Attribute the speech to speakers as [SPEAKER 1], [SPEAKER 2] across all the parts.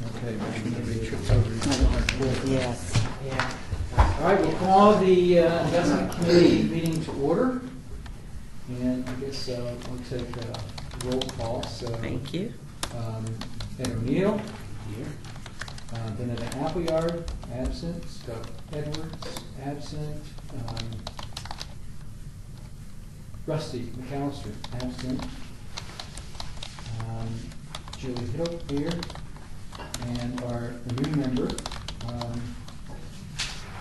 [SPEAKER 1] Okay,
[SPEAKER 2] Yes.
[SPEAKER 3] Yeah.
[SPEAKER 1] all right, we'll call the investment committee meeting to order. And I guess we'll take a roll call. So,
[SPEAKER 2] Thank you.
[SPEAKER 1] Ed O'Neill, here. Benedict Appleyard, absent. Scott Edwards, absent. Rusty McAllister, absent. Julie Hill here. And our new member,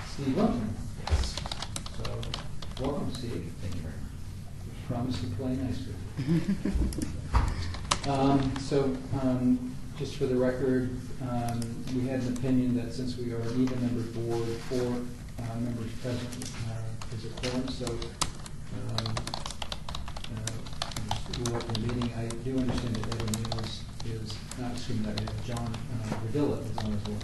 [SPEAKER 1] Steve Lumpkin.
[SPEAKER 3] Yes.
[SPEAKER 1] So, welcome, Steve.
[SPEAKER 3] Thank you very much.
[SPEAKER 1] Promise to play nicely. Just for the record, we had an opinion that since we are an even-numbered board, 4 members present is a quorum. So, we'll open the meeting. I do understand that Ed O'Neill is not assuming that John Verdilla is on as well.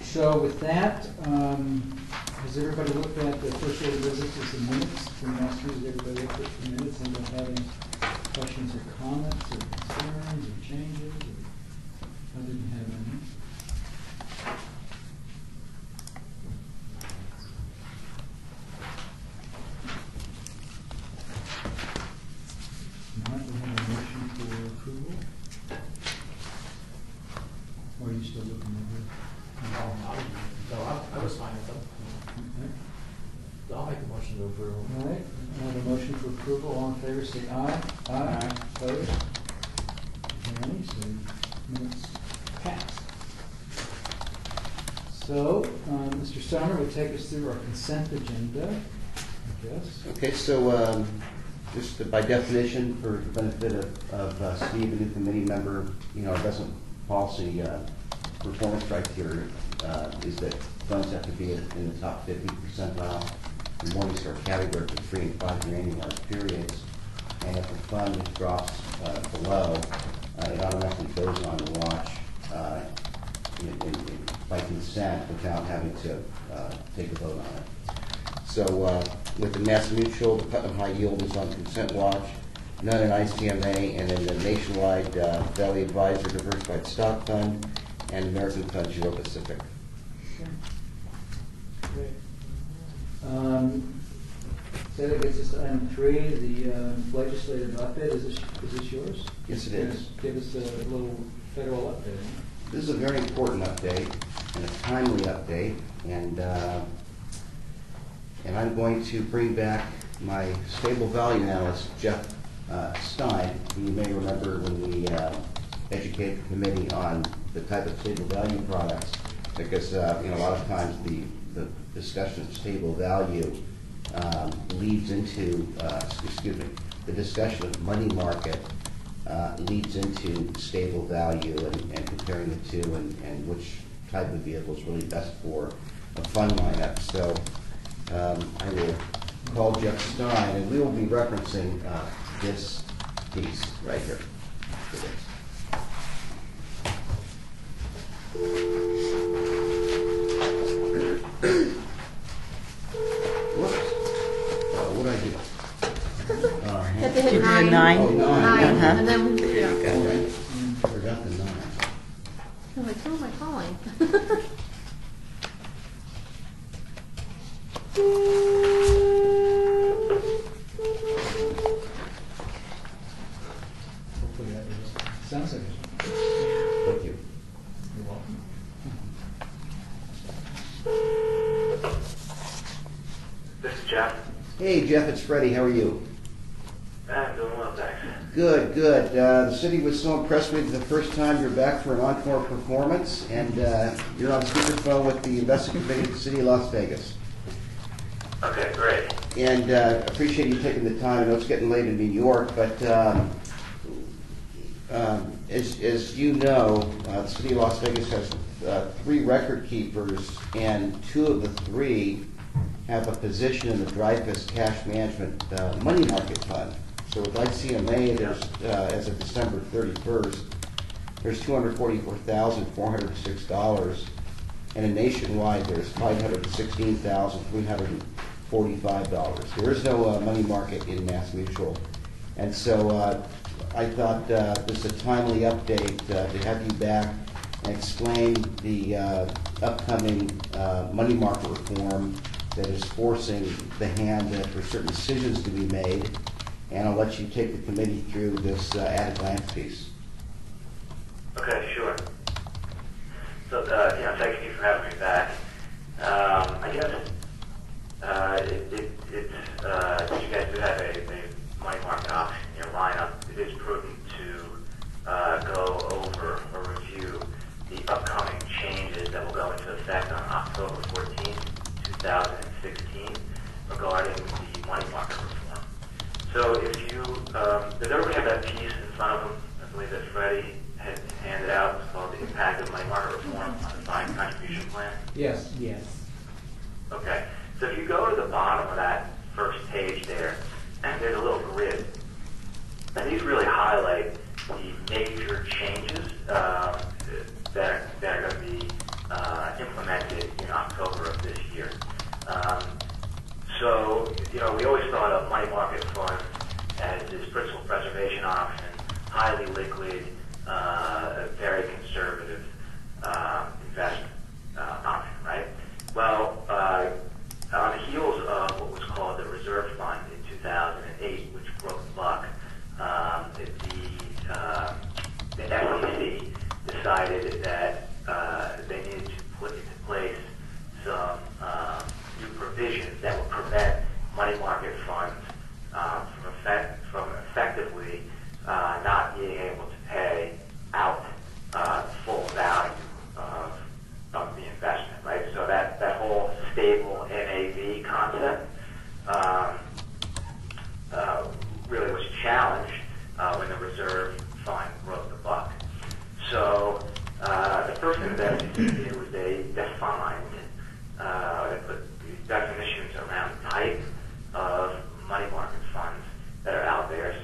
[SPEAKER 1] So, with that, has everybody looked at the first order of business as the minutes from last week? Has everybody looked at the minutes and been having questions or comments or concerns or changes? I didn't have any. Not, we have a motion for approval. Or are you still looking over it?
[SPEAKER 3] I was fine with them.
[SPEAKER 1] Okay.
[SPEAKER 3] I'll make a motion to approve.
[SPEAKER 1] All right, I have a motion for approval. All in favor, say aye. Aye. Opposed? Any, so minutes passed. So, Mr. Summer would take us through our consent agenda, I guess.
[SPEAKER 4] Okay, so just by definition, for the benefit of Steve, a new committee member, our investment policy performance criteria is that funds have to be in the top 50 percentile in Morningstar category for 3 and 5 year annualized periods. And if the fund drops below, it automatically goes on to watch by consent without having to take a vote on it. So with the Mass Mutual, the Putnam High Yield is on consent watch, none in ICMA, and then the Nationwide Valley Advisor Diversified Stock Fund and American Fund Euro Pacific.
[SPEAKER 1] Great. So that gets us to item 3, the legislative update. Is this yours?
[SPEAKER 4] Yes, it is.
[SPEAKER 1] Give us a little federal update.
[SPEAKER 4] This is a very important update and a timely update, and I'm going to bring back my stable value analyst, Jeff Stein, who you may remember when we educated the committee on the type of stable value products, because a lot of times the discussion of stable value leads into, the discussion of money market leads into stable value and comparing the two and which type of vehicle is really best for a fund lineup. So I will call Jeff Stein, and we will be referencing this piece right here. What did I do?
[SPEAKER 5] You have to hit
[SPEAKER 2] You did
[SPEAKER 5] 9.
[SPEAKER 2] 9?
[SPEAKER 4] Oh, 9.
[SPEAKER 5] Nine,
[SPEAKER 2] Uh-huh.
[SPEAKER 5] and then, yeah.
[SPEAKER 4] All right. Forgot the 9.
[SPEAKER 5] I'm like, who am I calling?
[SPEAKER 1] Hopefully that sounds like it.
[SPEAKER 4] Thank you.
[SPEAKER 1] You're welcome.
[SPEAKER 6] This is Jeff.
[SPEAKER 4] Hey, Jeff, it's Freddie. How are you?
[SPEAKER 6] I'm doing well, thanks.
[SPEAKER 4] Good, good. The city was so impressed with you the first time you're back for an encore performance, and you're on speakerphone with the investment committee of the city of Las Vegas.
[SPEAKER 6] Okay, great.
[SPEAKER 4] And appreciate you taking the time. I know it's getting late in New York, but as you know, the city of Las Vegas has 3 record keepers, and 2 of the 3 have a position in the Dreyfus Cash Management Money Market Fund. So with ICMA, there's as of December 31st, there's $244,406, and in Nationwide, there's $516,345. There is no money market in Mass Mutual, and so I thought this is a timely update to have you back and explain the upcoming money market reform that is forcing the hand for certain decisions to be made. And I'll let you take the committee through this at-a-glance piece.
[SPEAKER 6] Okay, sure. So, thank you for having me back. I guess since you guys do have a money market option in your lineup, it is prudent to go over or review the upcoming changes that will go into effect on October 14, 2016, regarding the money market reform. So if you, does everybody have that piece in front of them? I believe that Freddie had handed out. It's called The Impact of Money Market Reform on the Defined Contribution Plan.
[SPEAKER 1] Yes.
[SPEAKER 3] Yes.
[SPEAKER 6] Okay, so if you go to the bottom of that first page there, and there's a little grid, and these really highlight the major changes that are going to be implemented in October of this year. So, we always thought of money market funds as this principal preservation option, highly liquid, very conservative investment option, right? Well, on the heels of what was called the Reserve Fund in 2008, which broke the buck, the SEC decided that they needed to put into place some new provisions that would prevent money market funds from effectively not being able to pay out full value of the investment, right? So that whole stable NAV concept really was challenged when the Reserve Fund broke the buck. So the first thing that they did was they defined, they put definitions around the type of money market funds that are out there. So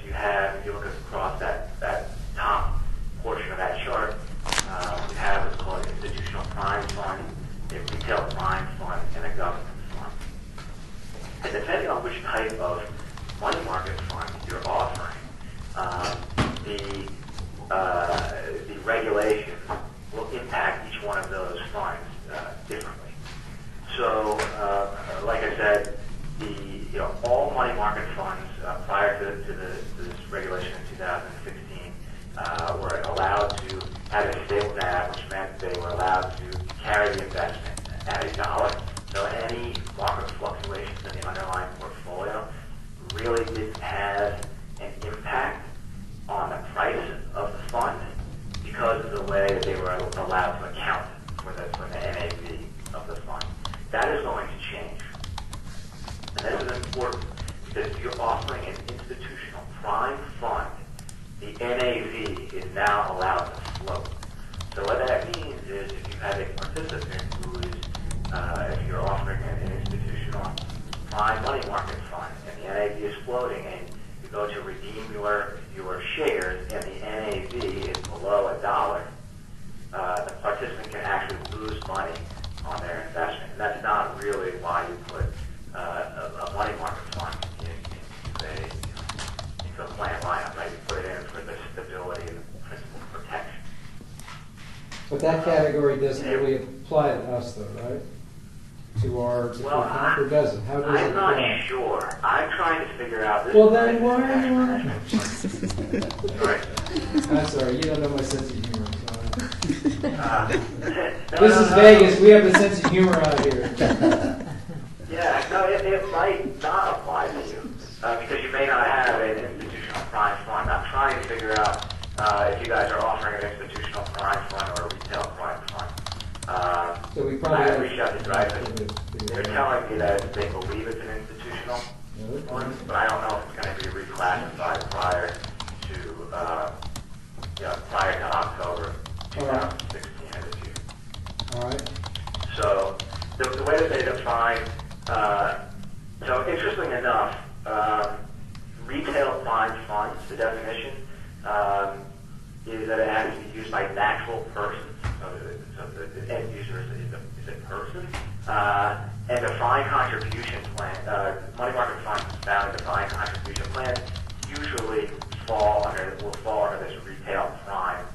[SPEAKER 6] if you look across that top portion of that chart, we have what's called an institutional prime fund, a retail prime fund, and a government fund. And depending on which type of money market fund you're offering, the regulations will impact each one of those funds differently. So, like I said, all money market funds prior to this regulation in 2016 were allowed to have a stable NAV, which meant they were allowed to carry the investment at $1. So any market fluctuations in the underlying portfolio really didn't have an impact on the price of the fund because of the way that they were allowed to account for the NAV of the fund. That is going to change. And this is important because if you're offering an institutional prime fund, the NAV is now allowed to float. So what that means is if you have a participant who is, if you're offering an institutional prime money market fund and the NAV is floating and you go to redeem your shares and the NAV is below $1, the participant can actually lose money on their investment. And that's not really why you put a money market fund into a plan lineup, right? You put it in for the stability and the principal protection.
[SPEAKER 1] But that category doesn't really apply to us, though, right? To our account, or does it? How does it
[SPEAKER 6] I'm
[SPEAKER 1] apply?
[SPEAKER 6] not sure. I'm trying to figure out this.
[SPEAKER 1] Well, then why are you on?
[SPEAKER 6] Sorry.
[SPEAKER 1] I'm sorry, you don't know my sense of humor.
[SPEAKER 6] No,
[SPEAKER 1] This is Vegas. We have a sense of humor out here.
[SPEAKER 6] Yeah, no, it might not apply to you because you may not have an institutional prime fund. I'm trying to figure out if you guys are offering an institutional prime fund or a retail prime fund.
[SPEAKER 1] So we probably
[SPEAKER 6] I reached out to Dreyfus. They're telling me that they believe it's an institutional one, but I don't know if it's going to be reclassified prior to October 2016 of this year.
[SPEAKER 1] All right.
[SPEAKER 6] So the way that they define, so interesting enough, retail prime funds, the definition is that it has to be used by natural persons. So the end user is a person. And defined contribution plan, money market funds found in defined contribution plans usually fall under this retail prime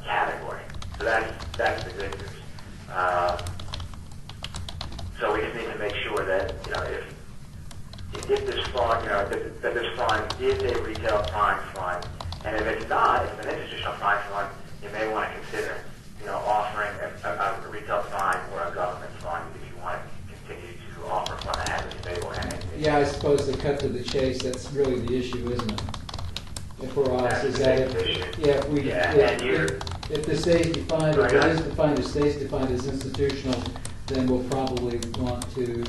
[SPEAKER 6] category. So that's the good news. So we just need to make sure that if this fund, that this fund is a retail prime fund, and if it's not, if it's an institutional prime fund, you may want to consider, offering a retail prime or a government fund if you want to continue to offer a fund that has a stable NAV.
[SPEAKER 1] Yeah, I suppose to cut to the chase, that's really the issue, isn't it? For us,
[SPEAKER 6] That's
[SPEAKER 1] is
[SPEAKER 6] the
[SPEAKER 1] that
[SPEAKER 6] big issue.
[SPEAKER 1] if the state's defined, if
[SPEAKER 6] Right.
[SPEAKER 1] it is defined, if state's defined as institutional, then we'll probably want to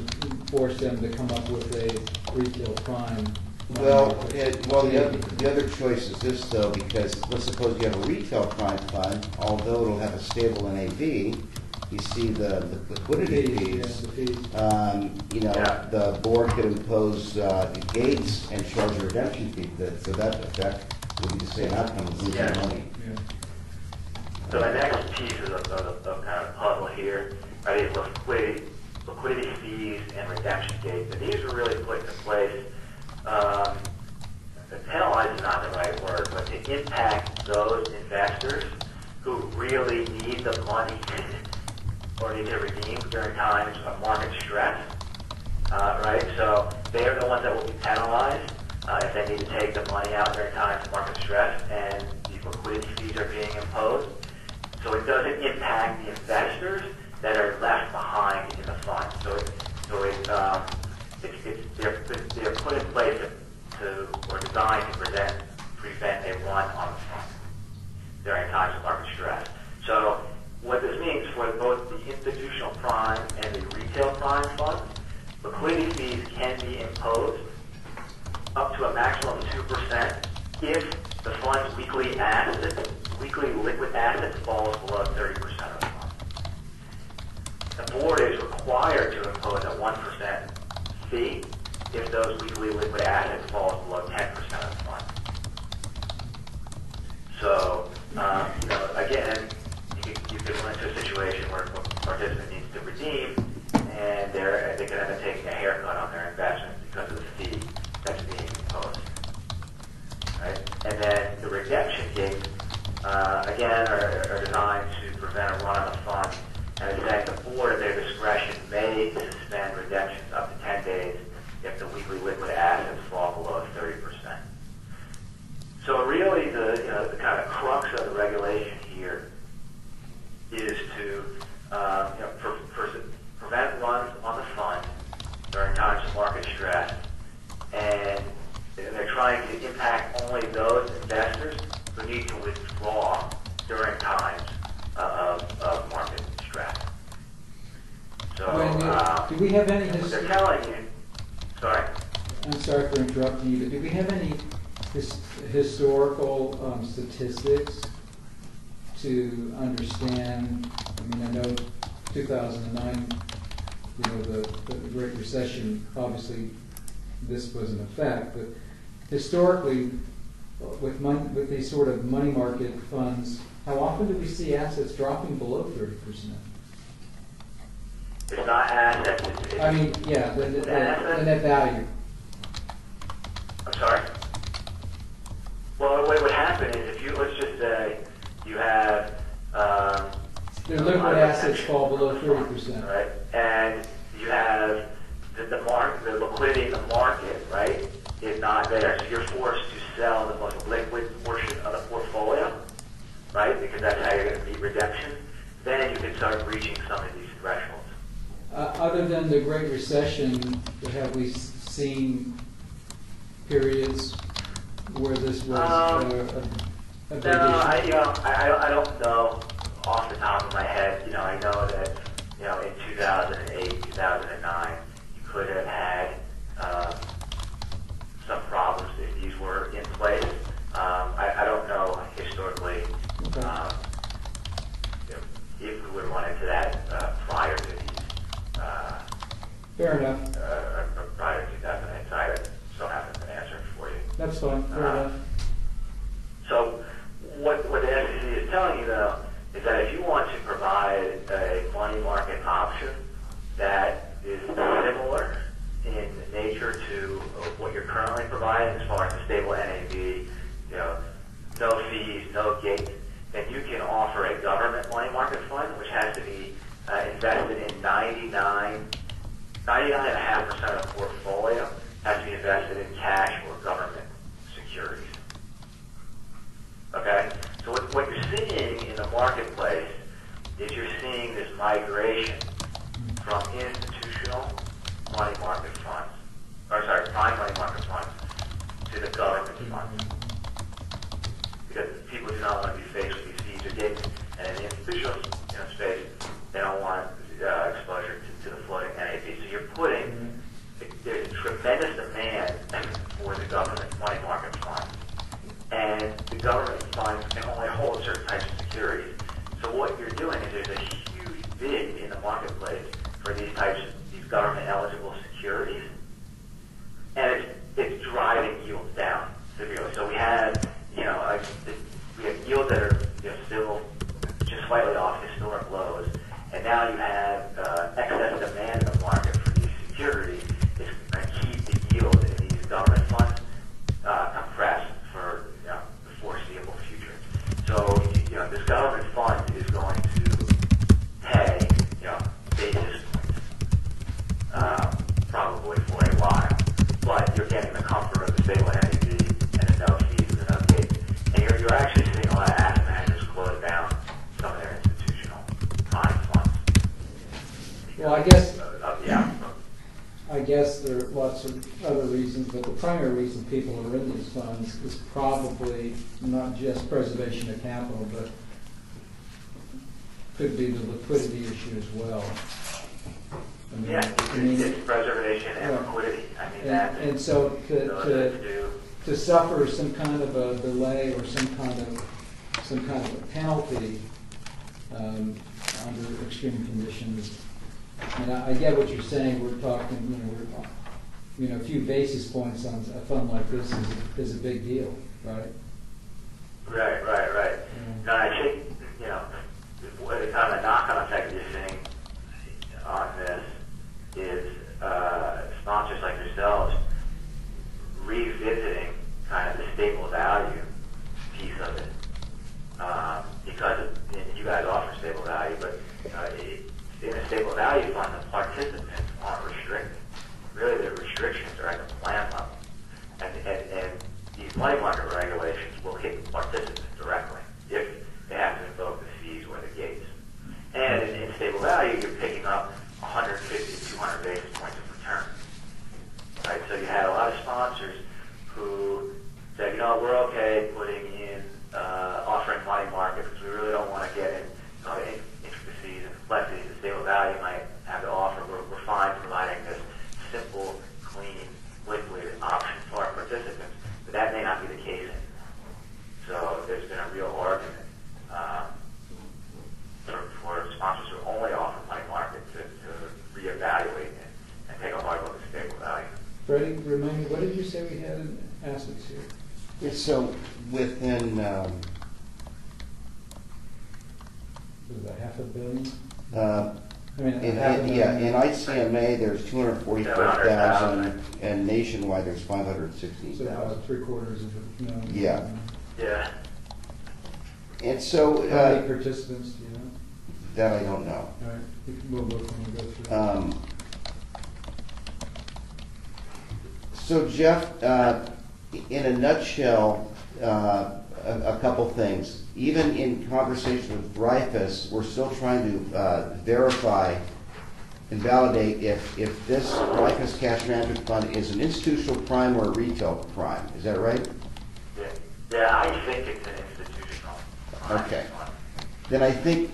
[SPEAKER 1] force them to come up with a retail prime.
[SPEAKER 4] The other choice is this, though, because let's suppose you have a retail prime fund, although it'll have a stable NAV, you see the liquidity fees.
[SPEAKER 1] The fees.
[SPEAKER 6] Yeah.
[SPEAKER 4] The board could impose gates and charge a redemption fee. So that effect would be the same outcome of losing
[SPEAKER 6] Yeah.
[SPEAKER 4] money.
[SPEAKER 1] Yeah.
[SPEAKER 6] So the next piece of kind of puzzle here, right, is liquidity fees and redemption gates. And these were really put into place, penalize is not the right word, but to impact those investors who really need the money or need to redeem during times of market stress, right? So they are the ones that will be penalized if they need to take the money out during times of market stress, and these liquidity fees are being imposed. So it doesn't impact the investors that are left behind in the fund. They're put in place or designed to prevent a run on the fund during times of market stress. So what this means for both the institutional prime and the retail prime funds, liquidity fees can be imposed up to a maximum of 2% if the fund's weekly liquid assets falls below 30% of the fund. The board is required to impose a 1% fee if those weekly liquid assets fall below 10% of the fund. So, again, you could run into a situation where a participant needs to redeem, and they could end up taking a haircut on their investment because of the fee that's being imposed. Right? And then the redemption gates, again, are designed to prevent a run on the fund. And in fact, the board, at their discretion, may suspend redemptions up to 10 days if the weekly liquid assets fall below 30%. So really, the kind of crux of the regulation here is to prevent runs on the fund during times of market stress, and they're trying to impact only those investors who need to withdraw during times of market stress. So,
[SPEAKER 1] do we have any?
[SPEAKER 6] what they're telling you. Sorry.
[SPEAKER 1] I'm sorry for interrupting you, but do we have any historical statistics to understand? I mean, I know 2009, the Great Recession, obviously this was in effect, but historically, with these sort of money market funds, how often do we see assets dropping below 30%?
[SPEAKER 6] It's not assets.
[SPEAKER 1] I mean, yeah, the net value.
[SPEAKER 6] I'm sorry? Well, what would happen is let's just say you have
[SPEAKER 1] The liquid assets fall below 30%.
[SPEAKER 6] right? And you have the liquidity in the market, right, is not there. So you're forced to sell the most liquid portion of the portfolio, right? Because that's how you're going to meet redemption. Then you can start reaching some of these thresholds.
[SPEAKER 1] Other than the Great Recession, have we seen periods where this was a big issue?
[SPEAKER 6] No, I don't know off the top of my head. I know that in 2008, 2009, you could have had some problems if these were in place. I don't know historically if we would have run into that prior to these.
[SPEAKER 1] Fair enough.
[SPEAKER 6] Prior to 2008, so I still haven't an answer for you.
[SPEAKER 1] That's fine. Fair enough.
[SPEAKER 6] So what the SEC is telling you, though, is that if you want to provide a money market option that is similar in nature to what you're currently providing as far as a stable NAV, seeing in the marketplace is you're seeing this migration from institutional money market funds, prime money market funds, to the government funds. Because people do not want to be faced with these fees or gates, and in the institutional space, they don't want exposure to the floating NAV. So you're putting, there's a tremendous demand for the government money market funds. And the government funds can only hold certain types of securities. So what you're doing is there's a huge bid in the marketplace for these government eligible securities. And it's driving yields down severely. So we have, we have yields that are still just slightly off historic lows. And now you have excess demand in the market for these securities. It's going to keep the yield in these government funds compressed for the foreseeable future. So this government fund is going to pay basis points probably for a while, but you're getting the comfort of the stable NAV and the no fees and the no gates. And you're actually seeing a lot of asset managers close down some of their institutional prime funds.
[SPEAKER 1] Well, I guess there are lots of other reasons, but the primary reason people are in these funds is probably not just preservation of capital, but could be the liquidity issue as well.
[SPEAKER 6] It's preservation and liquidity.
[SPEAKER 1] And so to suffer some kind of a delay or some kind of a penalty under extreme conditions. And I get what you're saying. We're talking, a few basis points on a fund like this is a big deal, right?
[SPEAKER 6] Right.
[SPEAKER 1] Yeah.
[SPEAKER 6] No, I think, the kind of knock-on effect you're seeing on this is sponsors like yourselves revisiting kind of the stable value piece of it. Because you guys offer stable value, but in a stable value fund, the participants aren't restricted. Really, the restrictions are at the plan level. And these money market regulations will hit the participants directly if they have to invoke the fees or the gates. And in stable value, you're picking up 150 to 200 basis points of return. Right? So you had a lot of sponsors who said, we're okay putting in, offering money market because we really don't want to get in intricacies and complexities that stable value might have to offer. We're fine providing this simple, clean, liquid option for our participants, but that may not be the case anymore. So there's been a real argument for sponsors who only offer money market to reevaluate and take a hard look at stable value.
[SPEAKER 1] Freddie, remind me, what did you say we had in assets here?
[SPEAKER 4] Yeah, so within
[SPEAKER 1] Was it $500 million?
[SPEAKER 4] in ICMA there's 245,000, and nationwide there's 516,000.
[SPEAKER 1] So about 3/4 of it.
[SPEAKER 4] Yeah.
[SPEAKER 6] Yeah.
[SPEAKER 4] And so
[SPEAKER 1] How many participants do you know?
[SPEAKER 4] that I don't know.
[SPEAKER 1] All right, we'll look when we go through.
[SPEAKER 4] So Jeff, in a nutshell, a couple things. Even in conversation with Dreyfus, we're still trying to verify and validate if this Dreyfus Cash Management Fund is an institutional prime or a retail prime. Is that right?
[SPEAKER 6] Yeah, I think it's an institutional prime
[SPEAKER 4] Okay.
[SPEAKER 6] fund.
[SPEAKER 4] Then I think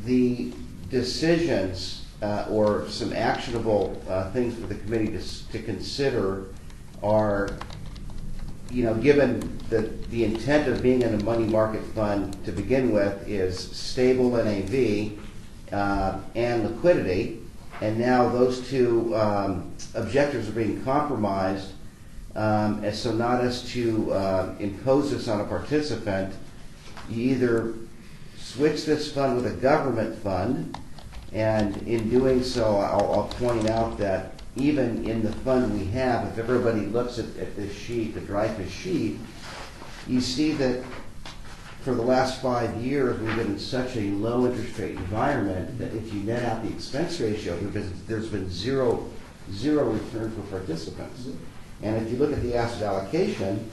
[SPEAKER 4] the decisions or some actionable things for the committee to consider are, given the intent of being in a money market fund to begin with is stable NAV and liquidity, and now those two objectives are being compromised, as so not as to impose this on a participant. You either switch this fund with a government fund, and in doing so, I'll point out that even in the fund we have, if everybody looks at this sheet, the Dreyfus sheet, you see that for the last 5 years we've been in such a low interest rate environment that if you net out the expense ratio, there's been zero return for participants. And if you look at the asset allocation,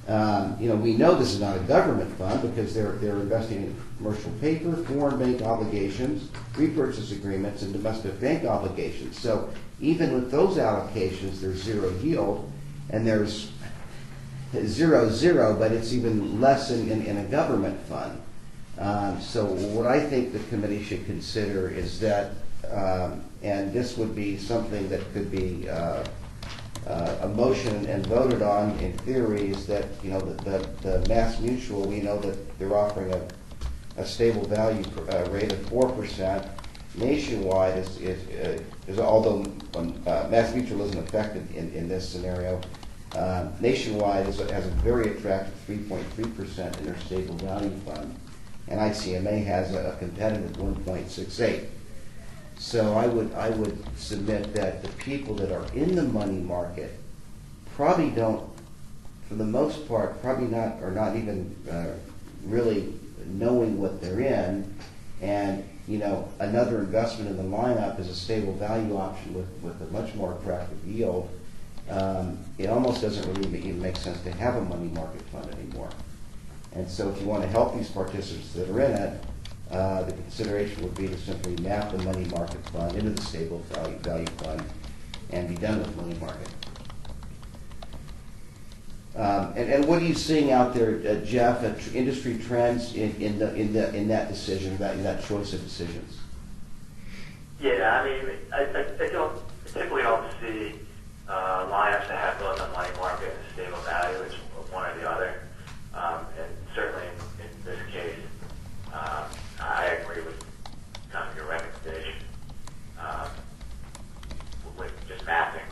[SPEAKER 4] We know this is not a government fund because they're investing in commercial paper, foreign bank obligations, repurchase agreements, and domestic bank obligations. So even with those allocations, there's zero yield, and there's zero, but it's even less in a government fund. So what I think the committee should consider is that, and this would be something that could be a motion and voted on in theory, is that the Mass Mutual, we know that they're offering a stable value rate of 4%. Nationwide is although Mass Mutual isn't affected in this scenario, Nationwide has a very attractive 3.3% in their stable value fund, and ICMA has a competitive 1.68. So I would submit that the people that are in the money market probably don't, for the most part, are not even really knowing what they're in, and another investment in the lineup is a stable value option with a much more attractive yield. It almost doesn't really even make sense to have a money market fund anymore. And so if you want to help these participants that are in it, the consideration would be to simply map the money market fund into the stable value fund and be done with money market. And what are you seeing out there, Jeff, industry trends in that decision, in that choice of decisions?
[SPEAKER 6] Yeah, I mean, I typically don't see lineups that have both a money market and a stable value. It's one or the other. And certainly in this case, I agree with kind of your recommendation with just mapping.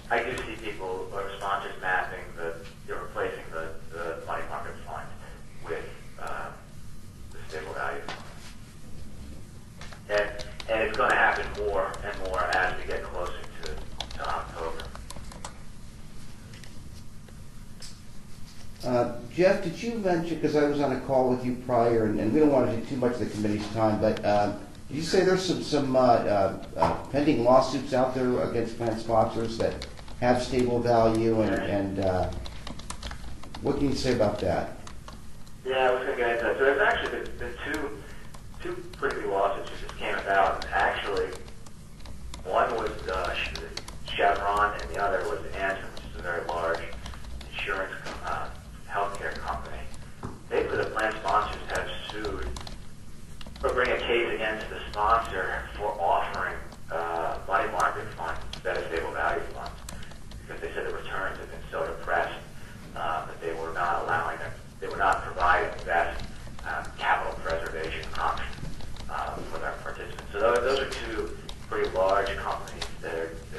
[SPEAKER 6] I do see people or sponsors mapping replacing the money market fund with the stable value fund. And it's going to happen more and more as we get closer to October.
[SPEAKER 4] Jeff, did you mention, because I was on a call with you prior, and we don't want to take too much of the committee's time, but did you say there's some pending lawsuits out there against plan sponsors that have stable value, and what can you say about that?
[SPEAKER 6] Yeah, I was going to get into that. So there's actually been two pretty big lawsuits that just came about. And actually, one was Chevron, and the other was Anthem, which is a very large insurance healthcare company. Basically, the plan sponsors have sued or bring a case against the sponsor for offering money market funds instead of stable value funds, because they said the returns had been so depressed that they were not allowing them, they were not providing the best capital preservation option for their participants. So those are two pretty large companies that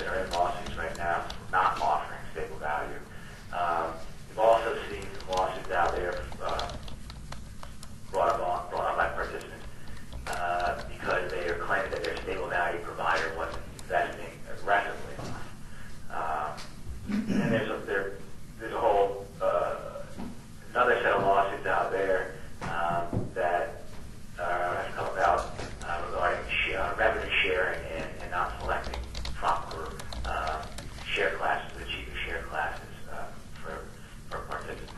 [SPEAKER 6] are in lawsuits right now for not offering stable value. We've also seen some lawsuits out there brought up by participants because they are claiming that their stable value provider wasn't investing aggressively enough. And there's a whole another set of lawsuits out there that have come about regarding revenue sharing and not selecting proper share classes, the cheaper share classes for participants.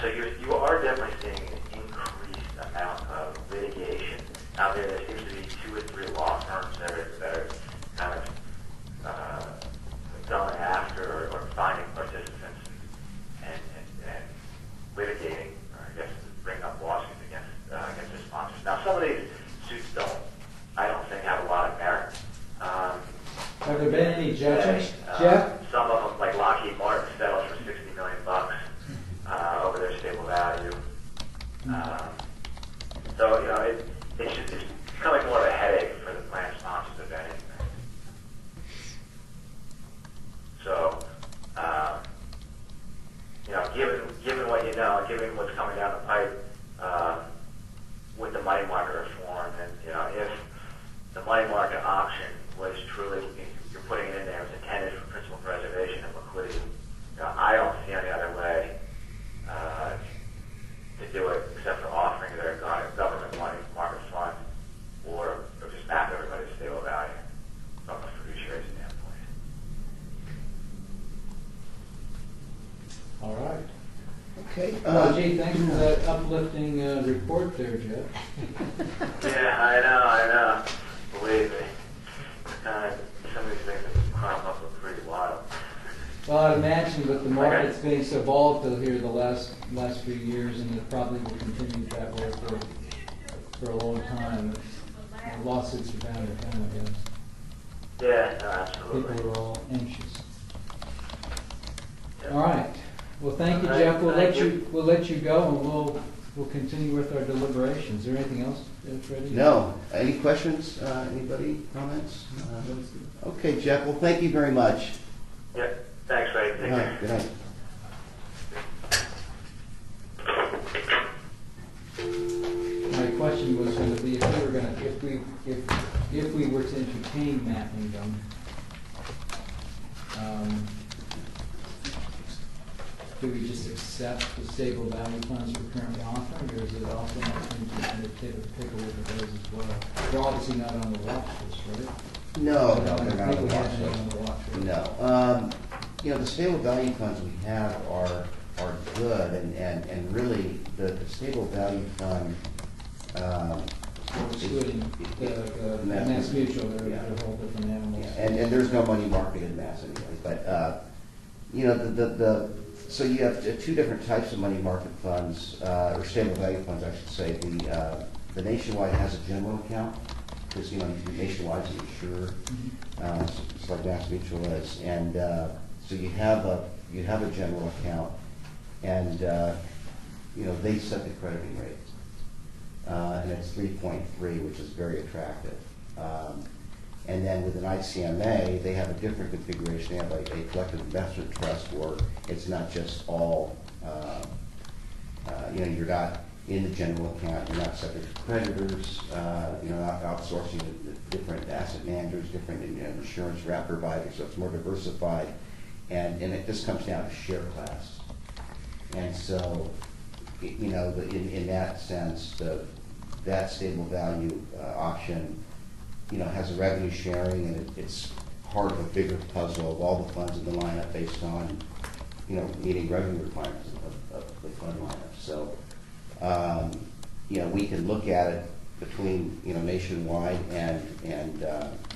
[SPEAKER 6] So you are definitely seeing an increased amount of litigation out there. There seems to be 2 or 3 law firms that are kind of going after or finding participants and litigating, or I guess bring up lawsuits against their sponsors. Now, some of these suits I don't think have a lot of merit.
[SPEAKER 1] Have there been any judgments, Jeff?
[SPEAKER 6] Some of them, like Lockheed Martin, settled for $60 million over their stable value. So it's becoming more of a headache for the plan sponsors of anything. So given what you know, given what's coming down the pipe with the money market reform, and if the money market option was truly, you're putting it in there, it's intended for principal preservation and liquidity. I don't see any other way to do it except for offering their government money market fund or just map everybody's stable value from a fiduciary standpoint.
[SPEAKER 4] Okay.
[SPEAKER 1] Well, gee, thanks for that uplifting report there, Jeff.
[SPEAKER 6] Yeah, I know. Believe me. Some of these things that crop up are pretty wild.
[SPEAKER 1] Well, I'd imagine with the markets being so volatile here the last few years, and it probably will continue that way for a long time. Lawsuits are bound to come, I guess.
[SPEAKER 6] Yeah, no, absolutely.
[SPEAKER 1] People are all anxious. All right. Well, thank you,
[SPEAKER 6] All right,
[SPEAKER 1] Jeff.
[SPEAKER 6] thank
[SPEAKER 1] We'll let you go, and we'll continue with our deliberations. Is there anything else, Freddie?
[SPEAKER 4] No. Any questions? Anybody? Comments? Okay, Jeff. Well, thank you very much.
[SPEAKER 6] Yeah, thanks, Ray. Take
[SPEAKER 4] All
[SPEAKER 6] care.
[SPEAKER 4] right, good night.
[SPEAKER 1] My question was going to be if we were to entertain mapping them, do we just accept the stable value funds we're currently offering, or is it also an opportunity to take a look at those as well? They're obviously not on the watch list, right?
[SPEAKER 4] No,
[SPEAKER 1] I
[SPEAKER 4] they're
[SPEAKER 1] don't
[SPEAKER 4] not on
[SPEAKER 1] think
[SPEAKER 4] the
[SPEAKER 1] we
[SPEAKER 4] watch
[SPEAKER 1] have any
[SPEAKER 4] list.
[SPEAKER 1] on the watch list.
[SPEAKER 4] No. The stable value funds we have are good, and really the stable value fund.
[SPEAKER 1] Excluding the Mass Mutual, they're a whole different animals.
[SPEAKER 4] Yeah, and there's no money market in Mass anyway, but so you have two different types of money market funds, or stable value funds, I should say. The Nationwide has a general account, because Nationwide's an insurer, just like Mass Mutual is, and so you have a general account, and they set the crediting rate, and it's 3.3, which is very attractive. And then with an ICMA, they have a different configuration. They have a collective investment trust where it's not just all, you're not in the general account, you're not subject to creditors, you're not outsourcing to different asset managers, different insurance wrap providers, so it's more diversified. And it just comes down to share class. And so, in that sense, that stable value option has a revenue sharing, and it's part of a bigger puzzle of all the funds in the lineup based on, meeting revenue requirements of the fund lineup. So, we can look at it between, Nationwide and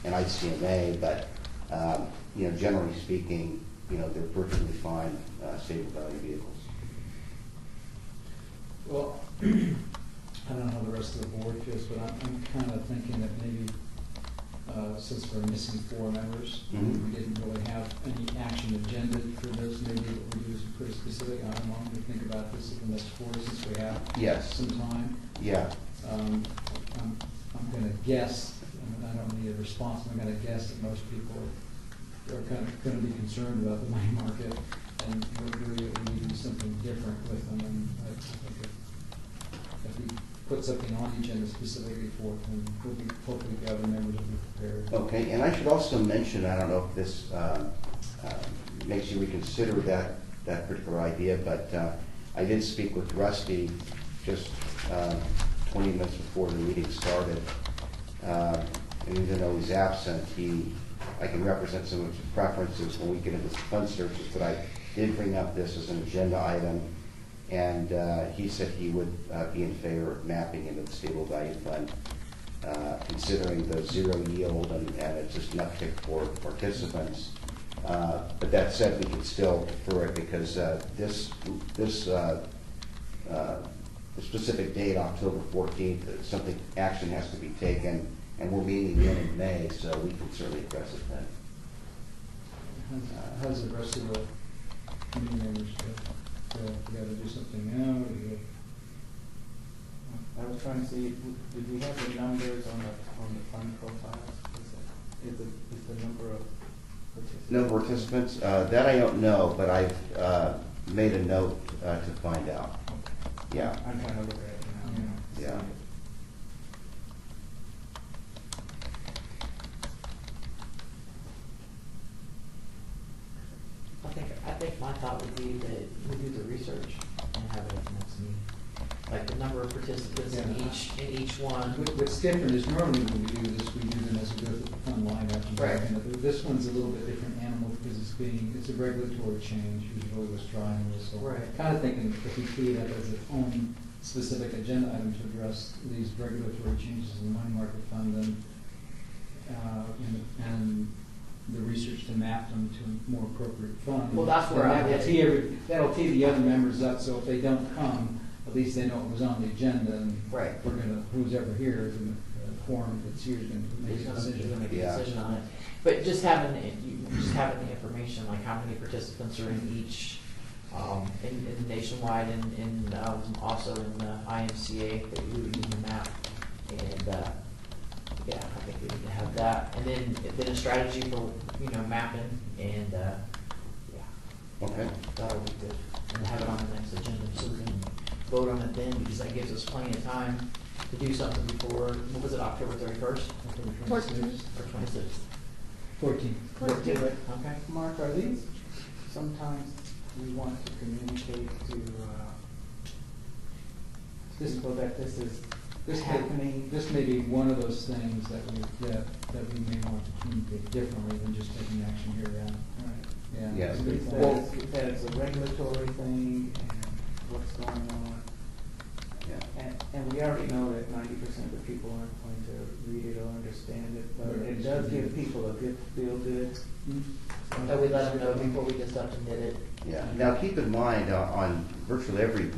[SPEAKER 4] ICMA, but, generally speaking, they're perfectly fine stable value vehicles.
[SPEAKER 1] Well, I don't know how the rest of the board feels, but I'm kind of thinking that maybe since we're missing 4 members,
[SPEAKER 4] Mhm.
[SPEAKER 1] we didn't really have any action agenda for this. Maybe what we do is put a specific item on to think about this at the next quarter, since we have
[SPEAKER 4] Yes.
[SPEAKER 1] some time.
[SPEAKER 4] Yeah.
[SPEAKER 1] I'm going to guess, and I don't need a response, I'm going to guess that most people are kind of going to be concerned about the money market, and we do something different with them. And I think if we put something on the agenda specifically for it, then we'll be, hopefully the other members will be prepared.
[SPEAKER 4] Okay, and I should also mention, I don't know if this makes you reconsider that particular idea, but I did speak with Rusty just 20 minutes before the meeting started, and even though he's absent, I can represent some of his preferences when we get into fund searches, but I did bring up this as an agenda item, and he said he would be in favor of mapping into the stable value fund, considering the zero yield, and it's just an uptick for participants. But that said, we can still defer it, because the specific date, October 14th, something, action has to be taken, and we're meeting again in May, so we can certainly address it then.
[SPEAKER 1] How's the rest of the committee members feel? We got to do something now?
[SPEAKER 2] I was trying to see, did we have the numbers on the fund profiles? Is the number of participants?
[SPEAKER 4] No participants? That I don't know, but I've made a note to find out. Yeah.
[SPEAKER 2] I'm trying to look at it now.
[SPEAKER 4] Yeah.
[SPEAKER 3] I think my thought would be that we do the research and have it at the next meeting. Like the number of participants in each one.
[SPEAKER 1] What's different is normally when we do this, we do them as we go through the fund line up.
[SPEAKER 3] Right.
[SPEAKER 1] This one's a little bit different animal because it's a regulatory change, which is really what's driving this. So
[SPEAKER 3] Right.
[SPEAKER 1] kind of thinking if we tee it up as its own specific agenda item to address these regulatory changes in the money market fund and the research to map them to a more appropriate fund.
[SPEAKER 3] Well, that's where
[SPEAKER 1] And
[SPEAKER 3] I'm
[SPEAKER 1] that'll tee the other members up, so if they don't come, at least they know it was on the agenda, and
[SPEAKER 3] Right.
[SPEAKER 1] we're gonna, who's ever here, the quorum that's here is gonna make
[SPEAKER 3] He's
[SPEAKER 1] a
[SPEAKER 3] gonna
[SPEAKER 1] decision.
[SPEAKER 3] make a
[SPEAKER 4] Yeah.
[SPEAKER 3] decision on it. But just having the information, like how many participants are in each, in nationwide and also in the IMCA that you would need to map. And, yeah, I think we need to have that. And then a strategy for, mapping and, yeah.
[SPEAKER 4] Okay.
[SPEAKER 3] That'll be good. And have it on the next agenda so we can vote on it then, because that gives us plenty of time to do something before, what was it, October 31st?
[SPEAKER 1] October
[SPEAKER 5] 14th.
[SPEAKER 1] 26th.
[SPEAKER 3] Or 26th?
[SPEAKER 1] 14th.
[SPEAKER 3] Okay.
[SPEAKER 2] Mark, are these, sometimes we want to communicate to people that this is happening?
[SPEAKER 1] This may be one of those things that we may want to communicate differently than just taking action here, yeah.
[SPEAKER 2] Right.
[SPEAKER 1] Yeah.
[SPEAKER 4] Yes.
[SPEAKER 1] That's a good
[SPEAKER 2] Is
[SPEAKER 1] point.
[SPEAKER 2] that it's a regulatory thing and what's going on?
[SPEAKER 4] Yeah.
[SPEAKER 2] And we already know that 90% of the people aren't going to read it or understand it, but it does give people a good feel good.
[SPEAKER 3] That we let them know before we just have to knit it.
[SPEAKER 4] Yeah. Now, keep in mind, on virtually every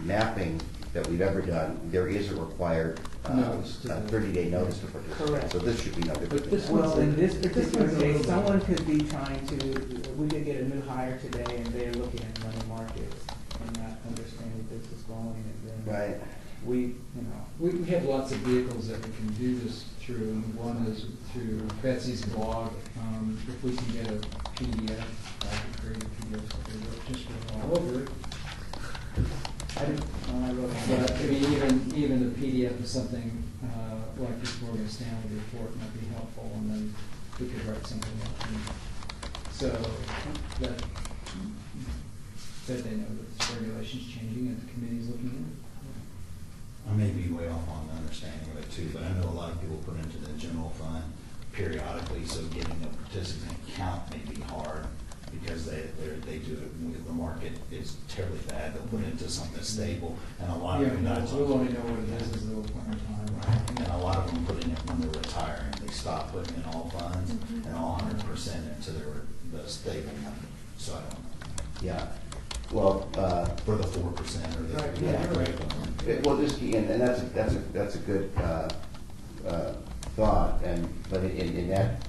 [SPEAKER 4] mapping that we've ever done, there is a required
[SPEAKER 1] Notice to the-
[SPEAKER 4] 30-day notice to participate.
[SPEAKER 2] Correct.
[SPEAKER 4] So this should be no different.
[SPEAKER 1] But this
[SPEAKER 4] than that.
[SPEAKER 2] Well, in this
[SPEAKER 1] This
[SPEAKER 2] particular
[SPEAKER 1] one's a
[SPEAKER 2] case,
[SPEAKER 1] little
[SPEAKER 2] someone
[SPEAKER 1] bit-
[SPEAKER 2] could be trying to, we did get a new hire today and they're looking at money markets and not understanding this is going and then
[SPEAKER 4] Right.
[SPEAKER 2] we,
[SPEAKER 1] We have lots of vehicles that we can do this through, and one is through Betsy's blog. If we can get a PDF, I can create a PDF, so they work just for all over it.
[SPEAKER 2] I didn't, when I wrote.
[SPEAKER 1] But I mean, even the PDF of something like this Morgan Stanley report might be helpful, and then we could write something up. And so that they know that this regulation's changing and the committee's looking at it.
[SPEAKER 7] I may be way off on the understanding of it too, but I know a lot of people put into the general fund periodically, so getting a participant count may be hard because they do it with the market is terribly bad. They'll put it into something that's stable, and a lot of them
[SPEAKER 1] Yeah,
[SPEAKER 7] don't.
[SPEAKER 1] we'll only know what it is at the point in time.
[SPEAKER 7] And a lot of them put in it when they're retiring. They stop putting in all funds and all 100% into the stable money. So I don't know.
[SPEAKER 4] Yeah. Well,
[SPEAKER 7] For the 4% or the.
[SPEAKER 2] Right,
[SPEAKER 4] yeah,
[SPEAKER 2] right.
[SPEAKER 4] Well, just, and that's a good thought, but in that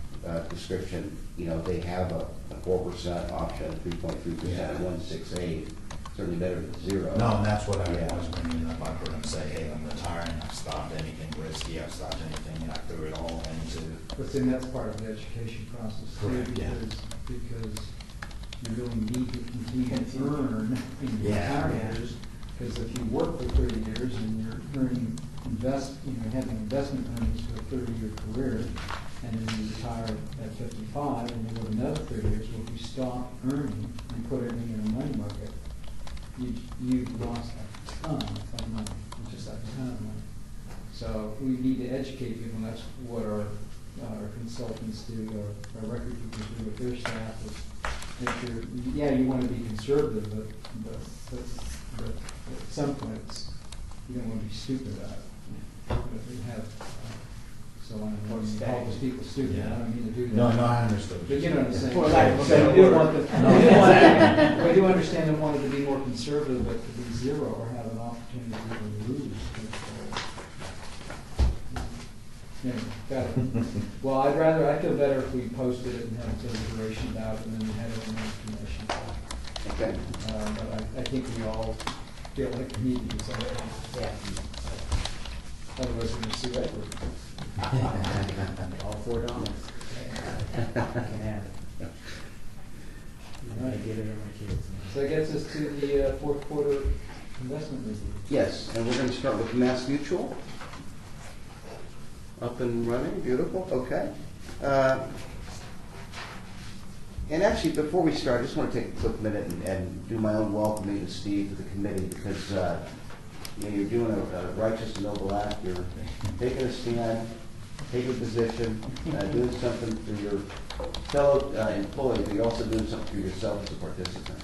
[SPEAKER 4] description, they have a 4% option, 3.3%,
[SPEAKER 7] Yeah.
[SPEAKER 4] 1.68, certainly better than zero.
[SPEAKER 7] No, and that's what I
[SPEAKER 4] Yeah.
[SPEAKER 7] was bringing up. I heard them say, hey, I'm retiring, I've stopped anything risky, I've stopped anything, and I threw it all into.
[SPEAKER 1] But then that's part of the education process too,
[SPEAKER 7] Correct, yeah.
[SPEAKER 1] because you really need to continue to earn in your
[SPEAKER 7] Yeah.
[SPEAKER 1] retirement years. Because if you work for 30 years and you're earning having investment earnings for a 30-year career, and then you retire at 55 and you live another 30 years, well, if you stop earning and put everything in a money market, you've lost a ton of money, just a ton of money. So we need to educate people, and that's what our consultants do, our record keepers do with their staff, is make sure, you want to be conservative, but at some point, you don't want to be stupid about it. But we have, so I don't want to call those people stupid, I don't mean to do that.
[SPEAKER 7] No, I understood.
[SPEAKER 1] But you know what I'm saying?
[SPEAKER 2] For lack of a
[SPEAKER 1] So
[SPEAKER 2] better
[SPEAKER 1] we do
[SPEAKER 2] word.
[SPEAKER 1] want the, we do understand them wanting to be more conservative, but to be zero or have an opportunity to lose. Anyway, got it. Well, I feel better if we posted it and had it deliberation out and then had it in the information.
[SPEAKER 4] Okay.
[SPEAKER 1] But I think we all feel like we need to do something.
[SPEAKER 3] Yeah.
[SPEAKER 1] Otherwise, we're going to sue Edward.
[SPEAKER 2] All $4. I can have it. I'm gonna get it to my kids.
[SPEAKER 1] So that gets us to the fourth quarter investment review.
[SPEAKER 4] Yes, and we're going to start with Mass Mutual. Up and running, beautiful, okay. And actually, before we start, I just want to take a quick minute and do my own welcoming to Steve to the committee, because you're doing a righteous and noble act. You're taking a stand, taking a position, doing something for your fellow employee, but you're also doing something for yourself as a participant.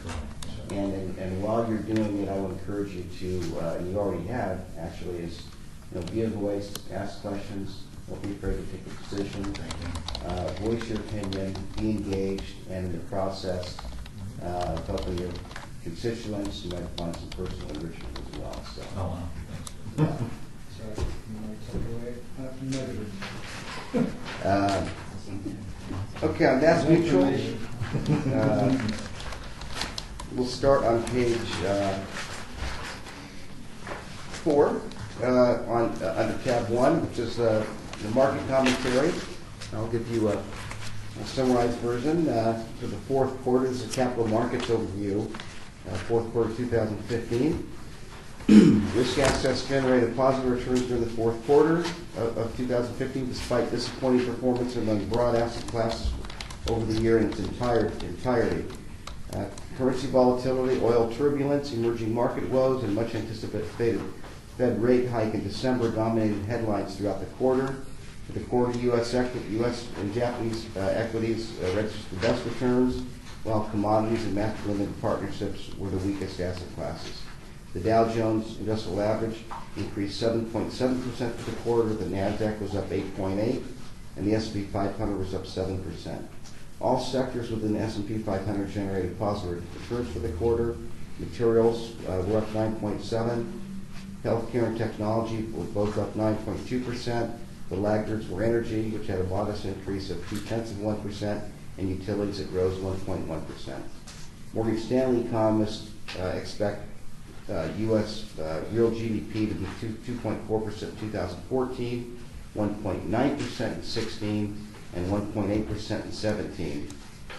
[SPEAKER 4] And while you're doing it, I would encourage you to, and you already have, actually, is be a voice, ask questions, don't be afraid to take a position, voice your opinion, be engaged, and in the process, helping your constituents, you might find some personal enrichment as well. So,
[SPEAKER 7] Oh, wow.
[SPEAKER 4] yeah.
[SPEAKER 1] Sorry, you might take away. Negative.
[SPEAKER 4] Okay, on Mass Mutual, we'll start on page 4, under tab 1, which is the market commentary. I'll give you a summarized version. For the fourth quarter, this is a capital markets overview, fourth quarter 2015. Risk assets generated positive returns during the fourth quarter of 2015, despite disappointing performance among broad asset classes over the year in its entirety. Currency volatility, oil turbulence, emerging market woes, and much anticipated Fed rate hike in December dominated headlines throughout the quarter. For the quarter, U.S. and Japanese equities registered the best returns, while commodities and master limited partnerships were the weakest asset classes. The Dow Jones Industrial Average increased 7.7% for the quarter. The NASDAQ was up 8.8%, and the S&P 500 was up 7%. All sectors within the S&P 500 generated positive returns for the quarter. Materials were up 9.7%. Healthcare and technology were both up 9.2%. The laggards were energy, which had a modest increase of 0.2%, and utilities that rose 1.1%. Morgan Stanley economists expect U.S. real GDP to be 2.4% in 2014, 1.9% in 16, and 1.8% in 17.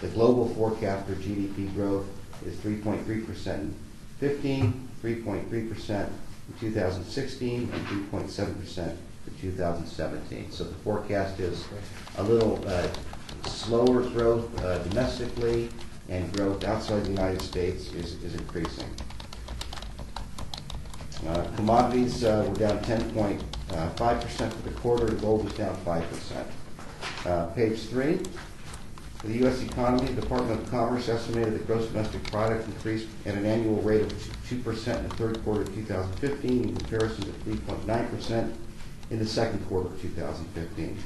[SPEAKER 4] The global forecast for GDP growth is 3.3% in 15, 3.3% in 2016, and 3.7% for 2017. So the forecast is a little slower growth domestically, and growth outside the United States is increasing. Commodities were down 10.5% for the quarter. Gold was down 5%. Page 3. For the U.S. economy, the Department of Commerce estimated that gross domestic product increased at an annual rate of 2% in the third quarter of 2015 in comparison to 3.9% in the second quarter of 2015.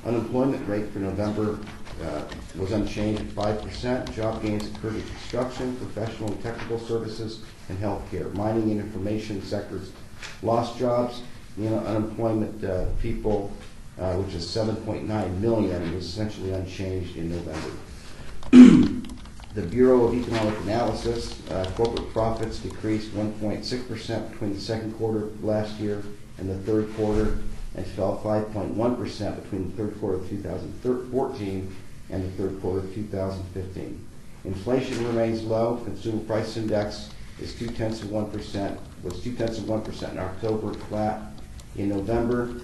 [SPEAKER 4] Unemployment rate for November was unchanged at 5%. Job gains occurred in construction, professional and technical services, and healthcare. Mining and information sectors lost jobs. The unemployment people, which is 7.9 million, was essentially unchanged in November. The Bureau of Economic Analysis, corporate profits decreased 1.6% between the second quarter of last year and the third quarter, and fell 5.1% between the third quarter of 2014 and the third quarter of 2015. Inflation remains low. Consumer Price Index is 0.2%, was 0.2% in October, flat in November.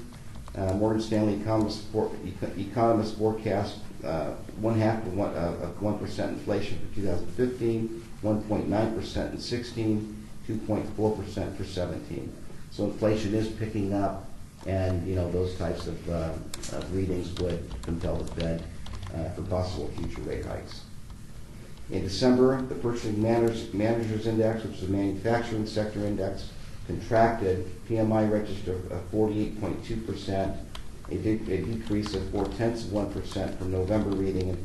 [SPEAKER 4] Morgan Stanley economists forecast 0.5% inflation for 2015, 1.9% in 16, 2.4% for 17. So inflation is picking up, and those types of readings would compel the Fed for possible future rate hikes. In December, the Purchasing Managers Index, which is the manufacturing sector index, contracted. PMI registered 48.2%, a decrease of 0.4% from November reading, and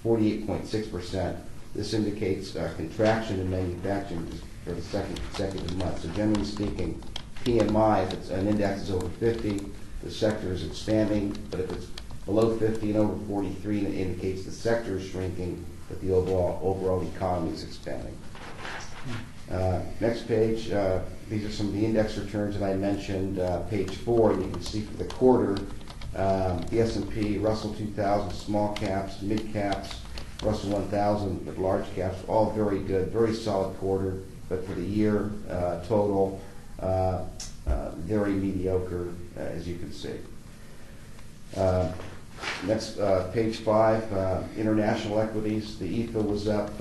[SPEAKER 4] 48.6%. This indicates contraction in manufacturing for the second consecutive month. So generally speaking, PMI, if it's an index is over 50, the sector is expanding, but if it's below 50 and over 43, it indicates the sector is shrinking, but the overall economy is expanding. Next page, these are some of the index returns that I mentioned. Page 4, you can see for the quarter, the S&P, Russell 2000, small caps, mid caps, Russell 1000, but large caps, all very good, very solid quarter. But for the year total, very mediocre, as you can see. Next, page 5, international equities. The EFA was up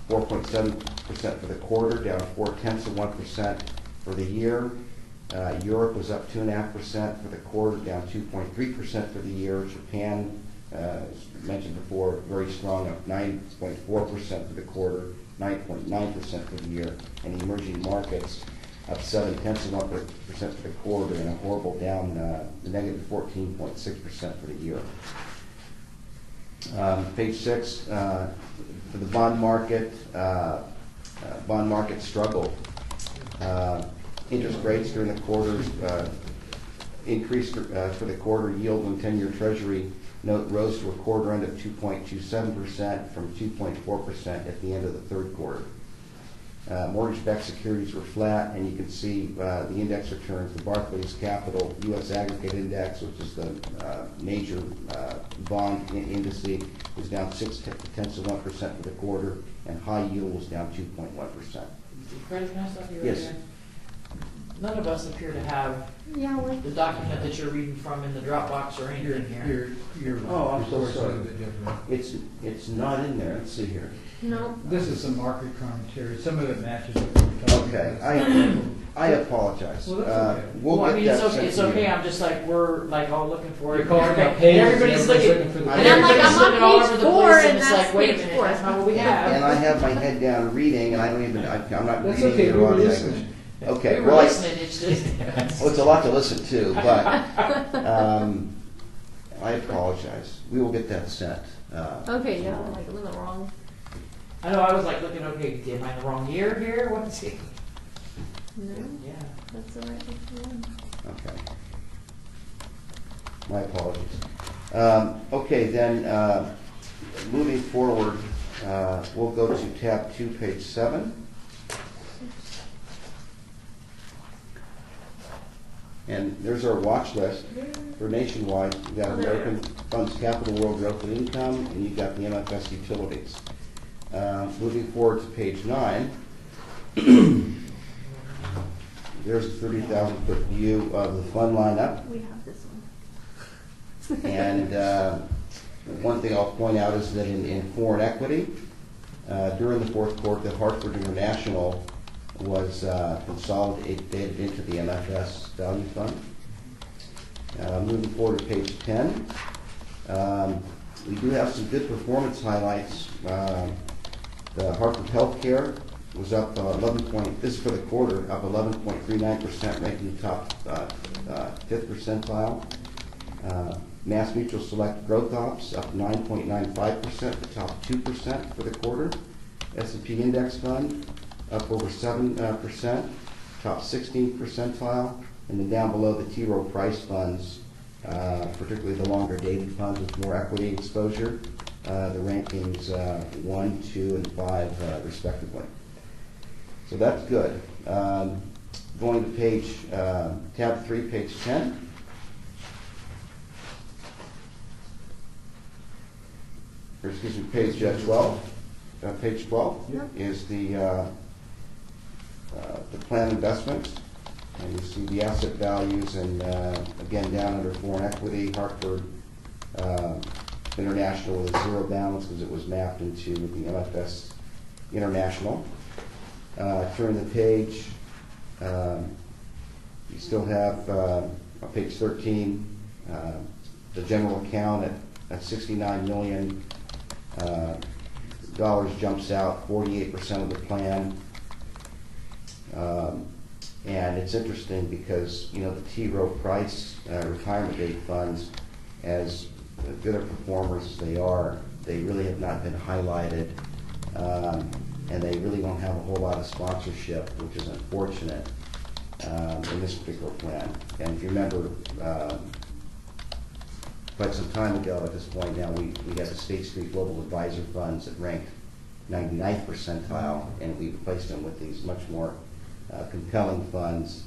[SPEAKER 4] 4.7% for the quarter, down 0.4% for the year. Europe was up 2.5% for the quarter, down 2.3% for the year. Japan, as mentioned before, very strong, up 9.4% for the quarter, 9.9% for the year. And emerging markets up 0.7% for the quarter, and a horrible down negative 14.6% for the year. Page 6, for the bond market struggled. Interest rates during the quarter increased for the quarter. Yield on 10-year Treasury note rose to a quarter end of 2.27% from 2.4% at the end of the third quarter. Mortgage-backed securities were flat, and you can see the index returns. The Barclays Capital U.S. Aggregate Index, which is the major bond index, was down 0.6% for the quarter, and high yield was down 2.1%.
[SPEAKER 3] Fred, can I stop you right
[SPEAKER 4] Yes.
[SPEAKER 3] there? None of us appear to have
[SPEAKER 5] Yeah, well,
[SPEAKER 3] the document that you're reading from in the Dropbox or anything here.
[SPEAKER 1] Your
[SPEAKER 4] Oh, I'm so
[SPEAKER 1] report's a little
[SPEAKER 4] sorry.
[SPEAKER 1] bit different.
[SPEAKER 4] It's not in there. Let's see here.
[SPEAKER 5] no.
[SPEAKER 1] This is some market commentary. Some of it matches what we're talking
[SPEAKER 4] Okay,
[SPEAKER 1] about.
[SPEAKER 4] I apologize.
[SPEAKER 1] Well, that's okay.
[SPEAKER 4] We'll
[SPEAKER 3] Well, I
[SPEAKER 4] get
[SPEAKER 3] mean,
[SPEAKER 4] that
[SPEAKER 3] it's okay,
[SPEAKER 4] sent
[SPEAKER 3] it's
[SPEAKER 4] to you.
[SPEAKER 3] okay, I'm just like, we're like all looking for it.
[SPEAKER 1] You're calling
[SPEAKER 3] Okay,
[SPEAKER 1] out pages,
[SPEAKER 3] everybody's looking,
[SPEAKER 1] for the.
[SPEAKER 5] And I'm like,
[SPEAKER 3] everybody's
[SPEAKER 5] I'm on
[SPEAKER 3] looking all
[SPEAKER 5] page
[SPEAKER 3] over the
[SPEAKER 5] 4,
[SPEAKER 3] place,
[SPEAKER 5] and
[SPEAKER 3] it's
[SPEAKER 5] that's
[SPEAKER 3] like, wait a
[SPEAKER 5] page
[SPEAKER 3] minute,
[SPEAKER 5] 4.
[SPEAKER 3] that's not what we have.
[SPEAKER 4] And I have my head down reading, and I don't even, I'm not
[SPEAKER 1] That's
[SPEAKER 4] reading
[SPEAKER 1] okay,
[SPEAKER 4] your
[SPEAKER 1] we were
[SPEAKER 4] audio.
[SPEAKER 1] listening.
[SPEAKER 4] Okay,
[SPEAKER 3] We were
[SPEAKER 4] well,
[SPEAKER 3] listening, it's just.
[SPEAKER 4] well, it's a lot to listen to, but I apologize. We will get that sent.
[SPEAKER 5] Okay, yeah, I'm like a little wrong.
[SPEAKER 3] I know, I was like looking, okay, am I in the wrong year here? What's it?
[SPEAKER 5] No,
[SPEAKER 3] Yeah.
[SPEAKER 5] that's the right one.
[SPEAKER 4] Okay. My apologies. Okay, then, moving forward, we'll go to tab 2, page 7. And there's our watch list for nationwide. You've got American Funds Capital World Growth and Income, and you've got the MFS Utilities. Moving forward to page 9, there's a 30,000-foot view of the fund lineup.
[SPEAKER 5] We have this one.
[SPEAKER 4] And one thing I'll point out is that in foreign equity, during the fourth quarter, the Hartford International was consolidated into the MFS Value Fund. Moving forward to page 10, we do have some good performance highlights. The Hartford Healthcare was up 11 this is for the quarter, up 11.39%, ranking the top 5th percentile. Mass Mutual Select Growth Ops up 9.95%, the top 2% for the quarter. S&P Index Fund up over 7%, top 16th percentile. And then down below, the T. Rowe Price funds, particularly the longer dated funds with more equity exposure, the rankings 1, 2, and 5 respectively. So that's good. Going to page, tab 3, page 10. Or excuse me, page 12. Page 12
[SPEAKER 5] Yep.
[SPEAKER 4] is the plan investments. And you see the asset values, and again, down under foreign equity, Hartford International with a zero balance because it was mapped into the MFS International. Turn the page, you still have, on page 13, the general account at $69 million jumps out, 48% of the plan. And it's interesting because, you know, the T. Rowe Price retirement date funds, as good a performers as they are, they really have not been highlighted, and they really don't have a whole lot of sponsorship, which is unfortunate in this particular plan. And if you remember, quite some time ago at this point now, we had the State Street Global Advisor funds that ranked 99th percentile, and we replaced them with these much more compelling funds,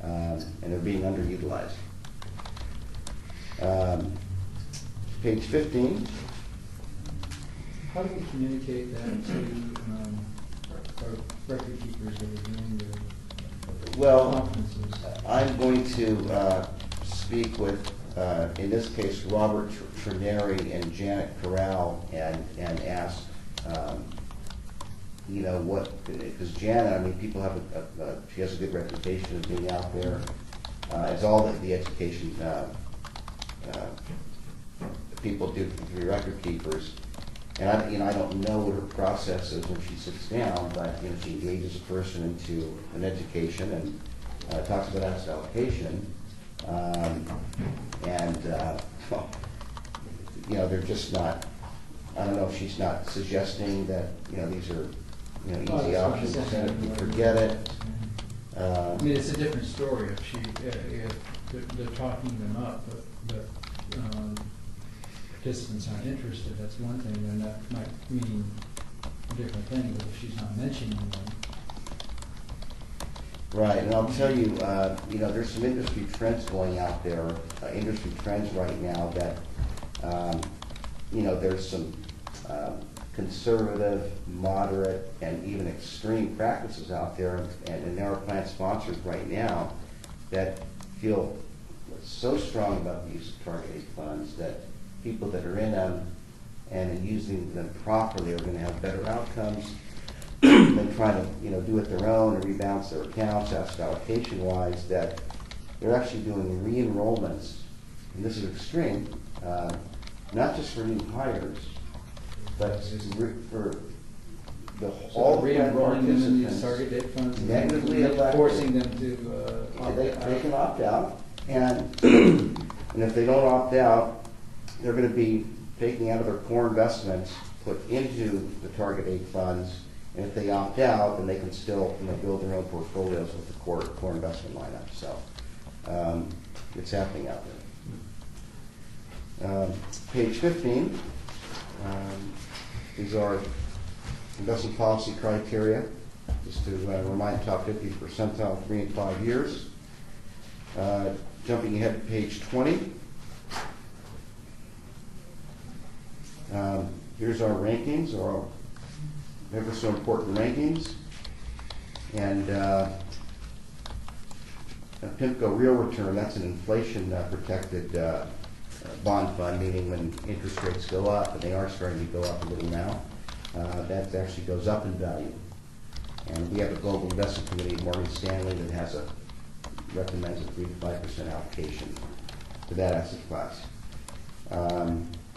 [SPEAKER 4] and they're being underutilized. Page 15.
[SPEAKER 1] How do we communicate that to our record keepers that are doing the
[SPEAKER 4] Well,
[SPEAKER 1] conferences?
[SPEAKER 4] I'm going to speak with, in this case, Robert Trineri and Janet Corral, and ask you know, because Janet, I mean, people have she has a good reputation of being out there, as all the education people do through record keepers. And I don't know what her process is when she sits down, but she engages a person into an education and talks about asset allocation, they're just not. I don't know if she's not suggesting that these are easy options and if you forget it.
[SPEAKER 1] I mean, it's a different story if if they're talking them up, but participants aren't interested. That's one thing, and that might mean a different thing. But if she's not mentioning them,
[SPEAKER 4] right? And I'll tell you, there's some industry trends going out there. Industry trends right now that there's some conservative, moderate, and even extreme practices out there, and there are plan sponsors right now that feel so strong about the use of target date funds that people that are in them and using them properly are going to have better outcomes than trying to do it their own and rebalance their accounts, asset allocation wise. That they're actually doing re-enrollments, and this is extreme, not just for new hires, but for all the
[SPEAKER 1] re-enrolling them in these
[SPEAKER 4] participants,
[SPEAKER 1] target date funds,
[SPEAKER 4] negatively elected,
[SPEAKER 1] forcing them to
[SPEAKER 4] they can opt out, and and if they don't opt out, they're going to be taking out of their core investments, put into the target date funds, and if they opt out, then they can still build their own portfolios with the core investment lineup. So it's happening out there. Page 15. These are investment policy criteria, just to remind top 50 percentile 3 and 5 years. Jumping ahead to page 20. Here's our rankings, our ever so important rankings. And PIMCO Real Return, that's an inflation protected bond fund, meaning when interest rates go up, and they are starting to go up a little now, that actually goes up in value. And we have a global investment committee at Morgan Stanley that recommends a 3 to 5% allocation to that asset class.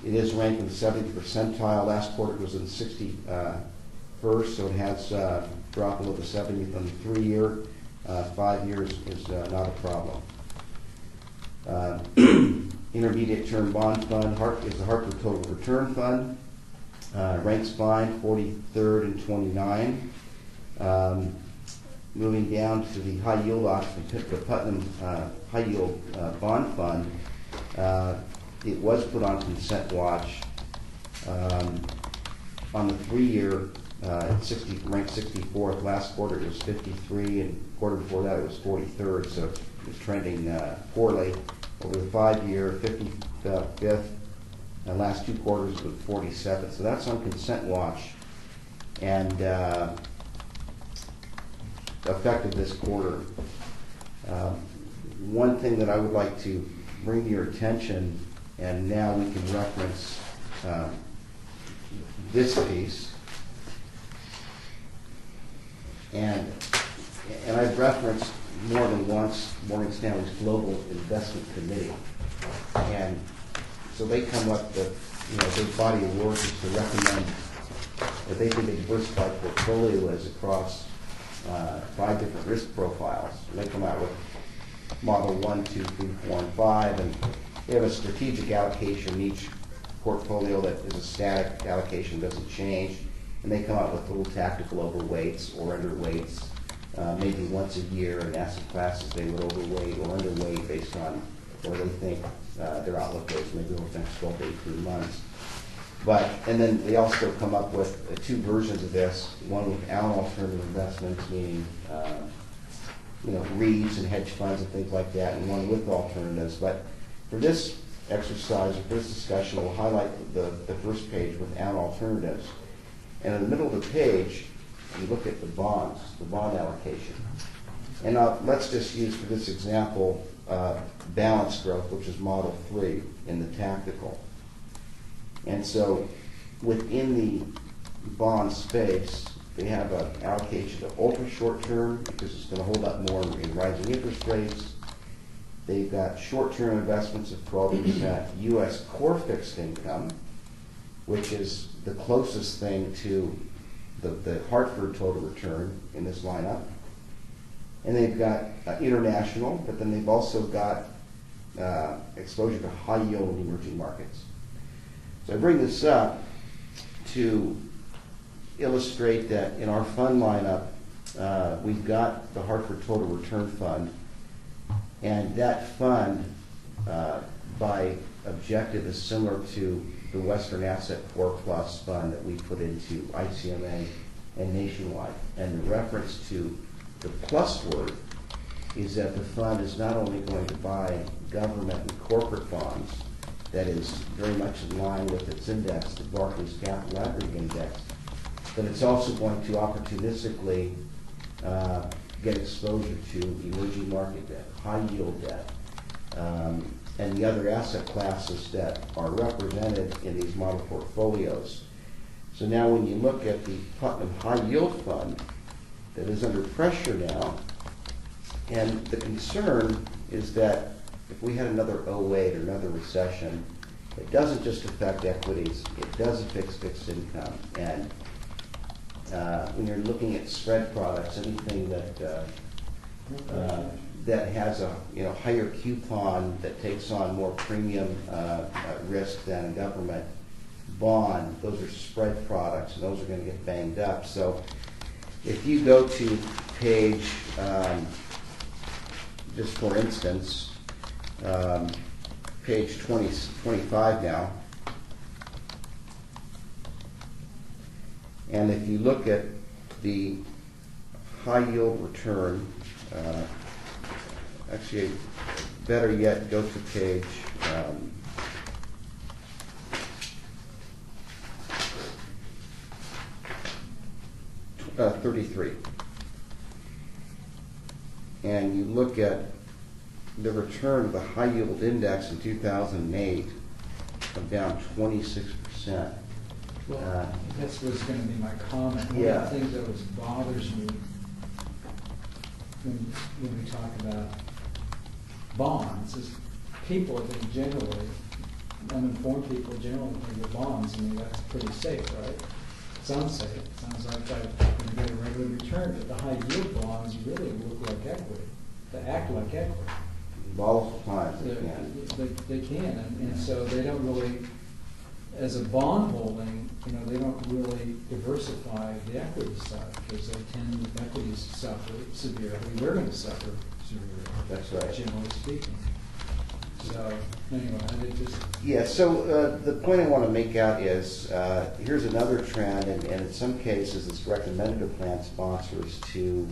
[SPEAKER 4] It is ranked in the 70th percentile. Last quarter it was in the 61st, so it has dropped below the 70th on the 3-year. 5 years is not a problem. Intermediate term bond fund is the Hartford Total Return Fund. Ranks fine, 43rd and 29. Moving down to the high yield option, the Putnam High Yield Bond Fund. It was put on consent watch on the 3-year. Ranked 64th. Last quarter it was 53, and quarter before that it was 43rd. So it's trending poorly. Over the 5-year, 55th. And last 2 quarters it was 47th. So that's on consent watch, and effective this quarter. One thing that I would like to bring to your attention, and now we can reference this piece, and I've referenced more than once Morgan Stanley's Global Investment Committee, and so they come up with their body of work is to recommend what they think a diversified portfolio is across 5 different risk profiles. And they come out with model 1, 2, 3, 4, and 5, and they have a strategic allocation in each portfolio that is a static allocation, doesn't change, and they come out with little tactical overweights or underweights, maybe once a year in asset classes they would overweight or underweight based on where they think their outlook is, maybe over the next 12 to 18 months. And then they also come up with 2 versions of this, one without alternative investments, meaning REITs and hedge funds and things like that, and one with alternatives. But for this exercise, or for this discussion, we'll highlight the first page without alternatives. And in the middle of the page, you look at the bonds, the bond allocation. And let's just use for this example balance growth, which is model 3 in the tactical. And so within the bond space, They have an allocation to ultra short term because it's going to hold up more in rising interest rates. They've got short-term investments of 12% U.S. core fixed income, which is the closest thing to the Hartford total return in this lineup. And they've got international, but then they've also got exposure to high yield and emerging markets. So I bring this up to illustrate that in our fund lineup, we've got the Hartford Total Return Fund, and that fund, by objective, is similar to the Western Asset Core Plus fund that we put into ICMA and Nationwide. And the reference to the plus word is that the fund is not only going to buy government and corporate bonds, that is very much in line with its index, the Barclays Capital Aggregate Index, but it's also going to opportunistically get exposure to emerging market debt, high yield debt, and the other asset classes that are represented in these model portfolios. So now when you look at the Putnam High Yield Fund that is under pressure now, and the concern is that if we had another 08 or another recession, it doesn't just affect equities, it does affect fixed income. And when you're looking at spread products, anything that that has a higher coupon that takes on more premium risk than a government bond, those are spread products, and those are going to get banged up. So if you go to page, just for instance, page 25 now, and if you look at the high yield return, actually, better yet, go to page 33. And you look at the return of the high yield index in 2008 of down 26%.
[SPEAKER 1] Well, this was going to be my comment. One
[SPEAKER 4] Yeah.
[SPEAKER 1] of the things that was bothers me when we talk about bonds is people, I think generally, uninformed people generally think of bonds, I mean, that's pretty safe, right? Sounds safe. Sounds like I'm going to get a regular return, but the high yield bonds really look like equity. They act like equity.
[SPEAKER 4] Volatile times, they can.
[SPEAKER 1] They can, and so they don't really, as a bond holding, they don't really diversify the equity side because they tend, if equities suffer severely, we're going to suffer severely.
[SPEAKER 4] That's right.
[SPEAKER 1] Generally speaking. So anyway, I just.
[SPEAKER 4] Yeah, so the point I want to make out is here's another trend, and in some cases it's recommended to plan sponsors to,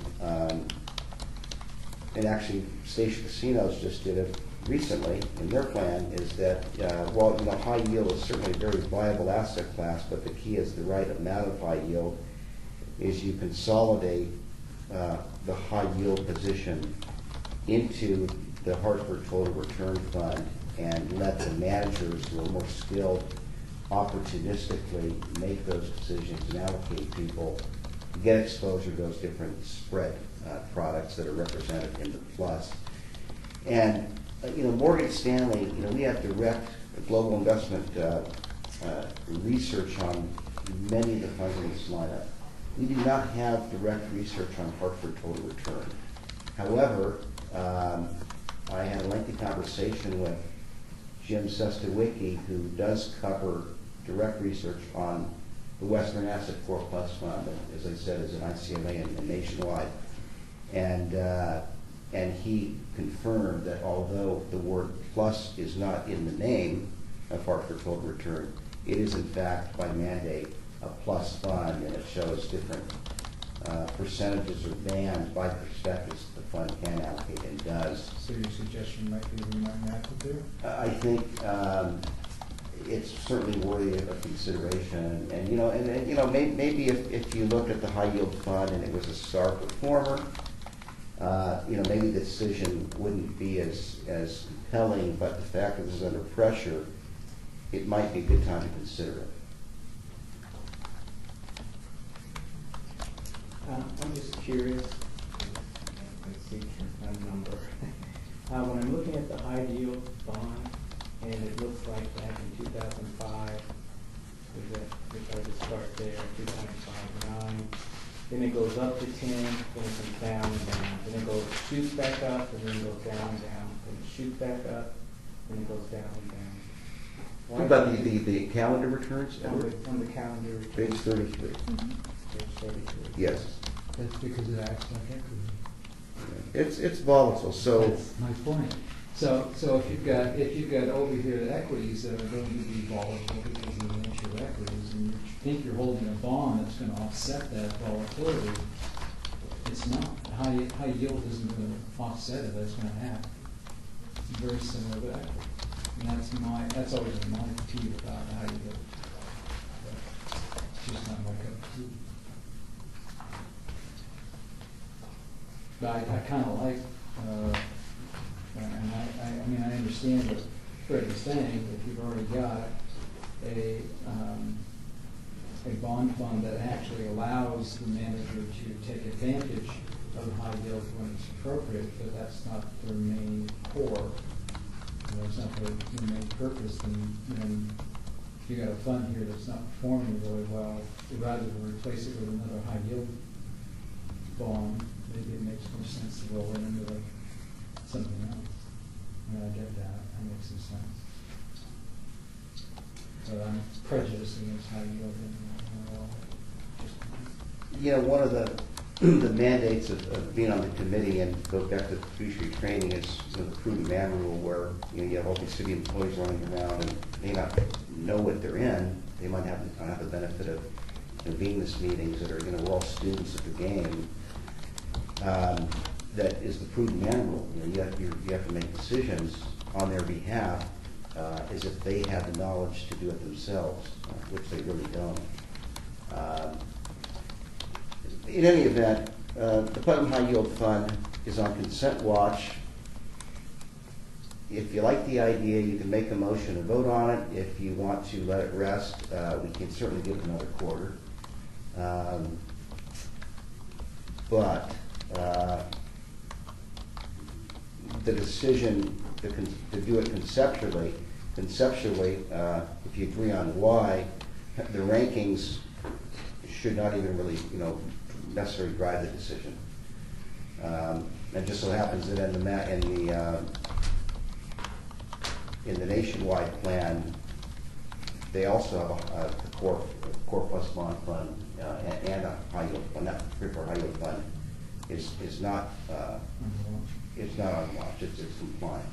[SPEAKER 4] and actually Station Casinos just did it recently in their plan, is that while high yield is certainly a very viable asset class, but the key is the right amount of high yield, is you consolidate the high yield position into the Hartford Total Return Fund and let the managers who are more skilled opportunistically make those decisions and allocate people to get exposure to those different spread products that are represented in the plus. And Morgan Stanley, we have direct global investment research on many of the funds in this lineup. We do not have direct research on Hartford Total Return. However, I had a lengthy conversation with Jim Sestawicki, who does cover direct research on the Western Asset Core Plus Fund, as I said, is an ICMA and Nationwide. And he confirmed that although the word plus is not in the name of Hartford Total Return, it is in fact by mandate a plus fund, and it shows different percentages or bands by perspectives the fund can allocate and does.
[SPEAKER 1] So your suggestion might be we might not to do?
[SPEAKER 4] I think it's certainly worthy of consideration, and maybe if you look at the high yield fund and it was a star performer, maybe the decision wouldn't be as compelling, but the fact that this is under pressure, it might be a good time to consider it.
[SPEAKER 2] I'm just curious. Let's see, a number. When I'm looking at the high yield bond, and it looks like back in 2005, if I just start there, 2.59, then it goes up to 10, then it comes down and down, then it goes, shoots back up, and then it goes down and down, then it shoots back up, and it goes down and down.
[SPEAKER 4] What about the calendar returns,
[SPEAKER 2] On
[SPEAKER 4] Edward?
[SPEAKER 2] the calendar.
[SPEAKER 4] Page 33.
[SPEAKER 2] Page 33.
[SPEAKER 4] Yes.
[SPEAKER 1] That's because it acts like equity.
[SPEAKER 4] It's volatile, so,
[SPEAKER 1] That's my point. So if you've got over here equities that are going to be volatile because of the nature of equities, and you think you're holding a bond that's going to offset that volatility, it's not. High yield isn't going to offset it. That's going to happen. It's very similar to equity, and that's always been my view about high yield. But it's just not my cup of tea. But I kind of like, and I mean, I understand what Fred is saying, if you've already got a bond fund that actually allows the manager to take advantage of high yield when it's appropriate, but that's not their main core, it's not their main purpose, then if you got a fund here that's not performing really well, rather than replace it with another high yield bond, maybe it makes more sense to roll it into something else. I mean, I get that. That makes some sense. But I'm prejudiced against high yield
[SPEAKER 4] one of the mandates of being on the committee and go back to the fiduciary training is the prudent man rule, where you have all these city employees running around and may not know what they're in. They might have the benefit of Venus meetings that are, we're all students of the game. That is the prudent man rule. You have to make decisions on their behalf as if they have the knowledge to do it themselves, which they really don't. In any event, the Putnam High Yield Fund is on consent watch. If you like the idea, you can make a motion and vote on it. If you want to let it rest, we can certainly give it another quarter. But the decision to do it conceptually, if you agree on why, the rankings should not even really, necessarily drive the decision. And just so happens that in the nationwide plan, they also have a core plus bond fund and a high yield fund. That particular high yield fund is not it's not on watch. It's compliant.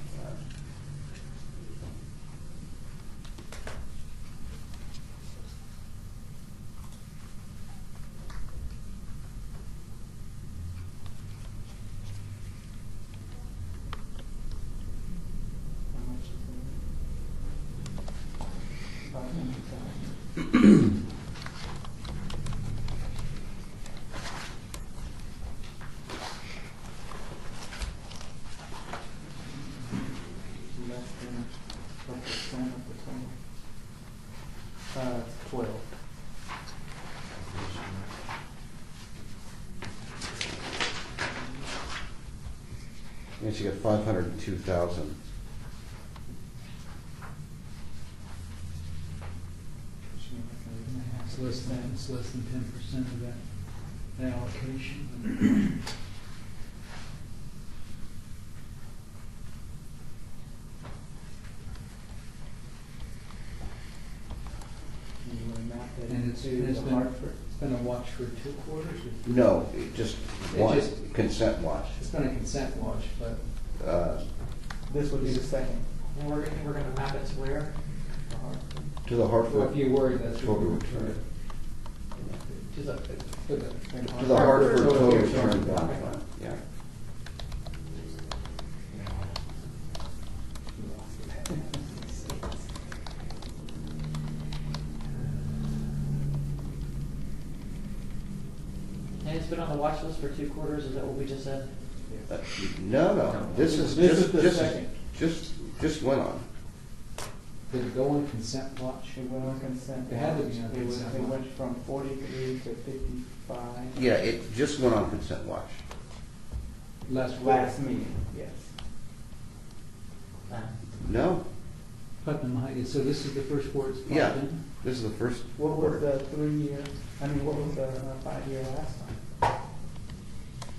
[SPEAKER 2] How much is it? $500,000. Less than what percent of the total? 12.
[SPEAKER 4] Yes, you got 502,000.
[SPEAKER 1] It's less than 10% of that allocation.
[SPEAKER 2] You want to map it
[SPEAKER 1] And it's
[SPEAKER 2] into the
[SPEAKER 1] been
[SPEAKER 2] Hartford?
[SPEAKER 1] It's been a watch for 2 quarters? Or
[SPEAKER 4] No, just one
[SPEAKER 1] just-
[SPEAKER 4] consent watch.
[SPEAKER 1] It's been a consent watch, but
[SPEAKER 2] This would be the second.
[SPEAKER 3] And we're gonna map it to where?
[SPEAKER 2] The Hartford.
[SPEAKER 4] To the Hartford.
[SPEAKER 1] if you worry, that's what
[SPEAKER 4] Total
[SPEAKER 1] we're
[SPEAKER 4] return.
[SPEAKER 1] trying
[SPEAKER 3] To the,
[SPEAKER 4] To the Hartford
[SPEAKER 1] Total
[SPEAKER 4] Total
[SPEAKER 1] Return
[SPEAKER 4] Return
[SPEAKER 1] Bond
[SPEAKER 4] Bond Fund, yeah.
[SPEAKER 3] and it's been on the watch list for 2 quarters, is that what we just said?
[SPEAKER 4] No, this is
[SPEAKER 2] This is the
[SPEAKER 4] just
[SPEAKER 2] second.
[SPEAKER 4] just went on.
[SPEAKER 1] Did it go on consent watch?
[SPEAKER 2] It went on consent.
[SPEAKER 1] It had to be on
[SPEAKER 2] It was-
[SPEAKER 1] consent
[SPEAKER 2] It
[SPEAKER 1] watch.
[SPEAKER 2] went from 43 to 55.
[SPEAKER 4] Yeah, it just went on consent watch.
[SPEAKER 2] Last meeting, yes.
[SPEAKER 4] No,
[SPEAKER 1] Putnam High, so this is the first quarter it's
[SPEAKER 4] Yeah.
[SPEAKER 1] popped in?
[SPEAKER 4] this is the first
[SPEAKER 2] What was
[SPEAKER 4] quarter.
[SPEAKER 2] the 3-year, what was the 5-year last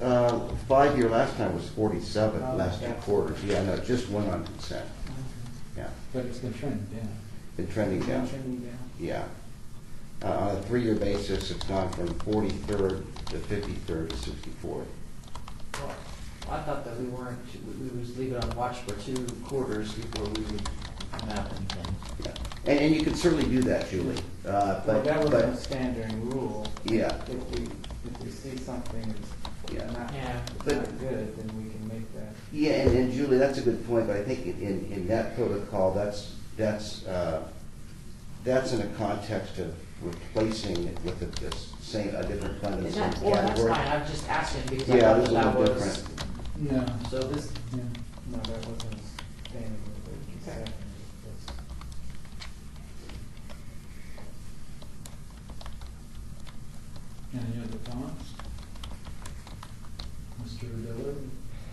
[SPEAKER 2] time?
[SPEAKER 4] 5-year last time was 47,
[SPEAKER 2] Oh,
[SPEAKER 4] last 2
[SPEAKER 2] that's-
[SPEAKER 4] quarters. Yeah, no, it just went on consent. Yeah,
[SPEAKER 1] But it's been trending down.
[SPEAKER 4] been trending down.
[SPEAKER 2] Trending down.
[SPEAKER 4] Yeah. On a 3-year basis, it's gone from 43rd to 53rd to 64th.
[SPEAKER 3] Well, I thought that we weren't, we was leave it on watch for 2 quarters before we would map anything.
[SPEAKER 4] Yeah. And you can certainly do that, Julie.
[SPEAKER 2] Well, that was a
[SPEAKER 4] But,
[SPEAKER 2] standard rule.
[SPEAKER 4] yeah,
[SPEAKER 2] If we see something that's
[SPEAKER 4] Yeah.
[SPEAKER 2] not
[SPEAKER 4] But-
[SPEAKER 2] good, then we can make that.
[SPEAKER 4] yeah, and Julie, that's a good point, but I think in that protocol, that's in a context of replacing it with a different fund in the
[SPEAKER 3] And
[SPEAKER 4] same
[SPEAKER 3] that, well, that's
[SPEAKER 4] category.
[SPEAKER 3] fine, I'm just asking because I
[SPEAKER 4] Yeah,
[SPEAKER 3] thought
[SPEAKER 4] this is
[SPEAKER 3] that
[SPEAKER 4] a
[SPEAKER 3] that
[SPEAKER 4] little
[SPEAKER 3] was,
[SPEAKER 4] different.
[SPEAKER 1] No.
[SPEAKER 3] so this,
[SPEAKER 1] Yeah.
[SPEAKER 2] No, that wasn't standard.
[SPEAKER 3] Okay.
[SPEAKER 1] Any other thoughts? Mr. Redilla,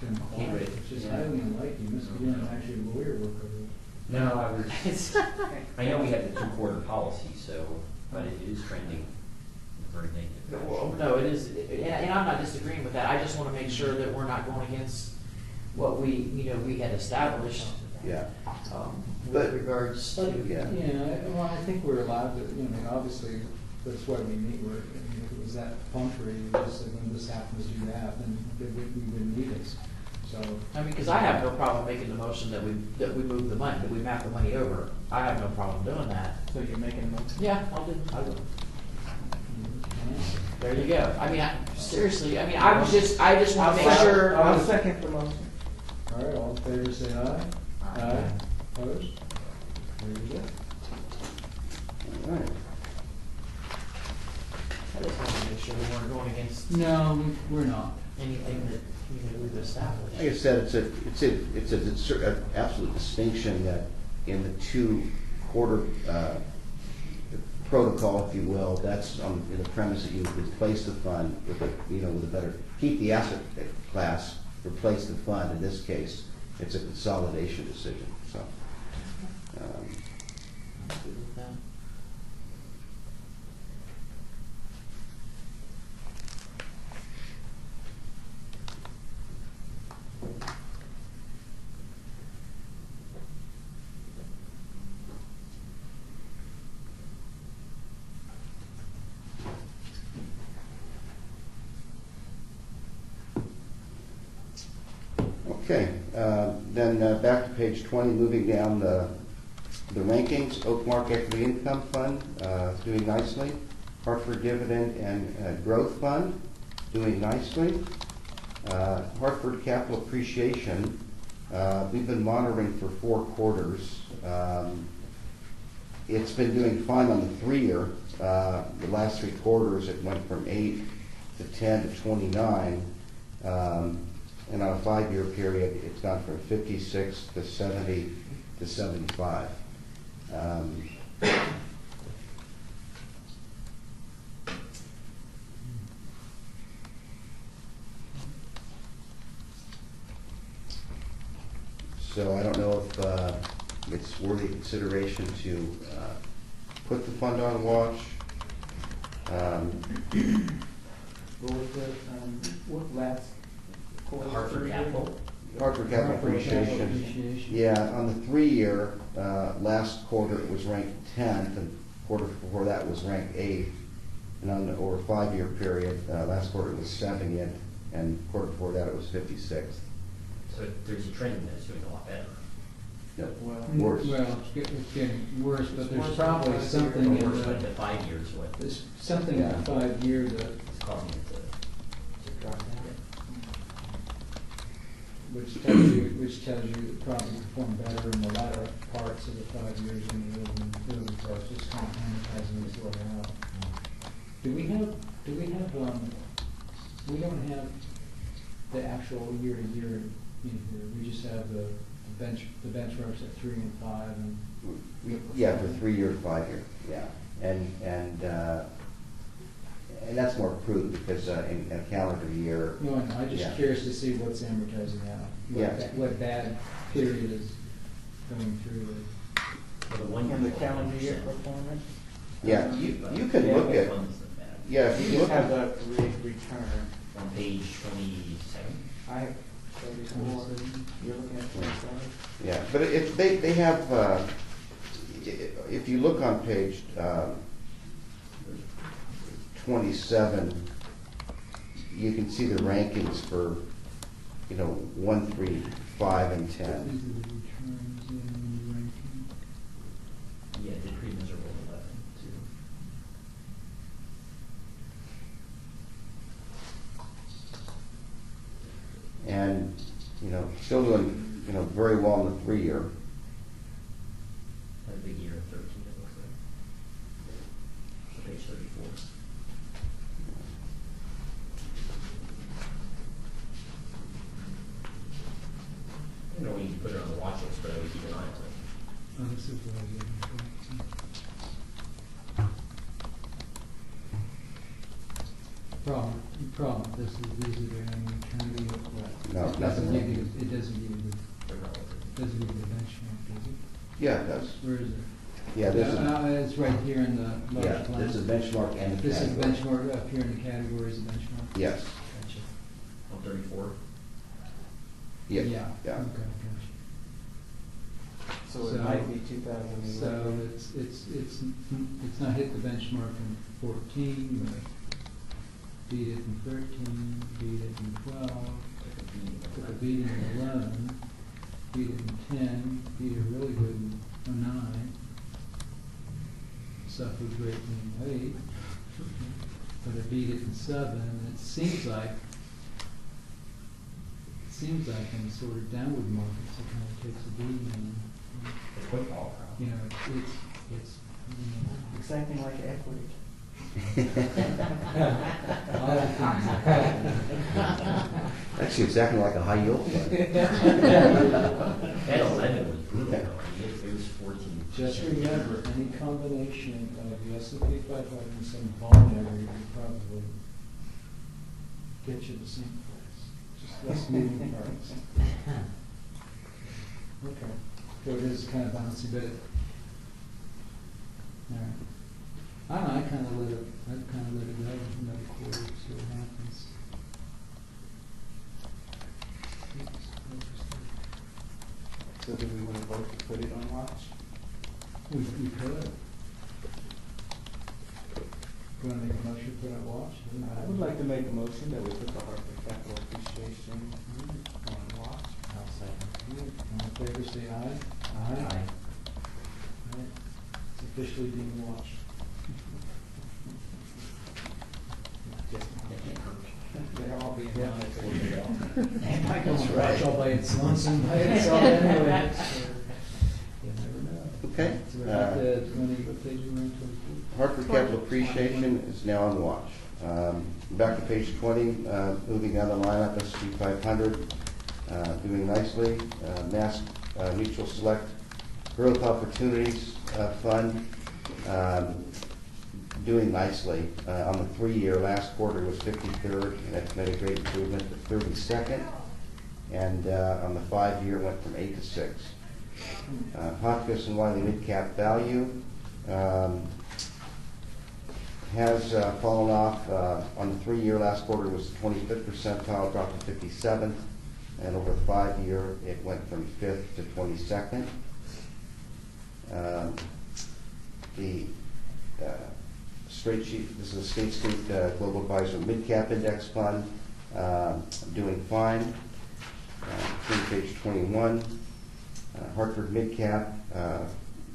[SPEAKER 1] been quiet,
[SPEAKER 8] read.
[SPEAKER 1] which is
[SPEAKER 8] Yeah.
[SPEAKER 1] highly unlike you, must be doing actually lawyer work over there.
[SPEAKER 8] No, I was,
[SPEAKER 3] it's,
[SPEAKER 8] I know we have the 2-quarter policy, so, but it is trending very negative.
[SPEAKER 3] well, no, it is, and I'm not disagreeing with that, I just wanna make sure that we're not going against what we, we had established,
[SPEAKER 4] Yeah.
[SPEAKER 3] with
[SPEAKER 4] But-
[SPEAKER 3] regards to.
[SPEAKER 4] Yeah.
[SPEAKER 1] Well, I think we're allowed to, obviously, that's why we meet, if it was that perfunctory, we just said, when this happens, do that, then we wouldn't need this, so.
[SPEAKER 3] I mean, because I have no problem making the motion that we move the money, that we map the money over. I have no problem doing that.
[SPEAKER 2] So you're making a motion?
[SPEAKER 3] Yeah, I will. There you go. I mean, seriously, I mean, I just want to make sure.
[SPEAKER 2] I'll second the motion.
[SPEAKER 1] All right, all in favor, say aye. Aye. Opposed? There you go.
[SPEAKER 4] All right.
[SPEAKER 3] I just want to make sure we weren't going against
[SPEAKER 1] No, we're not.
[SPEAKER 3] anything that, we've established.
[SPEAKER 4] Like I said, it's an absolute distinction that in the 2-quarter protocol, if you will, that's in the premise that you replace the fund with with a better, keep the asset class, replace the fund. In this case, it's a consolidation decision, so.
[SPEAKER 3] I'm good with that.
[SPEAKER 4] Okay, then back to page 20, moving down the rankings. Oakmark Equity Income Fund, doing nicely. Hartford Dividend and Growth Fund, doing nicely. Hartford Capital Appreciation, we've been monitoring for 4 quarters. It's been doing fine on the 3-year. The last 3 quarters, it went from 8 to 10 to 29. And on a 5-year period, it's gone from 56 to 70 to 75. So I don't know if it's worthy consideration to put the fund on watch.
[SPEAKER 2] What was the, what last quarter?
[SPEAKER 8] Hartford Capital.
[SPEAKER 4] Hartford Capital Appreciation.
[SPEAKER 1] Appreciation.
[SPEAKER 4] Yeah, on the 3-year, last quarter it was ranked 10th, and quarter before that was ranked 8th. And on the over 5-year period, last quarter it was 70th, and quarter before that it was 56th.
[SPEAKER 8] So there's a trend that's doing a lot better.
[SPEAKER 4] No,
[SPEAKER 2] Well,
[SPEAKER 4] worse.
[SPEAKER 1] Well, it's getting worse, but there's
[SPEAKER 2] Worse
[SPEAKER 1] probably
[SPEAKER 2] than
[SPEAKER 1] something
[SPEAKER 8] Or
[SPEAKER 1] in
[SPEAKER 8] worse, like
[SPEAKER 1] the,
[SPEAKER 8] the 5 years, what
[SPEAKER 1] there's something in the 5-year that,
[SPEAKER 8] is causing it to drop down.
[SPEAKER 1] which tells you that probably perform better in the latter parts of the 5 years than the early parts, just kind of amortizing this way out. We don't have the actual year-to-year in here, we just have the benchmarks at 3 and 5, and
[SPEAKER 4] Yeah, for 3-year, 5-year, yeah. And that's more prudent because in a calendar year.
[SPEAKER 1] No, and I'm just
[SPEAKER 4] yeah.
[SPEAKER 1] curious to see what's amortizing out.
[SPEAKER 4] Yeah.
[SPEAKER 1] What bad period is going through it.
[SPEAKER 8] For the 1 year.
[SPEAKER 2] In the calendar year performance?
[SPEAKER 4] Yeah, you can
[SPEAKER 2] Yeah,
[SPEAKER 4] look at, yeah, if
[SPEAKER 2] You
[SPEAKER 4] you
[SPEAKER 2] just
[SPEAKER 4] look
[SPEAKER 2] have
[SPEAKER 4] at,
[SPEAKER 2] the return.
[SPEAKER 8] On page 27.
[SPEAKER 2] I have 34, you're looking at 27?
[SPEAKER 4] yeah, but if they have, if you look on page 27, you can see the rankings for, 1, 3, 5, and 10.
[SPEAKER 1] These are the returns in the ranking.
[SPEAKER 8] Yeah, did pretty miserable 11 too.
[SPEAKER 4] And, still doing, very well in the 3-year.
[SPEAKER 8] Had a big year in 13, it looks like. Page 34. I don't know when you can put it on the watch list, but I would keep an eye on it.
[SPEAKER 1] Oh, this is what I was looking for. Problem, these are their annual return.
[SPEAKER 4] No,
[SPEAKER 1] It doesn't
[SPEAKER 4] nothing.
[SPEAKER 1] give you, it doesn't give you
[SPEAKER 8] They're relative.
[SPEAKER 1] doesn't give you the benchmark, does it?
[SPEAKER 4] Yeah, it does.
[SPEAKER 1] Where is it?
[SPEAKER 4] Yeah, this is,
[SPEAKER 1] It's right here in the large
[SPEAKER 4] yeah,
[SPEAKER 1] plan.
[SPEAKER 4] this is benchmark and the
[SPEAKER 1] This is
[SPEAKER 4] category.
[SPEAKER 1] benchmark up here in the categories of benchmark.
[SPEAKER 4] Yes,
[SPEAKER 8] Gotcha. On 34.
[SPEAKER 4] yeah,
[SPEAKER 1] Yeah.
[SPEAKER 4] yeah.
[SPEAKER 1] Okay, gotcha.
[SPEAKER 2] So it
[SPEAKER 1] So-
[SPEAKER 2] might be 2011.
[SPEAKER 1] So it's not hit the benchmark in 14, but beat it in 13, beat it in 12, took a beating in 11, beat it in 10, beat it really good in 9, suffered greatly in 8, but it beat it in 7, and it seems like in sort of downward markets, it kind of takes a beating, and,
[SPEAKER 8] It's quite powerful.
[SPEAKER 1] it's
[SPEAKER 2] It's acting like equity.
[SPEAKER 1] a lot of things like that.
[SPEAKER 4] Actually, it's acting like a high yield fund.
[SPEAKER 8] That 11 was brutal though. I mean, it was 14.
[SPEAKER 1] Just remember, any combination of the S&P 500 and some bond area will probably get you the same place, just less moving parts. Okay, so it is kind of bouncy, but all right. I don't know, I'd kind of let it go another quarter, see what happens.
[SPEAKER 2] So do we want to vote to put it on watch?
[SPEAKER 1] We could. Do you want to make a motion to put it on watch?
[SPEAKER 2] I would like to make a motion that we put the Hartford Capital Appreciation on watch.
[SPEAKER 1] I'll second. All in favor, say aye. Aye. Right. It's officially being watched.
[SPEAKER 2] They're all being
[SPEAKER 1] Yeah.
[SPEAKER 2] monitored.
[SPEAKER 1] That's right. Watch all by its lonesome by itself anyway. So, you never know.
[SPEAKER 4] Okay.
[SPEAKER 1] So we're at the 20, what page are we on, 24?
[SPEAKER 4] Hartford Capital Appreciation is now on watch. Back to page 20, moving down the lineup, S&P 500, doing nicely. Mass Mutual Select Growth Opportunities Fund, doing nicely. On the 3-year, last quarter was 53rd, and that's made a great improvement to 32nd. And on the 5-year, went from 8 to 6. Hotchkiss and Wiley Mid Cap Value has fallen off. On the 3-year, last quarter was 25th percentile, dropped to 57th, and over the 5-year, it went from 5th to 22nd. The this is a State Street Global Advisor Mid Cap Index Fund, doing fine. Page 21. Hartford Mid Cap,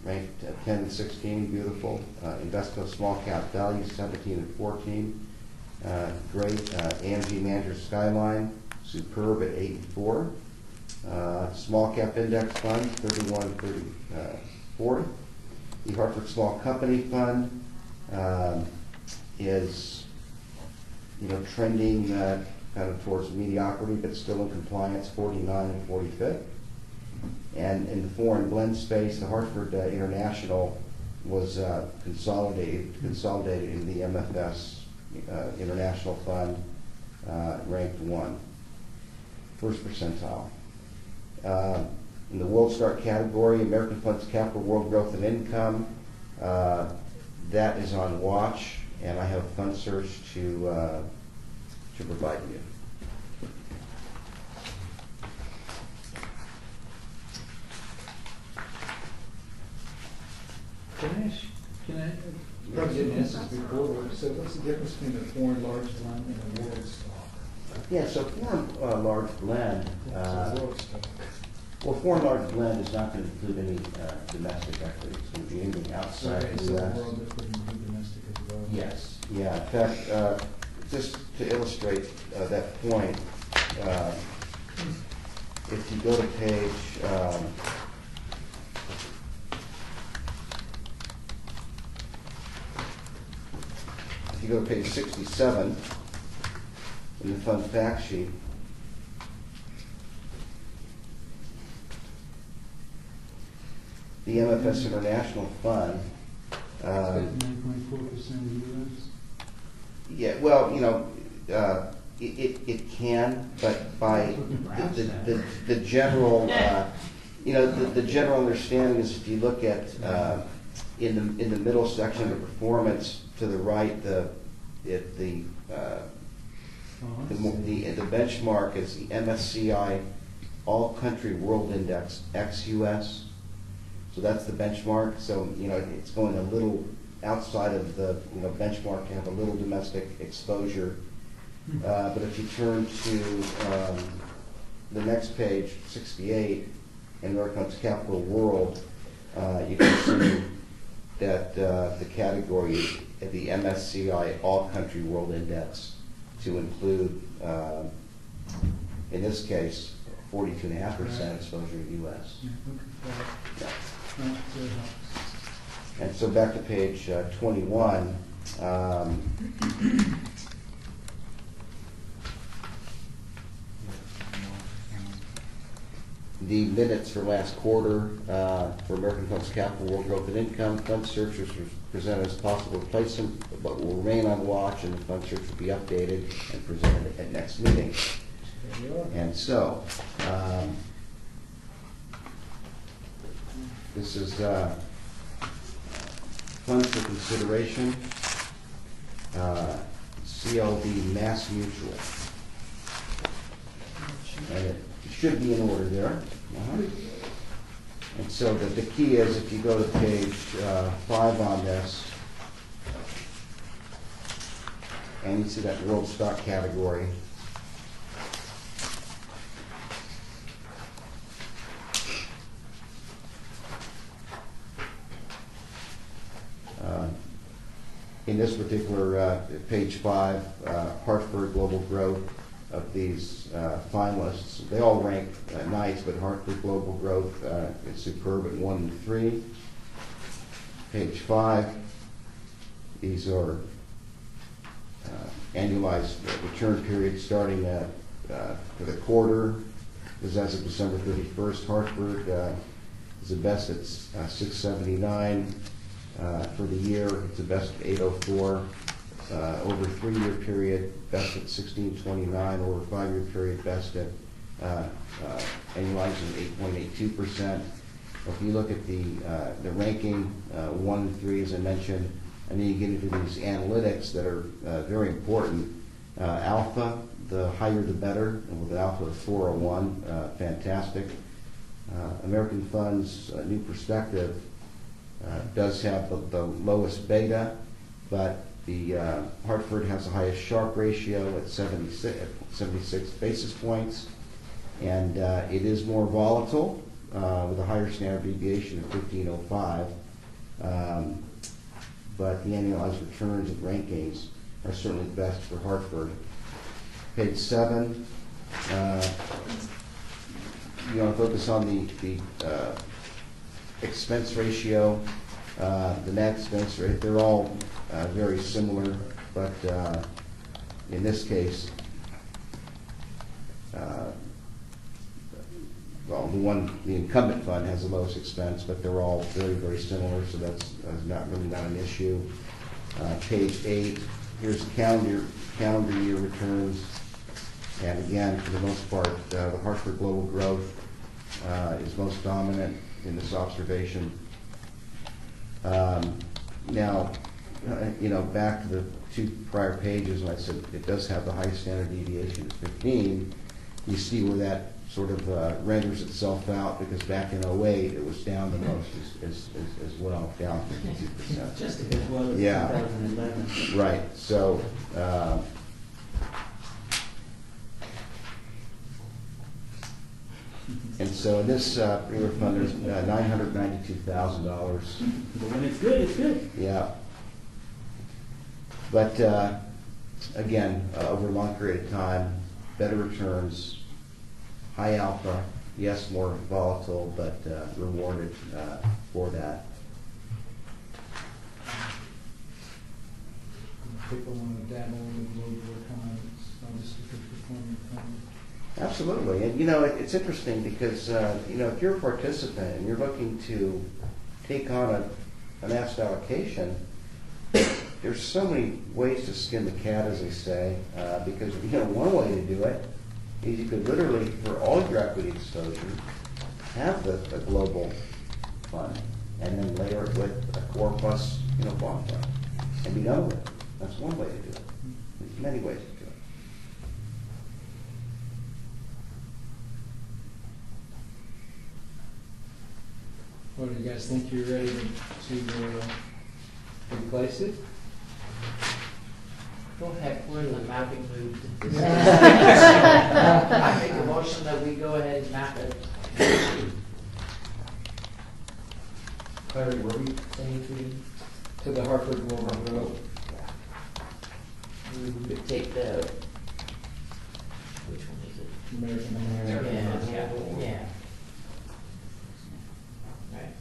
[SPEAKER 4] ranked 10 and 16, beautiful. Invesco Small Cap Value, 17 and 14. Great. AMG Manager Skyline, superb at 8 and 4. Small Cap Index Fund, 31 and 34. The Hartford Small Company Fund is, trending kind of towards mediocrity, but still in compliance, 49 and 45th. And in the foreign blend space, the Hartford International was consolidated in the MFS International Fund, ranked 1, first percentile. In the World Start category, American Funds Capital World Growth and Income, that is on watch, and I have Fund Search to provide you.
[SPEAKER 1] Can I, probably didn't ask this before, so what's the difference between a foreign large blend and a world stock?
[SPEAKER 4] Yeah, so foreign large blend,
[SPEAKER 1] World stock.
[SPEAKER 4] well, foreign large blend is not going to include any domestic equity. It's going to be anything outside
[SPEAKER 1] Okay,
[SPEAKER 4] the
[SPEAKER 1] so
[SPEAKER 4] U.S.
[SPEAKER 1] world that would include domestic as well?
[SPEAKER 4] Yes, yeah. In fact, just to illustrate that point, if you go to page, if you go to page 67 in the fund fact sheet, the MFS International Fund.
[SPEAKER 1] 9.4% of the U.S.?
[SPEAKER 4] Yeah, well, you know, it can, but by the general, you know, the general understanding is if you look at in the middle section of performance to the right, the benchmark is the MSCI All Country World Index ex-US. So that's the benchmark. So, you know, it's going a little outside of the benchmark to have a little domestic exposure. But if you turn to the next page, 68, and there comes Capital World, you can see that the category of the MSCI All Country World Index to include, in this case, 42.5% exposure to U.S.
[SPEAKER 1] Yeah, okay.
[SPEAKER 4] Yeah.
[SPEAKER 1] That helps.
[SPEAKER 4] And so back to page 21. The minutes for last quarter for American Funds Capital World Growth and Income, Fund Searchers was presented as possible replacement, but will remain on watch, and the Fund Search will be updated and presented at next meeting. And so, this is funds for consideration, CLB Mass Mutual. And it should be in order there. And so the key is, if you go to page 5 on this, and you see that world stock category, in this particular page 5, Hartford Global Growth, of these finalists, they all rank nice, but Hartford Global Growth is superb at 1 and 3. Page 5, these are annualized return periods starting for the quarter. This is as of December 31st. Hartford is the best at 679. For the year, it's the best at 804. Over a 3-year period, best at 1629. Over a 5-year period, best at annualizing 8.82%. If you look at the ranking, 1 and 3, as I mentioned, and then you get into these analytics that are very important. Alpha, the higher the better, and with an alpha of 401, fantastic. American Funds New Perspective does have the lowest beta, but the Hartford has the highest Sharpe ratio at 76 basis points, and it is more volatile with a higher standard deviation of 1505. But the annualized returns and rankings are certainly the best for Hartford. Page 7, you want to focus on the expense ratio, the net expense rate. They're all very similar, but in this case, well, the incumbent fund has the lowest expense, but they're all very, very similar, so that's not an issue. Page 8, here's the calendar year returns. And again, for the most part, the Hartford Global Growth is most dominant in this observation. Now, back to the 2 prior pages, and I said it does have the highest standard deviation of 15. You see where that sort of renders itself out, because back in 08 it was down the most as well, down 52%.
[SPEAKER 2] Just as well as
[SPEAKER 4] Yeah.
[SPEAKER 2] 2011.
[SPEAKER 4] Right. So. And so in this particular fund, there's $992,000.
[SPEAKER 2] But when it's good, it's good.
[SPEAKER 4] Yeah. But again, over a long period of time, better returns, high alpha, yes, more volatile, but rewarded for that.
[SPEAKER 1] People want to dabble in the global economy, it's obviously good performing economy.
[SPEAKER 4] Absolutely. And it's interesting because if you're a participant and you're looking to take on an asset allocation, there's so many ways to skin the cat, as they say, because one way to do it is you could literally, for all your equity exposure, have the global fund and then layer it with a core plus bond fund and be done with it. That's one way to do it. There's many ways to do it.
[SPEAKER 1] Well, do you guys think you're ready to replace it?
[SPEAKER 3] Go ahead, we're in the mapping mood. I make a motion that we go ahead and map it.
[SPEAKER 2] Clary, were we saying
[SPEAKER 1] To the Hartford Global Growth.
[SPEAKER 3] We would take the, which one is it?
[SPEAKER 1] American
[SPEAKER 3] Yeah. Right.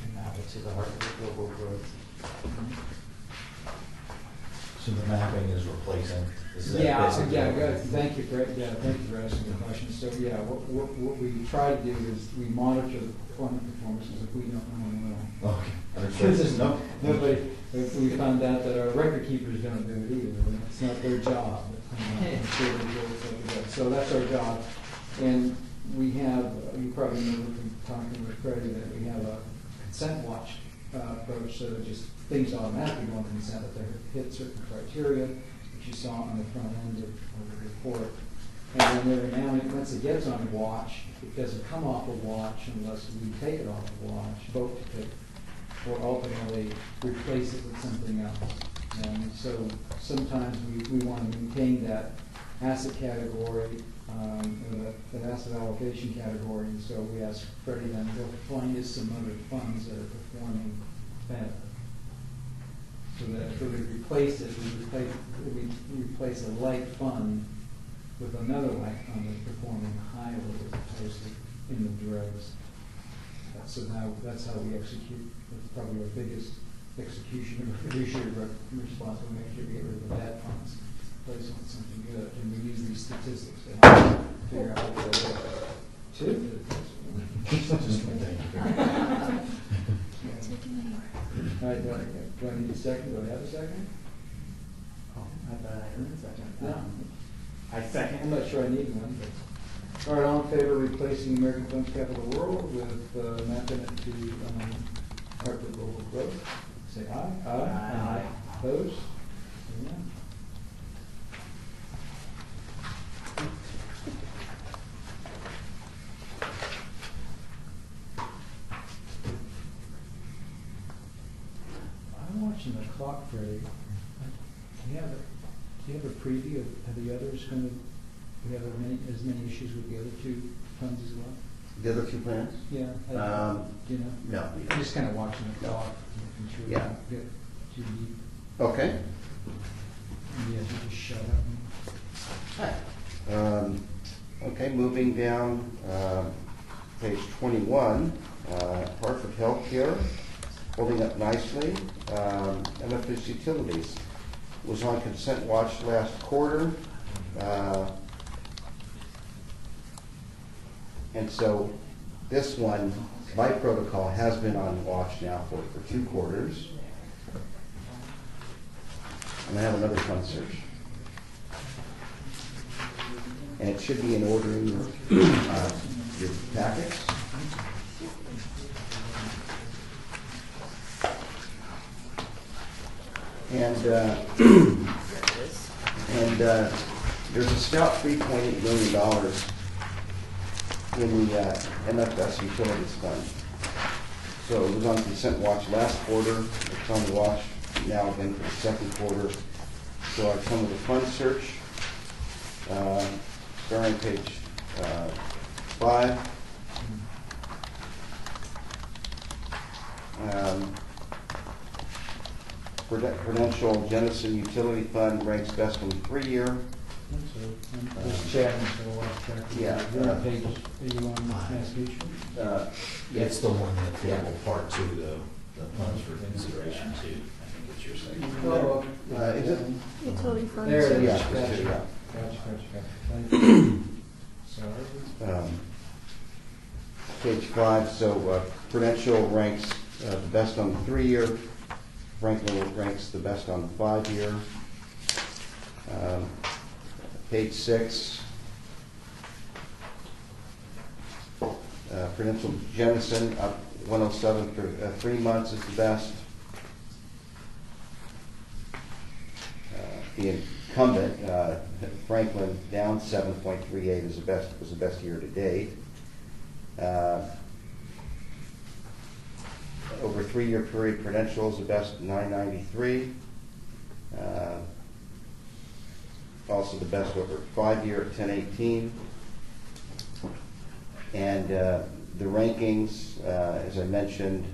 [SPEAKER 3] And map it to the Hartford Global Growth.
[SPEAKER 7] So the mapping is replacing? Is that
[SPEAKER 1] Yeah,
[SPEAKER 7] basically
[SPEAKER 1] yeah,
[SPEAKER 7] what-
[SPEAKER 1] good. Thank you for asking the question. So, yeah, what we try to do is we monitor the performances if we don't know them well.
[SPEAKER 7] Okay.
[SPEAKER 1] Because there's
[SPEAKER 7] No.
[SPEAKER 1] nobody, if we found out that our record keepers don't do it either, then it's not their job. So that's our job. And we have, you probably remember from talking with Freddie, that we have a consent watch approach, so that just things automatically go on consent if they hit certain criteria, which you saw on the front end of the report. And then every now and then, once it gets on watch, it doesn't come off a watch unless we take it off the watch, vote to take, or ultimately replace it with something else. And so sometimes we want to maintain that asset category, that asset allocation category, and so we ask Freddie then to find us some other funds that are performing better. So that if we replace it, we replace a like fund with another like fund that's performing highly as opposed to in the dregs. So now that's how we execute. That's probably our biggest execution of fiduciary responsibility. Make sure we get rid of the bad funds, place on something good, and we use these statistics to help figure out what they are. Two.
[SPEAKER 7] Just thank you.
[SPEAKER 1] All right, do I need a second? Do I have a second?
[SPEAKER 2] Oh, I thought I heard a second.
[SPEAKER 1] No.
[SPEAKER 2] I second.
[SPEAKER 1] I'm not sure I need one, but. All right, all in favor of replacing American Funds Capital World with mapping it to Hartford Global Growth? Say aye.
[SPEAKER 2] Aye.
[SPEAKER 1] Opposed? Yeah. I'm watching the clock, Freddie. Do you have a preview of the others going to? We have as many issues with the other two funds as well?
[SPEAKER 4] The other two plans?
[SPEAKER 1] Yeah. Do you know?
[SPEAKER 4] No.
[SPEAKER 1] I'm just kind of watching the clock, making sure we
[SPEAKER 4] Yeah.
[SPEAKER 1] don't get too deep.
[SPEAKER 4] Okay.
[SPEAKER 1] And you just shut up.
[SPEAKER 4] Okay, moving down, page 21, Hartford Healthcare, holding up nicely. MFS Utilities was on consent watch last quarter. And so this one, by protocol, has been on watch now for 2 quarters. And I have another fund search. And it should be in order in your packets. And there's a stout $3.8 million in the MFS Utilities Fund. So it was on consent watch last quarter. It's on watch now again for the second quarter. So I come with a fund search, starting on page 5. Prudential Genesis Utility Fund ranks best on 3-year.
[SPEAKER 1] Just checking, so I'll check.
[SPEAKER 4] Yeah.
[SPEAKER 1] You're on page, are you on Mass Mutual?
[SPEAKER 7] It's the one that table part 2, the funds for consideration too. I think it's your second.
[SPEAKER 1] Oh,
[SPEAKER 4] Is it?
[SPEAKER 5] Utility funds.
[SPEAKER 1] There it is.
[SPEAKER 4] Yeah,
[SPEAKER 1] Gotcha.
[SPEAKER 4] it's two, yeah.
[SPEAKER 1] Gotcha. Sorry.
[SPEAKER 4] Page 5, so Prudential ranks the best on the 3-year. Franklin ranks the best on the 5-year. Page 6, Prudential Jennison up 107 for 3 months is the best. The incumbent Franklin down 7.38 is was the best year to date. Over a 3-year period, Prudential is the best 993. Also the best over 5-year at 1018. And the rankings, as I mentioned,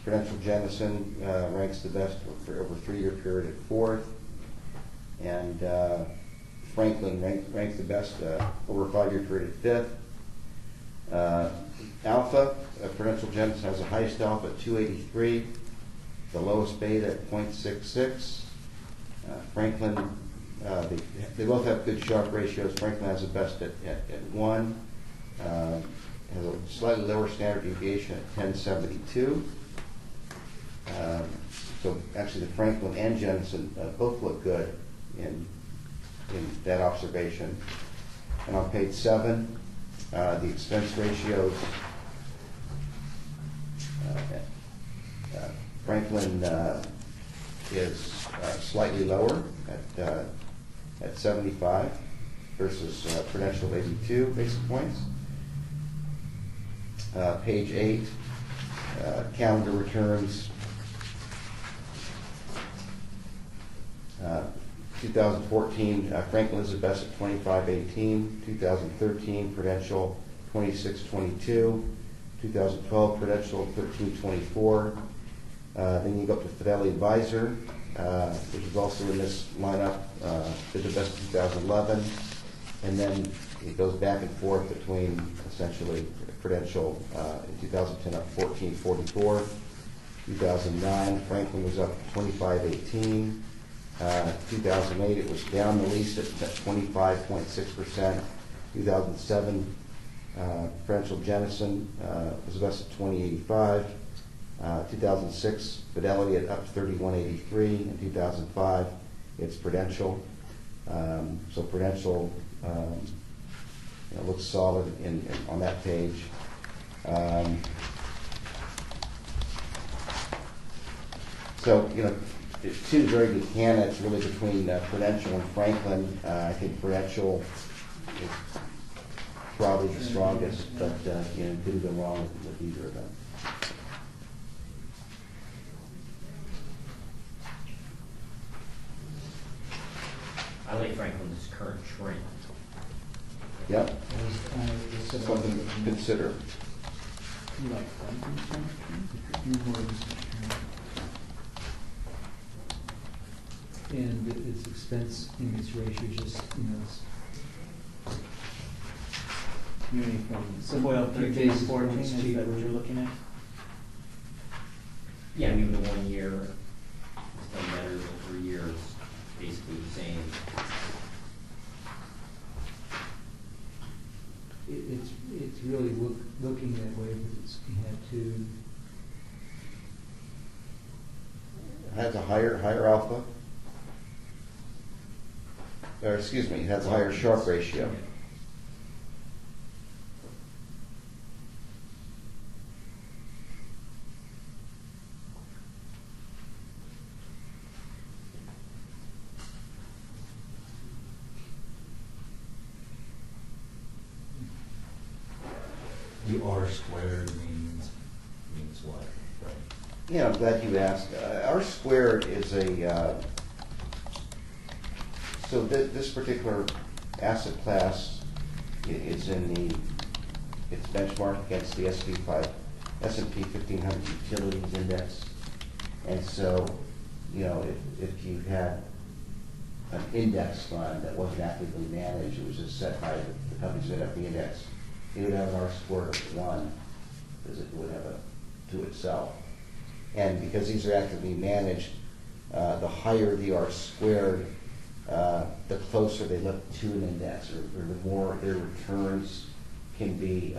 [SPEAKER 4] Prudential Jennison ranks the best for over a 3-year period at 4th. And Franklin ranks the best over a 5-year period at 5th. Alpha, Prudential Jennison has the highest alpha at 283, the lowest beta at 0.66. Franklin, they both have good Sharpe ratios. Franklin has the best at 1, has a slightly lower standard deviation at 1072. So actually the Franklin and Jennison both look good in that observation. And on page 7, the expense ratios, Franklin is slightly lower at 75 versus Prudential 82 basis points. Page 8, calendar returns. 2014, Franklin is the best at 2518. 2013, Prudential 2622. 2012, Prudential 1324. Then you go up to Fidelity Advisor, which is also in this lineup, did the best in 2011. And then it goes back and forth between essentially Prudential in 2010 up 1444. 2009, Franklin was up 2518. 2008, it was down the least at 25.6%. 2007, Prudential Jennison was the best at 2085. 2006, Fidelity at up 3183. In 2005, it's Prudential. So Prudential looks solid on that page. So, two very good candidates really between Prudential and Franklin. I think Prudential is probably the strongest, but didn't go wrong with either of them.
[SPEAKER 8] I like Franklin's current trend.
[SPEAKER 4] Yep, something to consider.
[SPEAKER 1] You like that? And its expense, its ratio just,
[SPEAKER 2] Moving from
[SPEAKER 1] Some
[SPEAKER 2] Boyle
[SPEAKER 1] few
[SPEAKER 2] 13
[SPEAKER 1] basis
[SPEAKER 2] to 14,
[SPEAKER 1] points
[SPEAKER 2] is that
[SPEAKER 1] cheaper.
[SPEAKER 2] what you're looking at?
[SPEAKER 8] Yeah, I mean, the 1 year is done better, the 3 years basically the same.
[SPEAKER 1] it's really looking that way, because it had to,
[SPEAKER 4] It has a higher alpha, or excuse me, it has a higher Sharpe ratio.
[SPEAKER 7] The R squared means what? Right.
[SPEAKER 4] Yeah, I'm glad you asked. R squared is a, so this particular asset class is it's benchmarked against the S&P 1500 Utilities Index. And so, if you had an index fund that wasn't actively managed, it was just set by the companies that have the index, it would have an R squared of 1, because it would have to itself. And because these are actively managed, the higher the R squared, the closer they look to an index, or the more their returns can be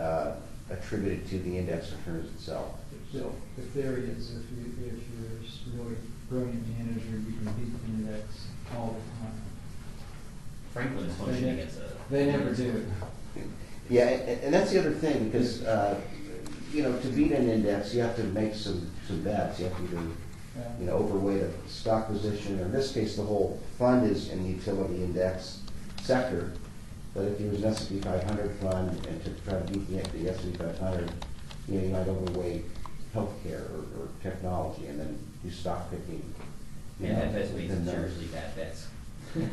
[SPEAKER 4] attributed to the index returns itself.
[SPEAKER 1] so the theory is if you're a really brilliant manager, you can beat the index all the time.
[SPEAKER 8] Franklin is functioning as a.
[SPEAKER 1] They never do.
[SPEAKER 4] Yeah, and that's the other thing, because, to beat an index, you have to make some bets. You have to either, overweight a stock position, or in this case, the whole fund is in the utility index sector. But if it was an S&P 500 fund, and to try to beat the S&P 500, you might overweight healthcare or technology, and then do stock picking.
[SPEAKER 8] And that's made
[SPEAKER 4] within
[SPEAKER 8] some
[SPEAKER 4] those.
[SPEAKER 8] seriously bad bets.
[SPEAKER 4] Yeah.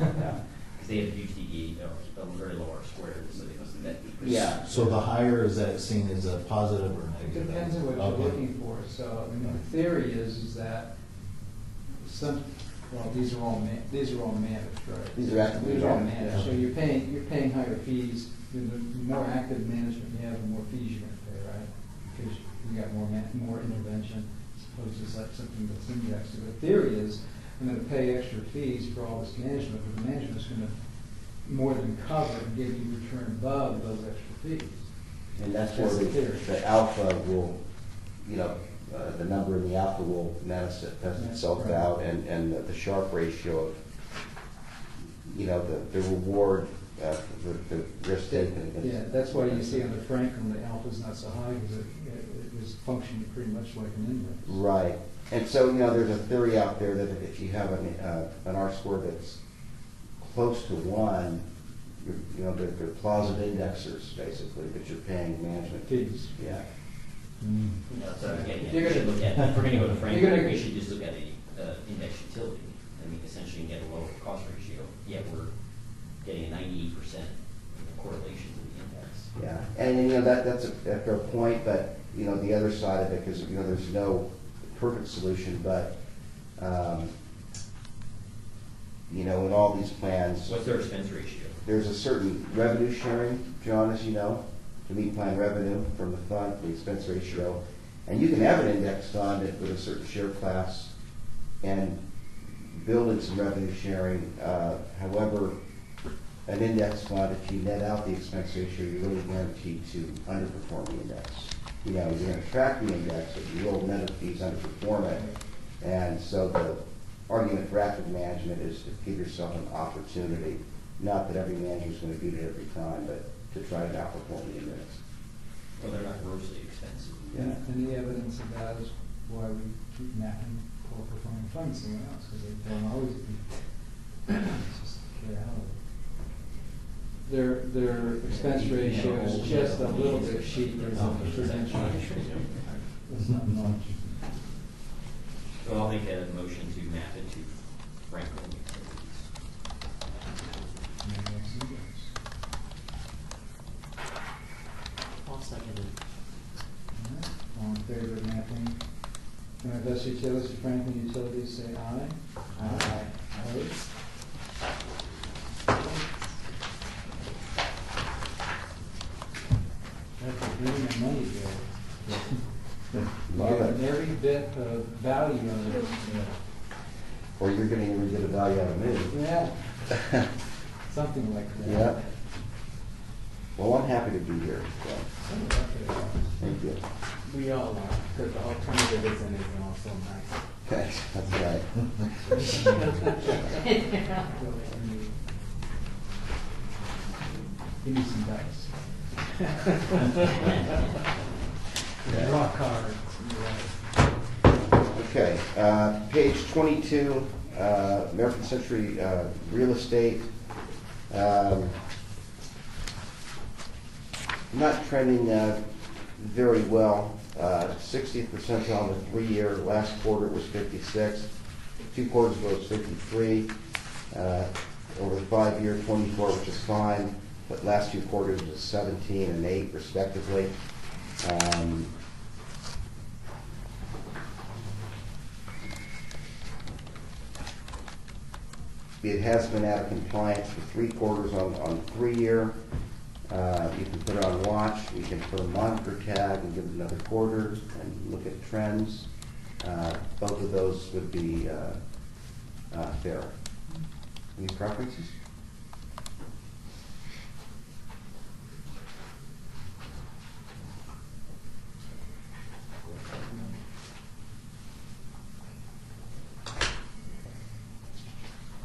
[SPEAKER 8] Because they have UTE, a very low R squared, so they must have bet.
[SPEAKER 4] Yeah.
[SPEAKER 7] So the higher, is that seen as a positive or
[SPEAKER 1] It
[SPEAKER 7] negative?
[SPEAKER 1] depends on what you're
[SPEAKER 7] Okay.
[SPEAKER 1] looking for. So, the theory is that these are all managed, right?
[SPEAKER 4] These are actively
[SPEAKER 1] These are all
[SPEAKER 4] managed.
[SPEAKER 1] managed. So you're paying higher fees. The more active management you have, the more fees you're going to pay, right? Because you got more intervention, as opposed to something that's indexed. So the theory is, I'm going to pay extra fees for all this management, but the management's going to more than cover and give you return above those extra fees.
[SPEAKER 4] And that's where
[SPEAKER 1] That's the theory.
[SPEAKER 4] the alpha will, the number in the alpha will manifest itself
[SPEAKER 1] Right.
[SPEAKER 4] out, and the Sharpe ratio of, the reward, the risk taken against.
[SPEAKER 1] Yeah, that's why you see under Franklin, the alpha's not so high, because it was functioning pretty much like an index.
[SPEAKER 4] Right. And so, there's a theory out there that if you have an R score that's close to 1, they're closet indexers, basically, that you're paying management
[SPEAKER 1] Fees.
[SPEAKER 4] Yeah.
[SPEAKER 8] So again,
[SPEAKER 1] You're
[SPEAKER 8] we should
[SPEAKER 1] gonna-
[SPEAKER 8] look at, if we're gonna go to
[SPEAKER 1] you're
[SPEAKER 8] Franklin,
[SPEAKER 1] gonna-
[SPEAKER 8] we should just look at a index utility. I mean, essentially you get a lower cost ratio, yet we're getting a 98% correlation to the index.
[SPEAKER 4] Yeah, and that's a fair point, but the other side of it, because there's no perfect solution, but in all these plans,
[SPEAKER 8] What's their expense ratio?
[SPEAKER 4] there's a certain revenue sharing, John, as you know, to meet plan revenue from the fund, the expense ratio, and you can have an index fund with a certain share class and build in some revenue sharing. However, an index fund, if you net out the expense ratio, you're really guaranteed to underperform the index. You're going to track the index, but you will net of fees underperform it. And so the argument for active management is to give yourself an opportunity, not that every manager is going to beat it every time, but to try to outperform the index.
[SPEAKER 8] Well, they're not grossly expensive.
[SPEAKER 1] Yeah, and the evidence of that is why we keep mapping poor performing funds somewhere else, because they don't always be. It's just the reality. Their expense ratio is just a little bit cheaper than the prevention ratio. It's not much.
[SPEAKER 8] So I'll make a motion to map it to Franklin utilities.
[SPEAKER 1] Maybe that's index.
[SPEAKER 3] I'll second it.
[SPEAKER 1] All right, all in favor of mapping Invest Utilities to Franklin Utilities, say aye. Aye. Opposed? That's a big money bill.
[SPEAKER 4] Love it.
[SPEAKER 1] And every bit of value on it.
[SPEAKER 4] Or you're getting every bit of value out of me.
[SPEAKER 1] Yeah, something like that.
[SPEAKER 4] Yeah. Well, I'm happy to be here, so, thank you.
[SPEAKER 2] We all are, because the alternative isn't also nice.
[SPEAKER 4] Okay, that's right.
[SPEAKER 1] Give me some dice. Draw cards.
[SPEAKER 4] Okay, page 22, American Century Real Estate. Not trending very well. 60th percentile in the 3-year. Last quarter it was 56. 2 quarters ago it was 53. Over the 5-year, 24, which is fine. But last 2 quarters was 17 and 8 respectively. It has been out of compliance for 3 quarters on 3-year. You can put it on watch. We can put a monitor tag and give it another quarter and look at trends. Both of those would be fair. Any preferences?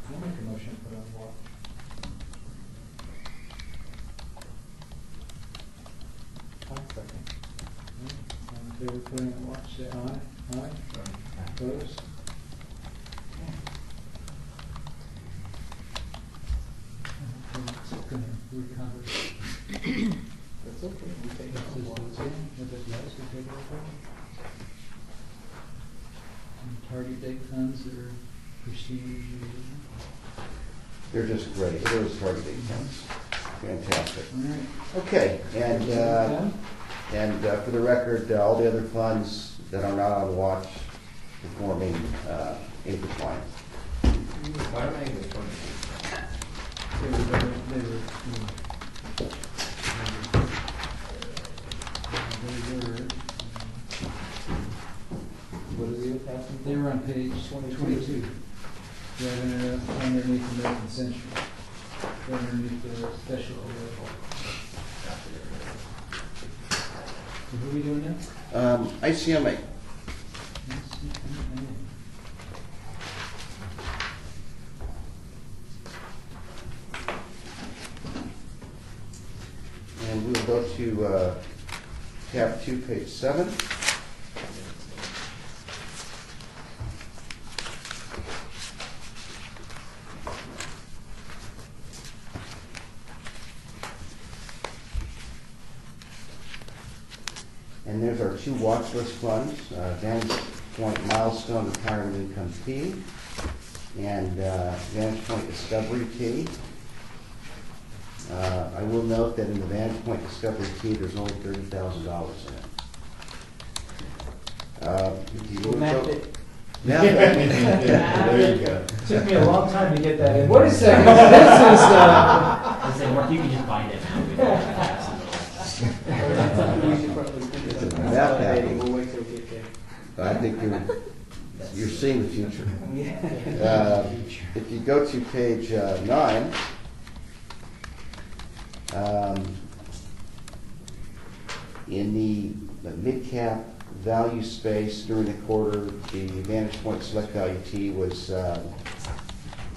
[SPEAKER 1] I'll make a motion to put on watch.
[SPEAKER 2] Second.
[SPEAKER 1] All in favor of putting on watch, say aye. Aye. Opposed? It's gonna recover.
[SPEAKER 2] That's okay, we take it on watch.
[SPEAKER 1] If it does, we take it over. And target date funds that are prestige.
[SPEAKER 4] They're just great. Those target date funds. Fantastic.
[SPEAKER 1] All right.
[SPEAKER 4] Okay, and
[SPEAKER 1] Done?
[SPEAKER 4] for the record, all the other funds that are not on watch performing in compliance.
[SPEAKER 2] Why am I in the front?
[SPEAKER 1] They were,
[SPEAKER 2] What are the attachments?
[SPEAKER 1] they were on page 22. Right underneath American Century. Right underneath the special. So who are we doing now?
[SPEAKER 4] ICMA. And we'll go to tab 2, page 7. And there's our 2 watch list funds, Vantage Point Milestone Retirement Income T and Vantage Point Discovery T. I will note that in the Vantage Point Discovery T, there's only $30,000 in it.
[SPEAKER 2] We mapped it.
[SPEAKER 4] Yeah. There you go.
[SPEAKER 1] Took me a long time to get that in. What is
[SPEAKER 2] that?
[SPEAKER 8] I said, Mark, you can just bind it now.
[SPEAKER 4] It's a map happening.
[SPEAKER 2] We'll wait till we get there.
[SPEAKER 4] I think you're seeing the future. If you go to page 9, in the mid-cap value space during the quarter, the Vantage Point Select Value T was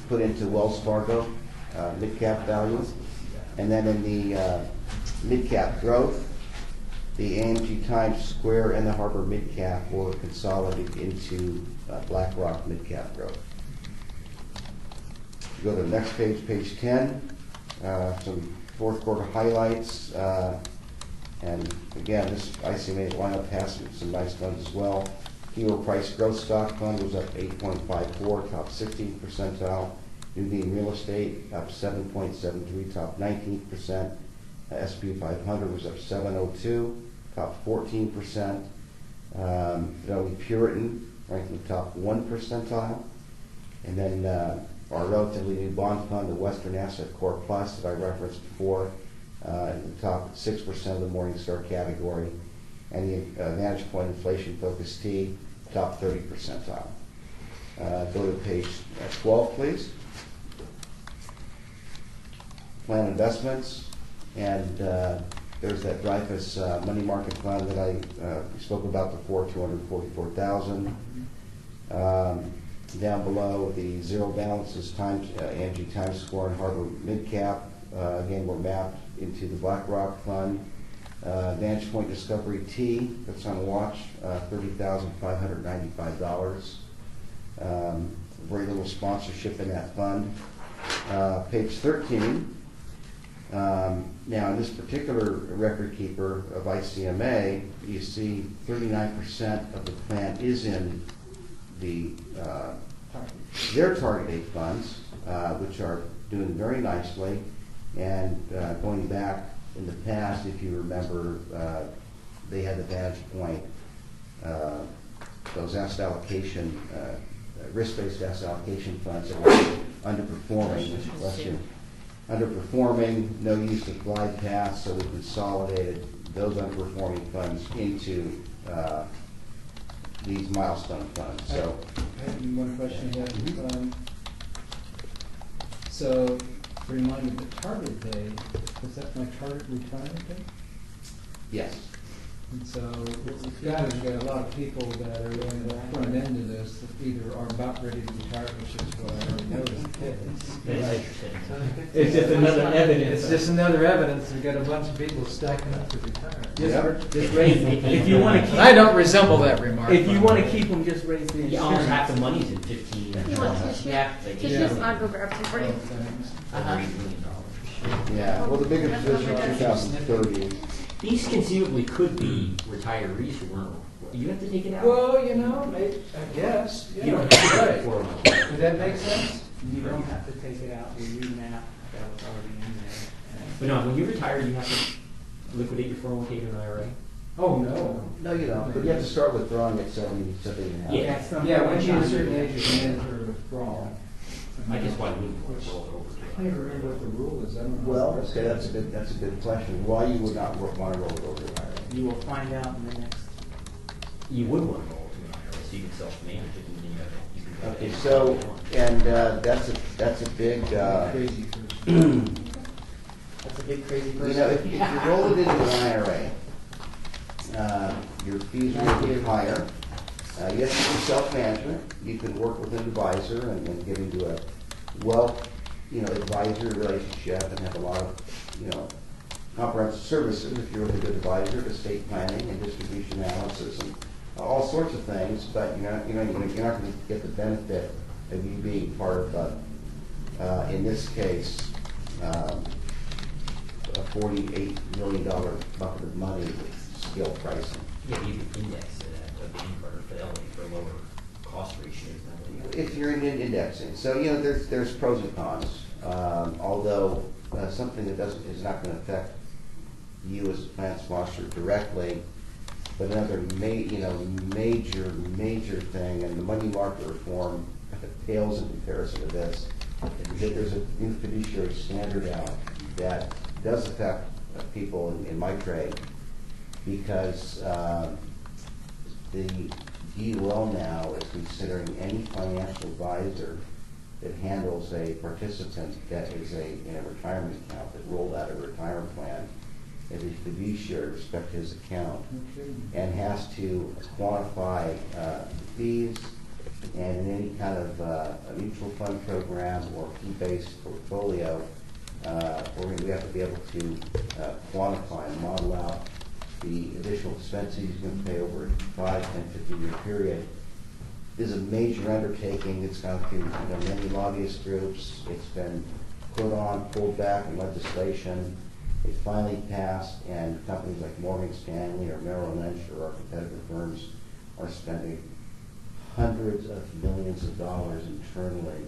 [SPEAKER 4] put into Wells Fargo mid-cap value. And then in the mid-cap growth, the AMG Times Square and the Harbor mid-cap were consolidated into BlackRock mid-cap growth. Go to the next page, page 10, some 4th quarter highlights. And again, this ICMA lineup has some nice funds as well. Hero Price Growth Stock Fund was up 8.54, top 16th percentile. Nuveen Real Estate up 7.73, top 19%. SP 500 was up 702, top 14%. Fidelity Puritan ranked in the top 1 percentile. And then our relatively new bond fund, the Western Asset Core Plus that I referenced before, in the top 6% of the Morningstar category. And the Vantage Point Inflation Focus T, top 30 percentile. Go to page 12, please. Plan investments. And there's that Dreyfus money market fund that I spoke about before, $244,000. Down below, the zero balances times Angie Times Square and Harbor Midcap. Again, we're mapped into the BlackRock Fund. Vantage Point Discovery T, that's on watch, $30,595. Very little sponsorship in that fund. Page 13. Now, in this particular record keeper of ICMA, you see 39% of the plan is in their target date funds, which are doing very nicely. And going back in the past, if you remember, they had the Vantage Point, those asset allocation, risk-based asset allocation funds that were underperforming, no use of glide paths, so we consolidated those underperforming funds into these milestone funds. So,
[SPEAKER 1] I have one question here. So, remind me, the target date, is that my target retirement date?
[SPEAKER 4] yes.
[SPEAKER 1] And so what we've got is we've got a lot of people that are in the front end of this that either are about ready to retire, which is what I already noticed. It's just another evidence. It's just another evidence. We've got a bunch of people stacking up to retire.
[SPEAKER 2] Just raise, if you want to keep.
[SPEAKER 1] I don't resemble that remark.
[SPEAKER 2] If you want to keep them, just raise the
[SPEAKER 8] Yeah, almost
[SPEAKER 2] insurance.
[SPEAKER 8] half the money's in 15 years.
[SPEAKER 5] You want tissue?
[SPEAKER 3] Yeah.
[SPEAKER 5] Tissue's, I'll go grab some for you.
[SPEAKER 3] Uh-huh.
[SPEAKER 8] $100 million.
[SPEAKER 4] Yeah, well, the biggest position in 2030.
[SPEAKER 8] These conceivably could be retirees who weren't, you have to take it out.
[SPEAKER 1] Well, you know, I guess.
[SPEAKER 8] You don't have to take it
[SPEAKER 1] Right.
[SPEAKER 8] for
[SPEAKER 1] Does that make sense?
[SPEAKER 2] You don't have to take it out, we remap that was already in there.
[SPEAKER 8] But no, when you retire, you have to liquidate your 401k to an IRA.
[SPEAKER 1] Oh, no.
[SPEAKER 4] No, you don't, but you have to start withdrawing at 70 and a half.
[SPEAKER 8] Yeah.
[SPEAKER 1] Yeah, once you hit a certain age, you can enter withdrawal.
[SPEAKER 8] I guess why wouldn't you roll it over
[SPEAKER 1] I
[SPEAKER 8] to
[SPEAKER 1] can't even remember what the rule is. I don't know.
[SPEAKER 4] Well, okay, that's a good question. Why you would not want to roll it over to IRA?
[SPEAKER 2] You will find out in the next.
[SPEAKER 8] You would want to roll it to an IRA, so you can self-manage it and then you can.
[SPEAKER 4] Okay, so, and that's a big,
[SPEAKER 1] Crazy person.
[SPEAKER 2] That's a big crazy
[SPEAKER 4] you
[SPEAKER 2] person.
[SPEAKER 4] know, if you roll it into an IRA, your fees will be higher. You have to do self-management. You can work with an advisor and get into a wealth, advisor relationship and have a lot of, comprehensive services if you're a good advisor, estate planning and distribution analysis and all sorts of things. But you're not going to get the benefit of you being part of, in this case, a $48 million bucket of money with scale pricing.
[SPEAKER 8] Yeah, you can index it at a Vanguard or Fidelity for lower cost ratios than what you
[SPEAKER 4] If you're in indexing, so there's pros and cons. Although something that is not going to affect you as a plan sponsor directly, but another major thing, and the money market reform pales in comparison to this, is that there's a new fiduciary standard out that does affect people in my trade, because the DUL now is considering any financial advisor that handles a participant that is in a retirement account, that rolled out a retirement plan, as a fiduciary with respect to his account, and has to quantify fees, and in any kind of a mutual fund program or fee-based portfolio, we have to be able to quantify and model out the additional expenses he's going to pay over a 5, 10, 15-year period. This is a major undertaking. It's gone through many lobbyist groups. It's been pulled back in legislation. It finally passed, and companies like Morgan Stanley or Merrill Lynch or our competitor firms are spending hundreds of millions of dollars internally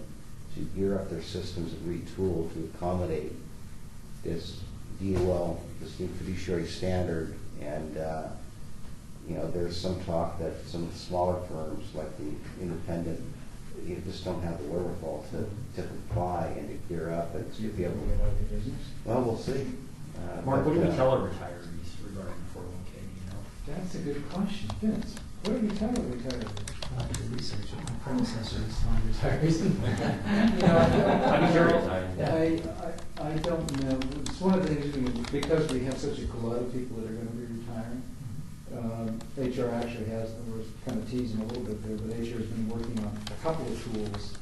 [SPEAKER 4] to gear up their systems and retool to accommodate this DOL, this new fiduciary standard. And there's some talk that some of the smaller firms, like the independent, just don't have the wherewithal to comply and to gear up and to be able to. Well, we'll see.
[SPEAKER 8] Mark, what do we tell our retirees regarding the 401k,
[SPEAKER 1] That's a good question. Vince, what do you tell a retiree?
[SPEAKER 3] I have to research it. My predecessor was telling retirees.
[SPEAKER 8] I'd be curious.
[SPEAKER 1] I don't know. It's one of the things, because we have such a glut of people that are gonna be retiring. HR actually has, we're kind of teasing a little bit there, but HR has been working on a couple of tools.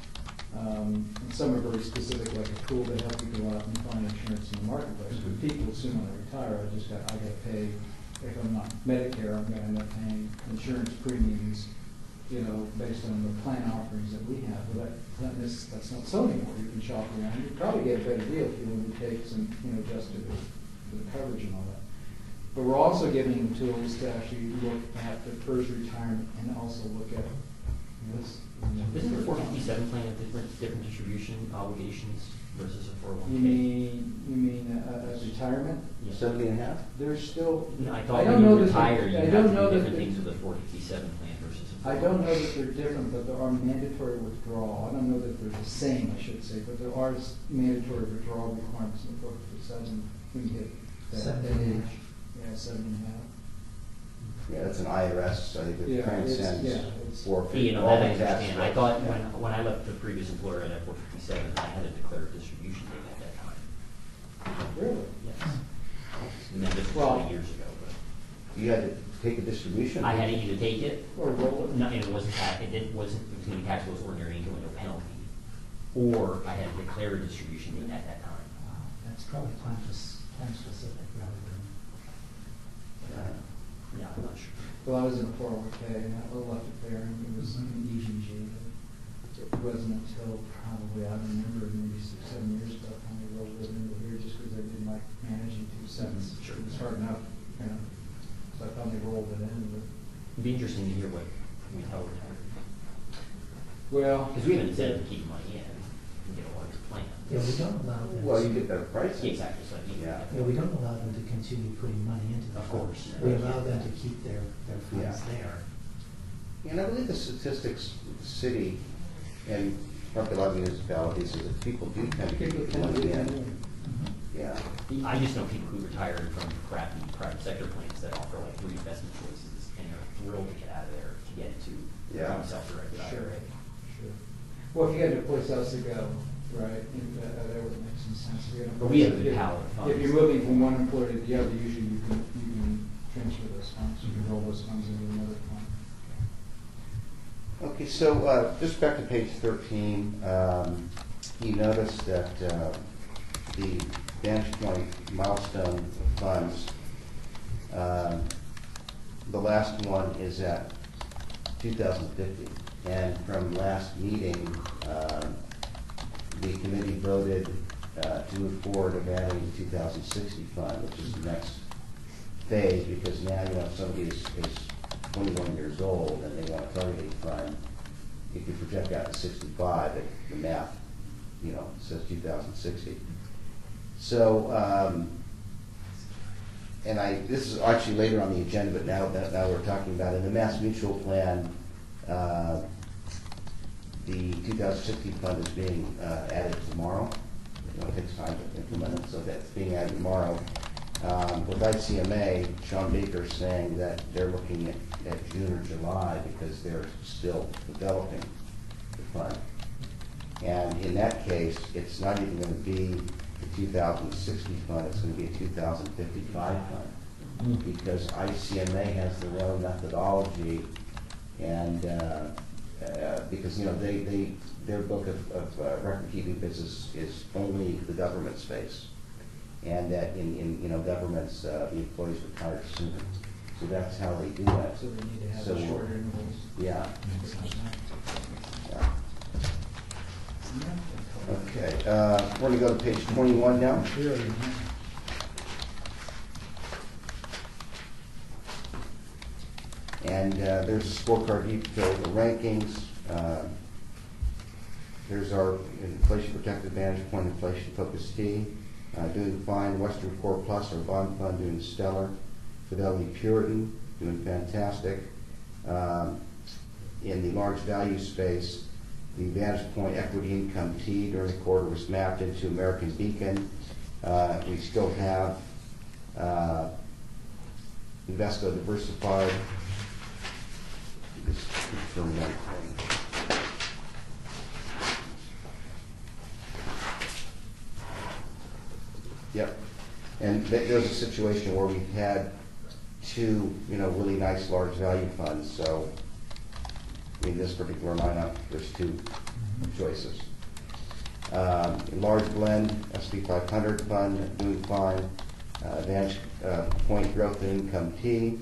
[SPEAKER 1] And some are very specific, like a tool to help you go out and find insurance in the marketplace. But people assume when I retire, I gotta pay, if I'm not Medicare, I'm gonna end up paying insurance premiums, you know, based on the plan offerings that we have. But that's not so anymore. You can shop around. You probably get a better deal if you want to take some, you know, adjusted for the coverage and all that. But we're also giving them tools to actually look at the PERS retirement and also look at this.
[SPEAKER 8] Isn't the 457 plan have different distribution obligations versus a 401k?
[SPEAKER 1] You mean retirement?
[SPEAKER 8] Yeah.
[SPEAKER 4] 70.5?
[SPEAKER 1] There's still.
[SPEAKER 8] No, I
[SPEAKER 1] I
[SPEAKER 8] thought
[SPEAKER 1] don't
[SPEAKER 8] when you
[SPEAKER 1] know that
[SPEAKER 8] retire,
[SPEAKER 1] they-
[SPEAKER 8] you
[SPEAKER 1] I
[SPEAKER 8] have
[SPEAKER 1] don't
[SPEAKER 8] to
[SPEAKER 1] know
[SPEAKER 8] do
[SPEAKER 1] that
[SPEAKER 8] different
[SPEAKER 1] they-
[SPEAKER 8] things with a 457 plan versus a 401k.
[SPEAKER 1] I don't know that they're different, but there are mandatory withdrawal. I don't know that they're the same, I should say, but there are mandatory withdrawal requirements in the 457 when you hit that age. Yeah, 7.5.
[SPEAKER 4] Yeah, that's an IRS, I think
[SPEAKER 1] Yeah,
[SPEAKER 4] it transcends
[SPEAKER 1] it's-
[SPEAKER 4] forfeit.
[SPEAKER 8] You know,
[SPEAKER 4] all
[SPEAKER 8] that I
[SPEAKER 4] the tax
[SPEAKER 8] understand. I
[SPEAKER 4] rates.
[SPEAKER 8] thought when I left the previous employer at 457, I had to declare a distribution date at that time.
[SPEAKER 1] Really?
[SPEAKER 8] Yes. And then this was
[SPEAKER 1] Well-
[SPEAKER 8] 20 years ago, but
[SPEAKER 4] You had to take a distribution?
[SPEAKER 8] I had to either take it,
[SPEAKER 1] Or roll it?
[SPEAKER 8] no, it wasn't tax, it wasn't going to be taxable as ordinary income with no penalty, or I had to declare a distribution date at that time.
[SPEAKER 9] That's probably plan specific rather than.
[SPEAKER 8] Yeah, I'm not sure.
[SPEAKER 1] Well, I was in a 401k and I left it there and it was an EGG. It wasn't until probably, I remember, maybe 6, 7 years ago, I finally rolled it into here just because I didn't like managing 2 cents.
[SPEAKER 8] Sure.
[SPEAKER 1] It was hard enough, you know, so I finally rolled it in. But,
[SPEAKER 8] It'd be interesting to hear what we tell retirees.
[SPEAKER 1] well.
[SPEAKER 8] Because we have an incentive to keep money in and get a larger plan.
[SPEAKER 9] Yeah, we don't allow them.
[SPEAKER 4] Well, you get better prices.
[SPEAKER 8] Yeah, exactly, so I mean.
[SPEAKER 4] Yeah.
[SPEAKER 9] Yeah, we don't allow them to continue putting money into the
[SPEAKER 8] Of
[SPEAKER 9] funds.
[SPEAKER 8] course.
[SPEAKER 9] We allow them to keep their funds
[SPEAKER 4] Yeah.
[SPEAKER 9] there.
[SPEAKER 4] And I believe the statistics, the city and probably a lot of municipalities, is that people do tend to
[SPEAKER 1] People
[SPEAKER 4] keep
[SPEAKER 1] tend to
[SPEAKER 4] money
[SPEAKER 1] do that.
[SPEAKER 4] in. Yeah.
[SPEAKER 8] I just know people who retired from crappy private sector plans that offer like 3 investment choices and are thrilled to get out of there to get into
[SPEAKER 4] Yeah.
[SPEAKER 8] self-directed
[SPEAKER 1] Sure,
[SPEAKER 8] IRA.
[SPEAKER 1] sure. Well, if you had a place else to go, right, that would make some sense.
[SPEAKER 8] But we have a good palette of funds.
[SPEAKER 1] If you're moving from one employer to the other, usually you can transfer those funds, you can roll those funds into another fund.
[SPEAKER 4] Okay, so just back to page 13, you notice that the Vantage Point milestone funds, the last one is at 2050. And from last meeting, the committee voted to move forward of adding the 2060 fund, which is the next phase, because now, you know, if somebody is 21 years old and they want a targeting fund, if you project out to 65, the math, you know, says 2060. So, and this is actually later on the agenda, but now we're talking about in the Mass Mutual Plan, the 2060 fund is being added tomorrow. You know, it takes time to implement it, so that's being added tomorrow. With ICMA, Sean Baker's saying that they're looking at June or July because they're still developing the fund. And in that case, it's not even going to be the 2060 fund, it's going to be a 2055 fund. Because ICMA has their own methodology, and because, you know, their book of record-keeping business is only the government space. And that in you know, governments, the employees retire sooner. So that's how they do that.
[SPEAKER 1] So they need to have
[SPEAKER 4] So,
[SPEAKER 1] shorter intervals.
[SPEAKER 4] Yeah. Yeah. Okay, we're going to go to page 21 now.
[SPEAKER 1] Really,
[SPEAKER 4] And there's a scorecard here to the rankings. There's our inflation protected Vantage Point inflation focused T. Doing fine. Western Core Plus, our bond fund, doing stellar. Fidelity Puritan, doing fantastic. In the large value space, the Vantage Point Equity Income T during the quarter was mapped into American Beacon. We still have Invesco Diversified. Just confirm one thing. Yep. And there's a situation where we've had two, really nice large value funds, so in this particular lineup, there's two choices. Large blend, SP 500 fund, doing fine. Advantage Point Growth and Income T.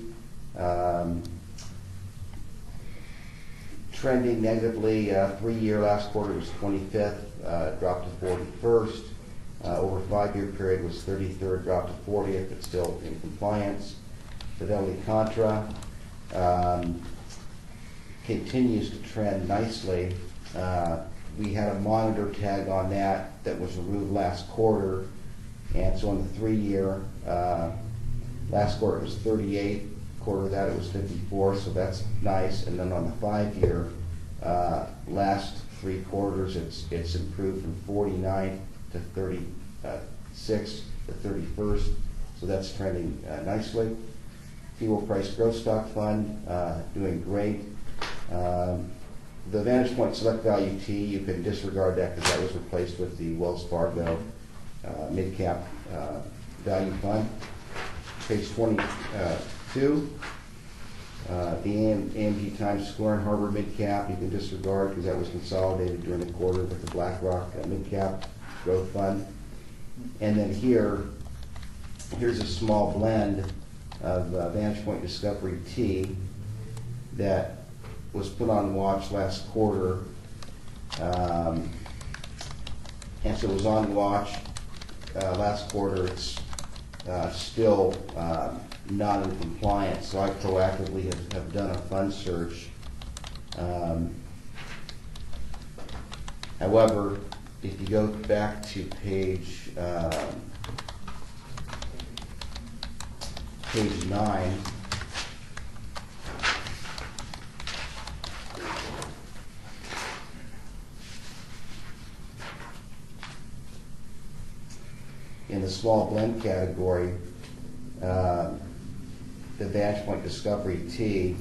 [SPEAKER 4] Trending negatively, 3-year last quarter was 25th, dropped to 41st. Over 5-year period was 33rd, dropped to 40th, but still in compliance. Fidelity Contra continues to trend nicely. We had a monitor tag on that was removed last quarter, and so on the 3-year, last quarter it was 38, quarter of that it was 54, so that's nice. And then on the 5-year, last 3 quarters, it's improved from 49 to 36 to 31st, so that's trending nicely. T. Rowe Price Growth Stock Fund, doing great. The Vantage Point Select Value T, you can disregard that because that was replaced with the Wells Fargo Mid-Cap Value Fund. Page 22, the AMG Times Square and Harbor Mid-Cap, you can disregard because that was consolidated during the quarter with the BlackRock Mid-Cap Growth Fund. And then here's a small blend of Vantage Point Discovery T that was put on watch last quarter, and so it was on watch last quarter. It's still not in compliance, so I proactively have done a fund search. However, if you go back to page 9, in the small blend category, the Vantage Point Discovery T,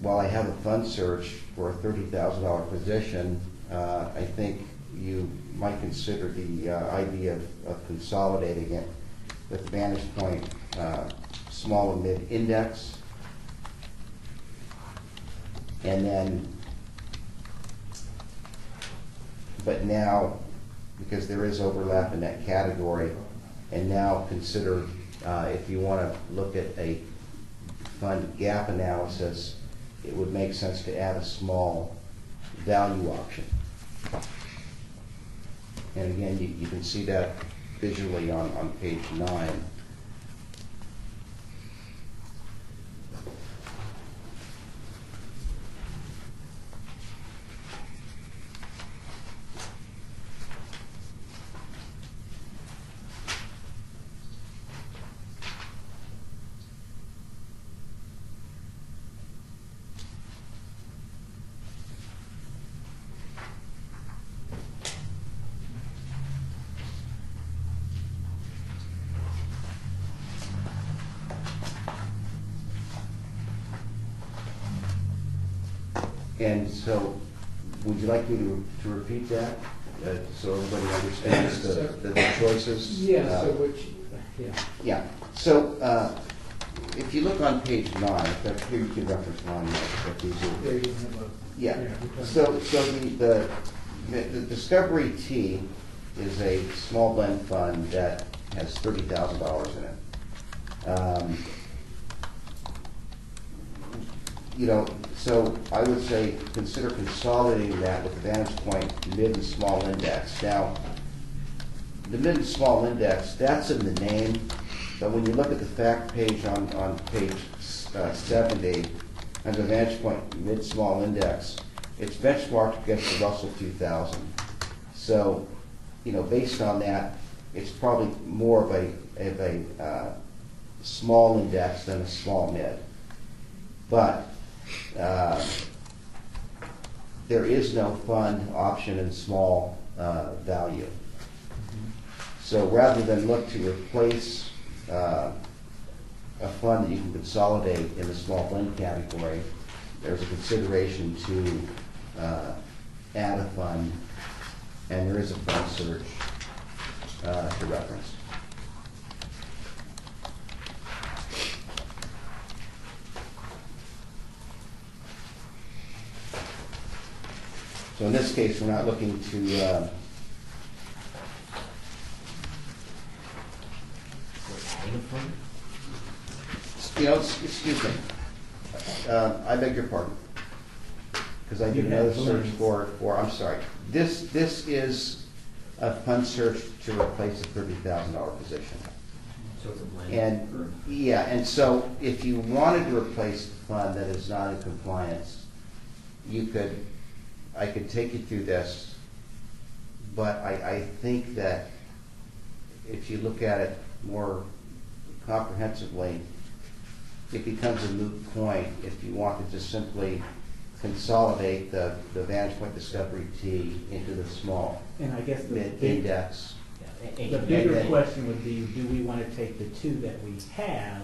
[SPEAKER 4] while I have a fund search for a $30,000 position, I think you might consider the idea of consolidating it with Vantage Point Small and Mid Index. And then, but now, because there is overlap in that category, and now consider if you want to look at a fund gap analysis, it would make sense to add a small value option. And again, you can see that visually on page 9. And so, would you like me to repeat that, so everybody understands the choices?
[SPEAKER 1] Yeah,
[SPEAKER 4] Yeah, so if you look on page 9, here you can reference line, that's easier.
[SPEAKER 1] there you have a.
[SPEAKER 4] Yeah, so the Discovery T is a small blend fund that has $30,000 in it. So I would say consider consolidating that with the Vantage Point Mid and Small Index. Now, the Mid and Small Index, that's in the name, but when you look at the fact page on page 70, under Vantage Point Mid Small Index, it's benchmarked against the Russell 2000. So, based on that, it's probably more of a small index than a small mid. But there is no fund option in small value. So rather than look to replace a fund that you can consolidate in the small blend category, there's a consideration to add a fund, and there is a fund search to reference. So in this case, we're not looking to,
[SPEAKER 8] Adding a fund?
[SPEAKER 4] excuse me. I beg your pardon. Because I did
[SPEAKER 2] You
[SPEAKER 4] another
[SPEAKER 2] have
[SPEAKER 4] search
[SPEAKER 2] blends.
[SPEAKER 4] I'm sorry. This is a fund search to replace a $30,000 position.
[SPEAKER 8] So it's a blend.
[SPEAKER 4] And, yeah, and so if you wanted to replace the fund that is not in compliance, I could take you through this, but I think that if you look at it more comprehensively, it becomes a moot point if you want to just simply consolidate the Vantage Point Discovery T into the small
[SPEAKER 2] And I guess the
[SPEAKER 4] index.
[SPEAKER 2] The bigger question would be, do we want to take the two that we have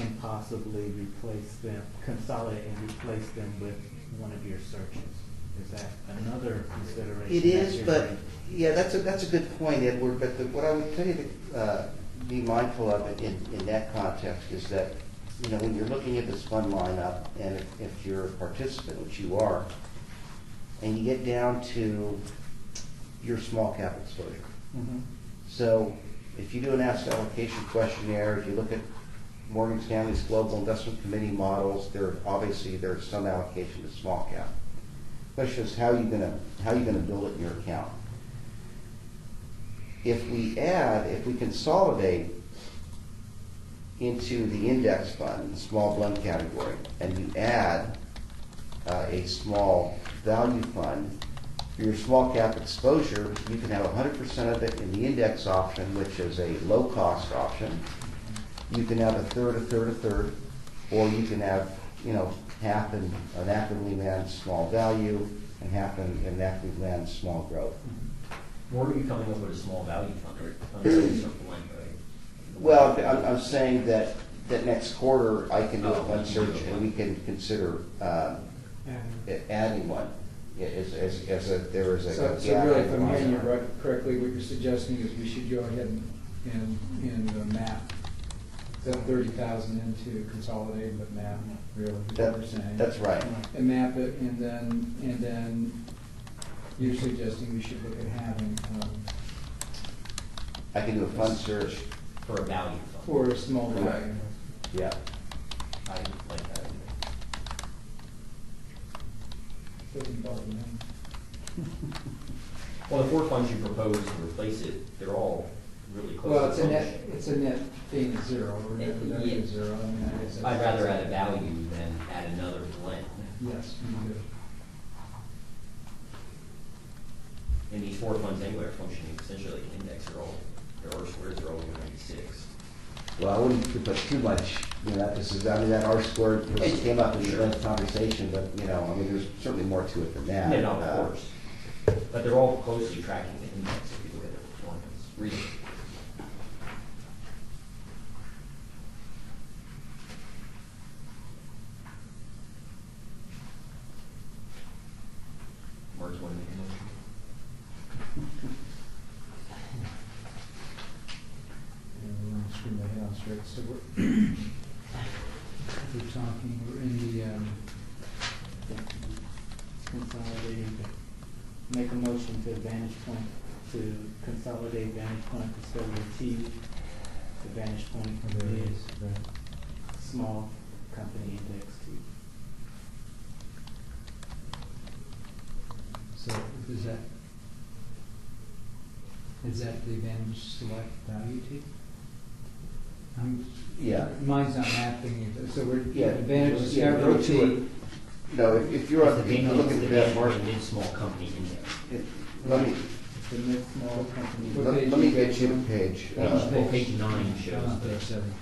[SPEAKER 2] and possibly replace them, consolidate and replace them with one of your searches? Is that another consideration?
[SPEAKER 4] It
[SPEAKER 2] that
[SPEAKER 4] is,
[SPEAKER 2] you're
[SPEAKER 4] but,
[SPEAKER 2] bringing?
[SPEAKER 4] yeah, that's a good point, Edward, but what I would tell you to be mindful of in that context is that, when you're looking at this fund lineup, and if you're a participant, which you are, and you get down to your small cap exposure.
[SPEAKER 2] Mhm.
[SPEAKER 4] So if you do an asset allocation questionnaire, if you look at Morgan Stanley's Global Investment Committee models, there's some allocation to small cap. Question is, how are you gonna build it in your account? If we consolidate into the index fund, the small blend category, and you add a small value fund, for your small cap exposure, you can have 100% of it in the index option, which is a low cost option. You can have a third, a third, a third, or you can have, half in an actively managed small value and half in an actively managed small growth.
[SPEAKER 8] Where are you coming up with a small value fund or blend, right?
[SPEAKER 4] Well, I'm saying that next quarter, I can do a fund search and we can consider adding one. There is a
[SPEAKER 1] So
[SPEAKER 4] gap.
[SPEAKER 1] really, if I'm hearing you correctly, what you're suggesting is we should go ahead and map that 30,000 into consolidated, but map, really, is what we're saying.
[SPEAKER 4] That's right.
[SPEAKER 1] And map it, and then you're suggesting we should look at having,
[SPEAKER 4] I can do a fund search.
[SPEAKER 8] For a value fund.
[SPEAKER 1] for a small value.
[SPEAKER 4] Yeah.
[SPEAKER 8] I like that.
[SPEAKER 1] Doesn't bother me.
[SPEAKER 8] Well, the four funds you propose to replace it, they're all really close.
[SPEAKER 1] Well,
[SPEAKER 8] to
[SPEAKER 1] it's a net being zero, or net value is zero. I mean, I guess
[SPEAKER 8] I'd rather add a value than add another blend.
[SPEAKER 1] Yes, you do.
[SPEAKER 8] And these four funds anyway are functioning essentially like an index. Their R squares are all over 96.
[SPEAKER 4] Well, I wouldn't put too much, that R squared came up in the last conversation, but, there's certainly more to it than that.
[SPEAKER 8] Yeah, no, of course. But they're all closely tracking the index if you look at their performance. Really. Mark, you want to make a motion?
[SPEAKER 1] And we're gonna screw my house, right? So we're in the,
[SPEAKER 2] Consolidating, make a motion to Vantage Point, to consolidate Vantage Point Discovery T, to Vantage Point
[SPEAKER 1] there it
[SPEAKER 2] Committee,
[SPEAKER 1] is, right.
[SPEAKER 2] small company index T.
[SPEAKER 1] So is that the Advantage Select Value T?
[SPEAKER 4] Yeah.
[SPEAKER 1] Mine's not mapping it, so we're,
[SPEAKER 4] Yeah.
[SPEAKER 1] Advantage
[SPEAKER 4] Yeah,
[SPEAKER 1] Discovery
[SPEAKER 4] go to it.
[SPEAKER 1] T.
[SPEAKER 4] No, if you're on,
[SPEAKER 8] It's
[SPEAKER 4] if you look at that, Mark,
[SPEAKER 8] mid-small company index.
[SPEAKER 4] let me,
[SPEAKER 2] The mid small company.
[SPEAKER 1] What page
[SPEAKER 4] let me
[SPEAKER 1] you
[SPEAKER 4] get
[SPEAKER 1] got?
[SPEAKER 4] you the page.
[SPEAKER 8] Well, page 9 shows
[SPEAKER 1] Oh,
[SPEAKER 8] the,
[SPEAKER 1] there's 17.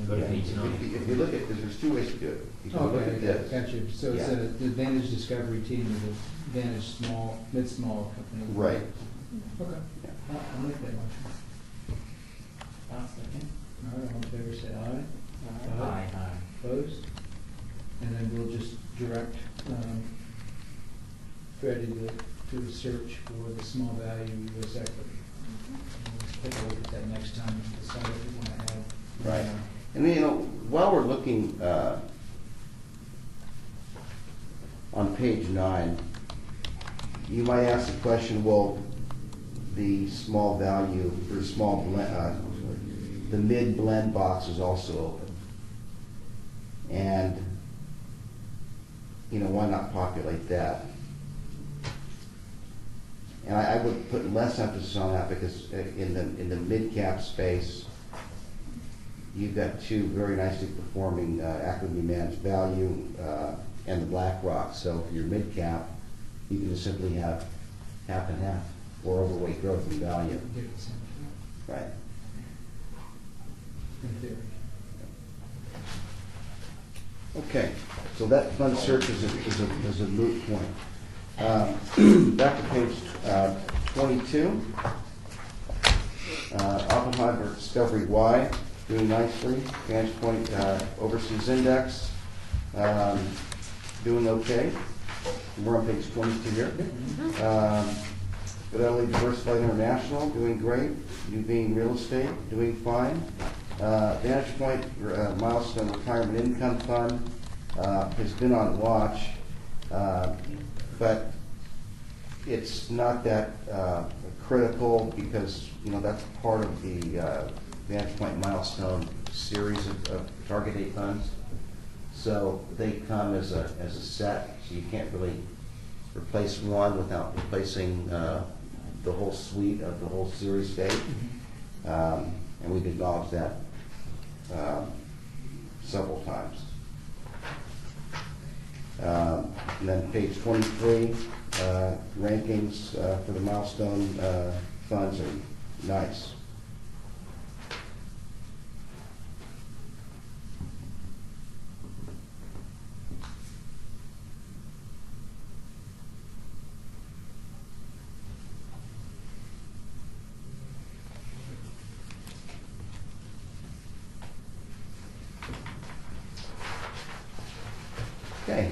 [SPEAKER 8] Go to page
[SPEAKER 4] If
[SPEAKER 8] 9.
[SPEAKER 4] you look at, there's two ways to do it. You can look at
[SPEAKER 1] Okay,
[SPEAKER 4] this.
[SPEAKER 1] got you. So it's
[SPEAKER 4] Yeah.
[SPEAKER 1] the Advantage Discovery T and the Advantage Small, mid-small company.
[SPEAKER 4] Right.
[SPEAKER 1] Okay.
[SPEAKER 4] Yeah.
[SPEAKER 1] I'll make that motion.
[SPEAKER 2] I'll second.
[SPEAKER 1] All right, all in favor, say aye.
[SPEAKER 2] Aye.
[SPEAKER 1] Opposed? And then we'll just direct Freddie to do a search for the small value U.S. equity. We'll take a look at that next time and decide if we want to add.
[SPEAKER 4] Right. And then, while we're looking on page 9, You might ask the question, well, the small value, or small blend, the mid-blend box is also open. And, you know, why not populate that? And I would put less emphasis on that because in the mid-cap space, you've got two very nicely performing actively managed value and the BlackRock. So for your mid-cap, you can just simply have half and half or overweight growth and value. Right.
[SPEAKER 1] In theory.
[SPEAKER 4] Okay, so that fund search is a moot point. Back to page 22. Oppenheimer Discovery Y, doing nicely. Vantage Point Overseas Index, doing okay. We're on page 22 here. Fidelity Diversified International, doing great. Nuveen Real Estate, doing fine. Vantage Point Milestone Retirement Income Fund has been on watch, but it's not that critical because, you know, that's part of the Vantage Point Milestone series of target date funds. So they come as a set, so you can't really replace one without replacing the whole suite of the whole series date. And we've acknowledged that several times. And then page 23, rankings for the milestone funds are nice. Okay,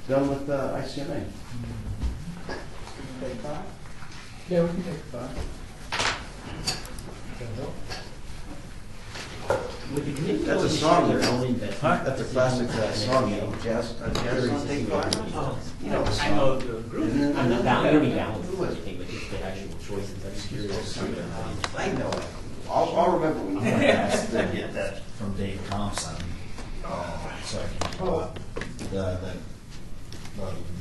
[SPEAKER 4] done with ICMA. Take five?
[SPEAKER 1] Yeah, we can take five.
[SPEAKER 8] Would the committee
[SPEAKER 4] That's a
[SPEAKER 8] really
[SPEAKER 4] song,
[SPEAKER 8] share
[SPEAKER 4] you
[SPEAKER 8] their
[SPEAKER 4] know.
[SPEAKER 8] own investment?
[SPEAKER 4] That's a classic song, you know, jazz song, take five. You know the song.
[SPEAKER 8] I know the group. I'm not bound, you're bound with anything, but just the actual choices. I'm just curious.
[SPEAKER 4] I know it. I'll remember when you
[SPEAKER 7] Asked to get that from Dave Thompson, so I can keep up.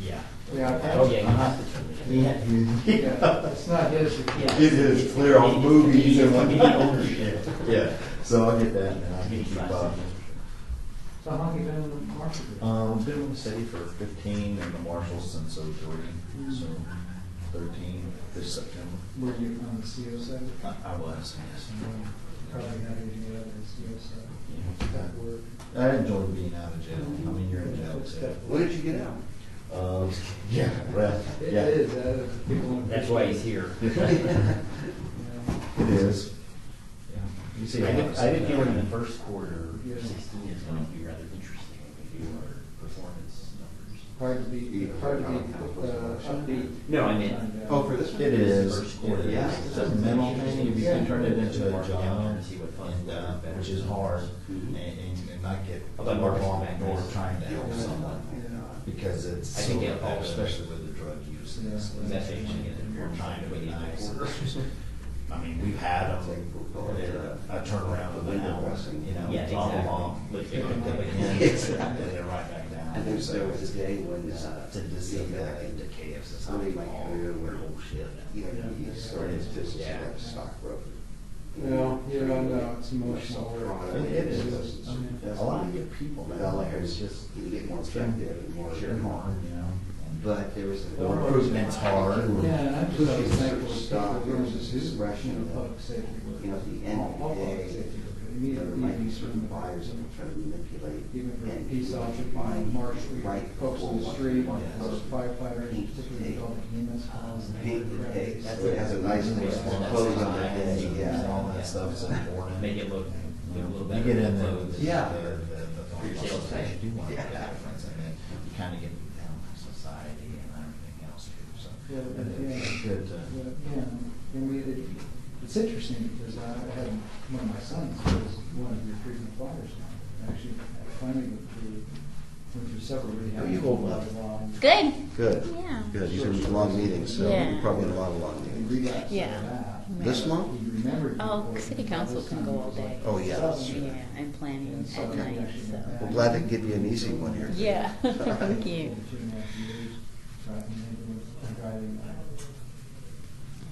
[SPEAKER 7] Yeah.
[SPEAKER 1] Yeah,
[SPEAKER 8] Oh, yeah, you have to turn it in.
[SPEAKER 1] yeah, it's not his.
[SPEAKER 8] Yeah.
[SPEAKER 7] It is clear on movies and
[SPEAKER 8] Committee
[SPEAKER 7] whatnot.
[SPEAKER 8] ownership.
[SPEAKER 7] Yeah, so I'll get that and then I can
[SPEAKER 8] Committee
[SPEAKER 7] keep
[SPEAKER 8] class.
[SPEAKER 7] up.
[SPEAKER 1] So how long you been in the market?
[SPEAKER 7] Been in the city for 15 and the Marshals since 03, so 13 this September.
[SPEAKER 1] Were you on the CO side?
[SPEAKER 7] I was, yes.
[SPEAKER 1] Probably not even the other CO side.
[SPEAKER 7] Yeah.
[SPEAKER 1] That work.
[SPEAKER 7] I enjoyed being out of jail. I mean, you're in jail too.
[SPEAKER 4] When did you get out?
[SPEAKER 7] Yeah, well,
[SPEAKER 1] It
[SPEAKER 7] yeah.
[SPEAKER 1] is, people don't
[SPEAKER 8] That's why he's here.
[SPEAKER 1] Yeah.
[SPEAKER 7] It is. Yeah. You see,
[SPEAKER 8] I did feel in the
[SPEAKER 7] the
[SPEAKER 8] first quarter,
[SPEAKER 1] Yeah.
[SPEAKER 8] 16 is going to be rather interesting if you are performance numbers.
[SPEAKER 1] Hard to be upbeat.
[SPEAKER 8] No, I mean,
[SPEAKER 4] Oh, for this one?
[SPEAKER 7] It is.
[SPEAKER 8] First quarter.
[SPEAKER 4] Yeah.
[SPEAKER 7] It's a mental thing. If you can turn it into a
[SPEAKER 8] Mark
[SPEAKER 7] job,
[SPEAKER 8] down and see what funds
[SPEAKER 7] and,
[SPEAKER 8] work better.
[SPEAKER 7] which is hard,
[SPEAKER 4] Mhm.
[SPEAKER 7] and not get
[SPEAKER 8] Although Mark's
[SPEAKER 7] along
[SPEAKER 8] back
[SPEAKER 7] or
[SPEAKER 8] nice.
[SPEAKER 7] trying to help
[SPEAKER 1] Yeah.
[SPEAKER 7] someone, because it's
[SPEAKER 8] I
[SPEAKER 7] so
[SPEAKER 8] think it
[SPEAKER 7] bad,
[SPEAKER 8] all-
[SPEAKER 7] especially with the drug use. and
[SPEAKER 1] Yeah.
[SPEAKER 7] stuff.
[SPEAKER 8] That's what you should get.
[SPEAKER 7] We're trying to be nice.
[SPEAKER 8] Quarter.
[SPEAKER 7] I mean, we've had them, a turnaround of an hour, you know,
[SPEAKER 8] Yeah,
[SPEAKER 7] blah, blah,
[SPEAKER 8] exactly.
[SPEAKER 7] blah.
[SPEAKER 8] Look,
[SPEAKER 7] Pick them up again,
[SPEAKER 4] Exactly.
[SPEAKER 7] and they're right back down.
[SPEAKER 4] And there was a day when
[SPEAKER 7] To deceive back into KFS.
[SPEAKER 4] early in my career where
[SPEAKER 7] Oh, shit.
[SPEAKER 4] you know, you started this business
[SPEAKER 7] Yeah.
[SPEAKER 4] as a stockbroker.
[SPEAKER 1] Well, you don't know, it's emotional.
[SPEAKER 7] It is.
[SPEAKER 1] I mean,
[SPEAKER 7] A lot of good people, man.
[SPEAKER 4] Well,
[SPEAKER 7] It's just,
[SPEAKER 4] you get more effective and more.
[SPEAKER 7] it's hard, you know.
[SPEAKER 4] But there was
[SPEAKER 7] The recruitment's hard.
[SPEAKER 1] Yeah, and I'm just always thankful for
[SPEAKER 4] Stock
[SPEAKER 1] people
[SPEAKER 4] versus
[SPEAKER 1] who,
[SPEAKER 4] expression.
[SPEAKER 1] you know, public safety work.
[SPEAKER 4] You know, at the end of
[SPEAKER 1] All
[SPEAKER 4] the
[SPEAKER 1] public
[SPEAKER 4] day,
[SPEAKER 1] safety work.
[SPEAKER 4] there
[SPEAKER 1] Immediately,
[SPEAKER 4] might be
[SPEAKER 1] even
[SPEAKER 4] certain buyers that will try to manipulate.
[SPEAKER 1] even for
[SPEAKER 4] and
[SPEAKER 1] peace
[SPEAKER 4] people
[SPEAKER 1] officers,
[SPEAKER 4] buying
[SPEAKER 1] March Street,
[SPEAKER 4] right
[SPEAKER 1] folks in the
[SPEAKER 4] before
[SPEAKER 1] street,
[SPEAKER 4] what
[SPEAKER 1] those firefighters,
[SPEAKER 4] Pink
[SPEAKER 1] particularly
[SPEAKER 4] tape.
[SPEAKER 1] all the EMS calls. and
[SPEAKER 4] Pink
[SPEAKER 1] crap.
[SPEAKER 4] tape.
[SPEAKER 8] That's
[SPEAKER 4] So it has a nice
[SPEAKER 8] Yeah.
[SPEAKER 4] close on the
[SPEAKER 8] Yeah.
[SPEAKER 4] day,
[SPEAKER 7] And
[SPEAKER 4] yeah.
[SPEAKER 7] all that stuff is important.
[SPEAKER 8] Make it look a little
[SPEAKER 7] You
[SPEAKER 8] better.
[SPEAKER 7] get in there
[SPEAKER 8] Clothes.
[SPEAKER 7] with
[SPEAKER 4] Yeah.
[SPEAKER 8] For your sales tax.
[SPEAKER 7] You want
[SPEAKER 4] Yeah.
[SPEAKER 7] that difference, and then you kind of get down to society and everything else too, so.
[SPEAKER 1] Yeah,
[SPEAKER 7] and
[SPEAKER 1] yeah.
[SPEAKER 7] it's good to.
[SPEAKER 1] Yeah, I mean, it's interesting because I had one of my sons was one of your frequent flyers now. Actually, I finally went through went through several
[SPEAKER 4] How are
[SPEAKER 1] rehabs.
[SPEAKER 4] you holding up?
[SPEAKER 5] Good.
[SPEAKER 4] Good.
[SPEAKER 5] Yeah.
[SPEAKER 4] Good. These are long meetings, so
[SPEAKER 5] Yeah.
[SPEAKER 4] you're probably in a lot of long
[SPEAKER 1] And
[SPEAKER 4] meetings.
[SPEAKER 1] relapsed
[SPEAKER 5] Yeah.
[SPEAKER 1] after that.
[SPEAKER 4] This month?
[SPEAKER 1] He remembered
[SPEAKER 5] Oh,
[SPEAKER 1] people,
[SPEAKER 5] city
[SPEAKER 1] and
[SPEAKER 5] council
[SPEAKER 1] this
[SPEAKER 5] can
[SPEAKER 1] time
[SPEAKER 5] go
[SPEAKER 1] he
[SPEAKER 5] all
[SPEAKER 1] was
[SPEAKER 5] day.
[SPEAKER 1] like,
[SPEAKER 4] Oh, yeah, that's
[SPEAKER 5] Yeah, and planning
[SPEAKER 1] And so
[SPEAKER 5] at
[SPEAKER 1] he
[SPEAKER 5] night,
[SPEAKER 1] actually went
[SPEAKER 5] so.
[SPEAKER 1] back.
[SPEAKER 4] Well, glad to give you an easy one here.
[SPEAKER 5] Yeah, thank you.
[SPEAKER 1] 2.5 years driving ambulance, driving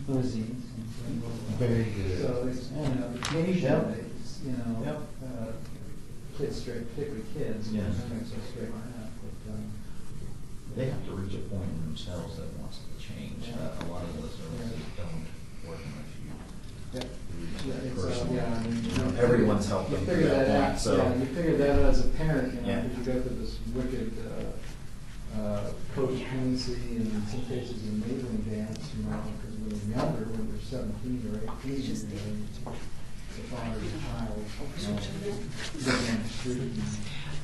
[SPEAKER 1] limousines.
[SPEAKER 7] Very good.
[SPEAKER 1] So it's, occasionally, it's, kids straight, particularly kids,
[SPEAKER 7] Yeah.
[SPEAKER 1] they're so straight on that, but,
[SPEAKER 7] They have to reach a point in themselves that wants to change. A lot of those services don't work unless you
[SPEAKER 1] yeah.
[SPEAKER 7] reach
[SPEAKER 1] Yeah,
[SPEAKER 7] that
[SPEAKER 1] it's,
[SPEAKER 7] person.
[SPEAKER 1] yeah, I mean,
[SPEAKER 7] Everyone's helped
[SPEAKER 1] you
[SPEAKER 7] them
[SPEAKER 1] figure
[SPEAKER 7] to that
[SPEAKER 1] that
[SPEAKER 7] point,
[SPEAKER 1] out,
[SPEAKER 7] so.
[SPEAKER 1] yeah, you figure that out as a parent,
[SPEAKER 7] Yeah.
[SPEAKER 1] because you go through this wicked, codependency and in some cases enabling dance, because when they're younger, when they're 17 or 18, the father of the child, living on the street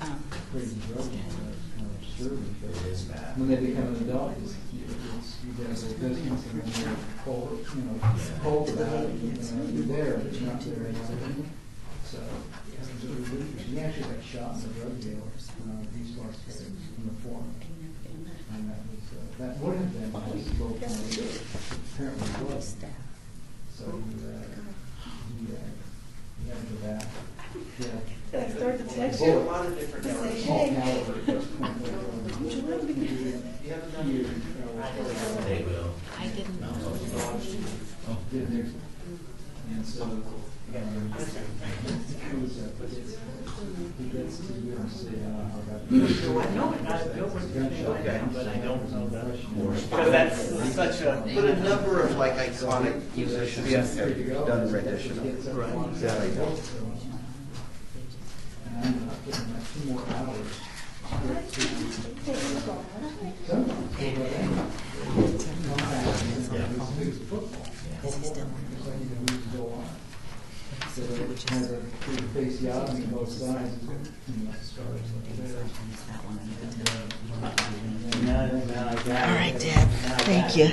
[SPEAKER 1] and crazy drugs, it's kind of absurd. But
[SPEAKER 7] It is bad.
[SPEAKER 1] when they become an adult, you get a little business and then you're cold, cold about it, you're there, but you're not there anymore. So, he actually got shot in a drug deal, East Las Vegas, in the forum. And that was, that would have been his low point, apparently it was. So he had to go back. Yeah.
[SPEAKER 10] I started to text you a lot of different
[SPEAKER 1] Small
[SPEAKER 10] things. Hey,
[SPEAKER 1] caliber at this point. You haven't done your,
[SPEAKER 7] They will.
[SPEAKER 5] I didn't know.
[SPEAKER 1] did Nixon. And so, it was, he gets to UMC,
[SPEAKER 10] I know it, I know what's going on, but I don't know that. Because that's such a.
[SPEAKER 4] But a number of like iconic musicians have done rendition of it.
[SPEAKER 1] Right.
[SPEAKER 4] Yeah, I know.
[SPEAKER 1] And I'm not getting like 2 more hours. So it has a big face yacht on both sides.
[SPEAKER 10] All right, Dad, thank you.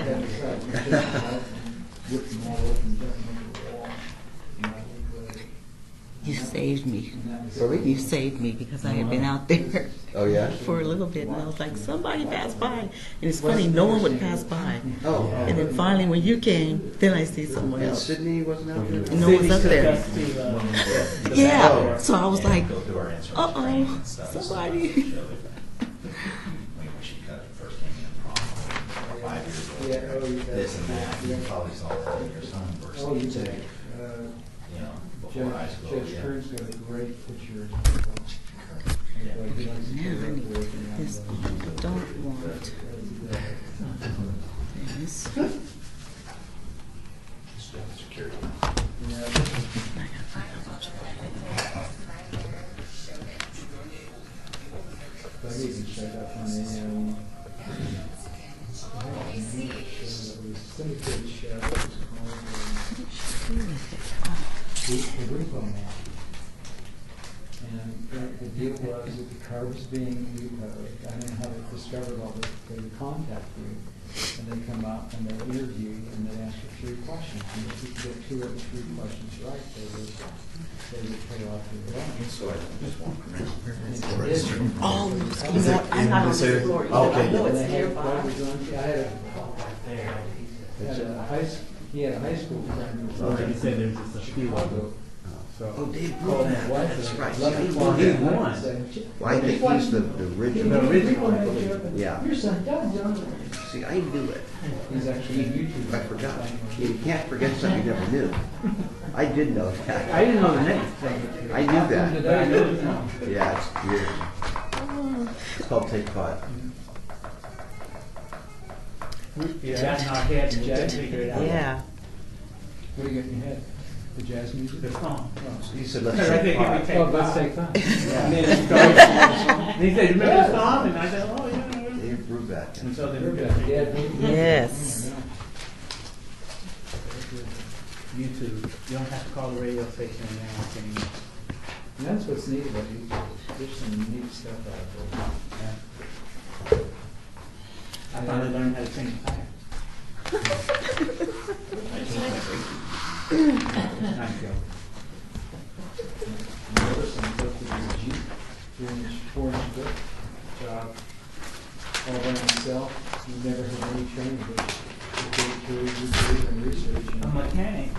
[SPEAKER 10] You saved me.
[SPEAKER 4] Sorry?
[SPEAKER 10] You saved me because I had been out there
[SPEAKER 4] Oh, yeah?
[SPEAKER 10] for a little bit, and I was like, somebody passed by. And it's funny, no one would pass by.
[SPEAKER 4] Oh.
[SPEAKER 10] And then finally, when you came, then I see someone
[SPEAKER 4] And
[SPEAKER 10] else.
[SPEAKER 4] Sydney wasn't out there?
[SPEAKER 10] And no one's up there. Yeah, so I was like,
[SPEAKER 7] Go through our answering
[SPEAKER 10] uh-oh,
[SPEAKER 7] machines and stuff, so
[SPEAKER 10] somebody.
[SPEAKER 7] that show it. When she cut it first came in prom, 5 years old, this and that, you probably saw that in your son versus
[SPEAKER 1] Oh, you
[SPEAKER 7] you,
[SPEAKER 1] did.
[SPEAKER 7] you know, before high school.
[SPEAKER 1] Judge
[SPEAKER 7] yeah.
[SPEAKER 1] Kern's got a great picture.
[SPEAKER 10] Now I need this. I don't want this.
[SPEAKER 7] Security.
[SPEAKER 1] But I even checked up on the, syndicated show. The repo man. And the deal was that the car was being repoed. I don't know how they discovered all this. They would contact you, and they come up and they interview you, and they ask you 3 questions. And if you could get 2 of the 3 questions right, they would pay off your loan.
[SPEAKER 7] So I just want to
[SPEAKER 10] Oh, you know what? I'm not on the floor.
[SPEAKER 7] Okay.
[SPEAKER 10] I know it's
[SPEAKER 1] And they had
[SPEAKER 10] nearby.
[SPEAKER 1] drivers on- he had a high school friend who was.
[SPEAKER 2] He said there's just a few of them.
[SPEAKER 4] Oh, Dave
[SPEAKER 1] Called
[SPEAKER 4] Brubeck,
[SPEAKER 1] his wife
[SPEAKER 4] that's
[SPEAKER 1] at
[SPEAKER 4] right.
[SPEAKER 1] 11
[SPEAKER 4] Well,
[SPEAKER 1] o'clock
[SPEAKER 4] he
[SPEAKER 1] at night
[SPEAKER 4] won.
[SPEAKER 1] and said,
[SPEAKER 4] Well, I think he's the original.
[SPEAKER 2] The original, I believe.
[SPEAKER 4] Yeah.
[SPEAKER 1] Your son, John.
[SPEAKER 4] See, I knew it.
[SPEAKER 1] He's actually a YouTuber.
[SPEAKER 4] I forgot. You can't forget something you never knew. I did know that.
[SPEAKER 2] I didn't know the name.
[SPEAKER 4] I knew that.
[SPEAKER 1] Today, I know it now.
[SPEAKER 4] Yeah, it's weird. It's called Take 5.
[SPEAKER 2] Yeah, that's how I had to figure it out.
[SPEAKER 10] Yeah.
[SPEAKER 1] What do you got in your head? The jazz music?
[SPEAKER 2] The song.
[SPEAKER 4] He said, let's
[SPEAKER 2] I
[SPEAKER 4] take
[SPEAKER 2] think if we
[SPEAKER 4] 5.
[SPEAKER 2] take
[SPEAKER 1] Oh, let's take 5.
[SPEAKER 2] And then it started, and he said, remember the song? And I said, oh, yeah.
[SPEAKER 4] Dave Brubeck.
[SPEAKER 2] And so they were
[SPEAKER 1] Yeah,
[SPEAKER 2] good.
[SPEAKER 1] yeah.
[SPEAKER 10] Yes.
[SPEAKER 2] YouTube. You don't have to call the radio station now. Can you?
[SPEAKER 1] And that's what's neat about YouTube. There's some neat stuff out there.
[SPEAKER 2] I finally learned how to change a tire. Nice joke.
[SPEAKER 1] Notice I'm looking at the Jeep, 4-inch book. job all by himself. You never had any training, but you did through YouTube and research.
[SPEAKER 10] A
[SPEAKER 1] And
[SPEAKER 10] mechanic,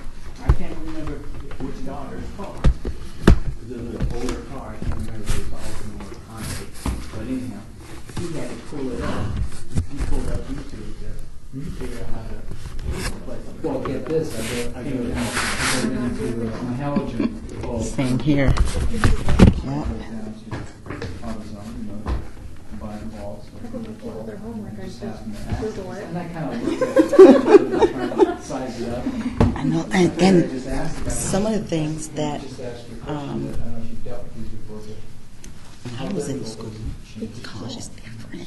[SPEAKER 10] I can't remember which daughter's car. It was an older car, I can't remember if it was Alton or Honda. But anyhow, he had to pull it up. He pulled up YouTube to figure out how to play something.
[SPEAKER 1] well, get this, I go into my halogen bulb.
[SPEAKER 5] Same here.
[SPEAKER 1] Goes down to AutoZone, you know, buying balls.
[SPEAKER 11] Their homework, I
[SPEAKER 1] Just
[SPEAKER 11] just
[SPEAKER 1] ask them to ask.
[SPEAKER 11] Google it.
[SPEAKER 1] And I kind of look at it, trying to size it up.
[SPEAKER 5] I know,
[SPEAKER 1] I
[SPEAKER 5] and
[SPEAKER 1] just asked the guy,
[SPEAKER 5] some of the things that
[SPEAKER 1] just asked you a question,
[SPEAKER 5] um,
[SPEAKER 1] but I don't know if you've dealt with these before, but
[SPEAKER 5] when I was in school, college is different. Yes.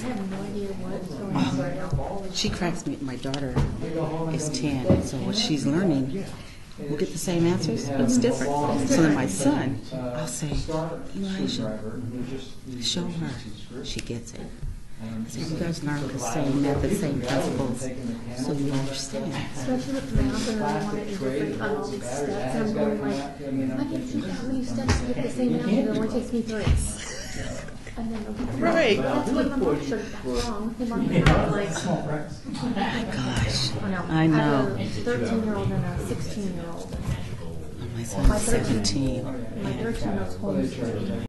[SPEAKER 11] I have no idea what's going on right now.
[SPEAKER 5] She cracks me. My daughter is 10, so what she's learning, we'll get the same answers, but it's different. So then my son, I'll say, Elijah, show her. She gets it. I say, you guys learn the same method, same principles, so you understand.
[SPEAKER 11] Especially with math, and I want it in different, on all these steps, and I'm going like, if I can see that many steps to get the same answer, it only takes me 3. And then, okay,
[SPEAKER 5] Right.
[SPEAKER 11] that's what my mom showed, that's wrong. My mom had like,
[SPEAKER 5] Gosh,
[SPEAKER 11] oh no,
[SPEAKER 5] I know.
[SPEAKER 11] have a 13-year-old and a 16-year-old.
[SPEAKER 5] My son's 17.
[SPEAKER 11] My 13-year-old's homeschooled.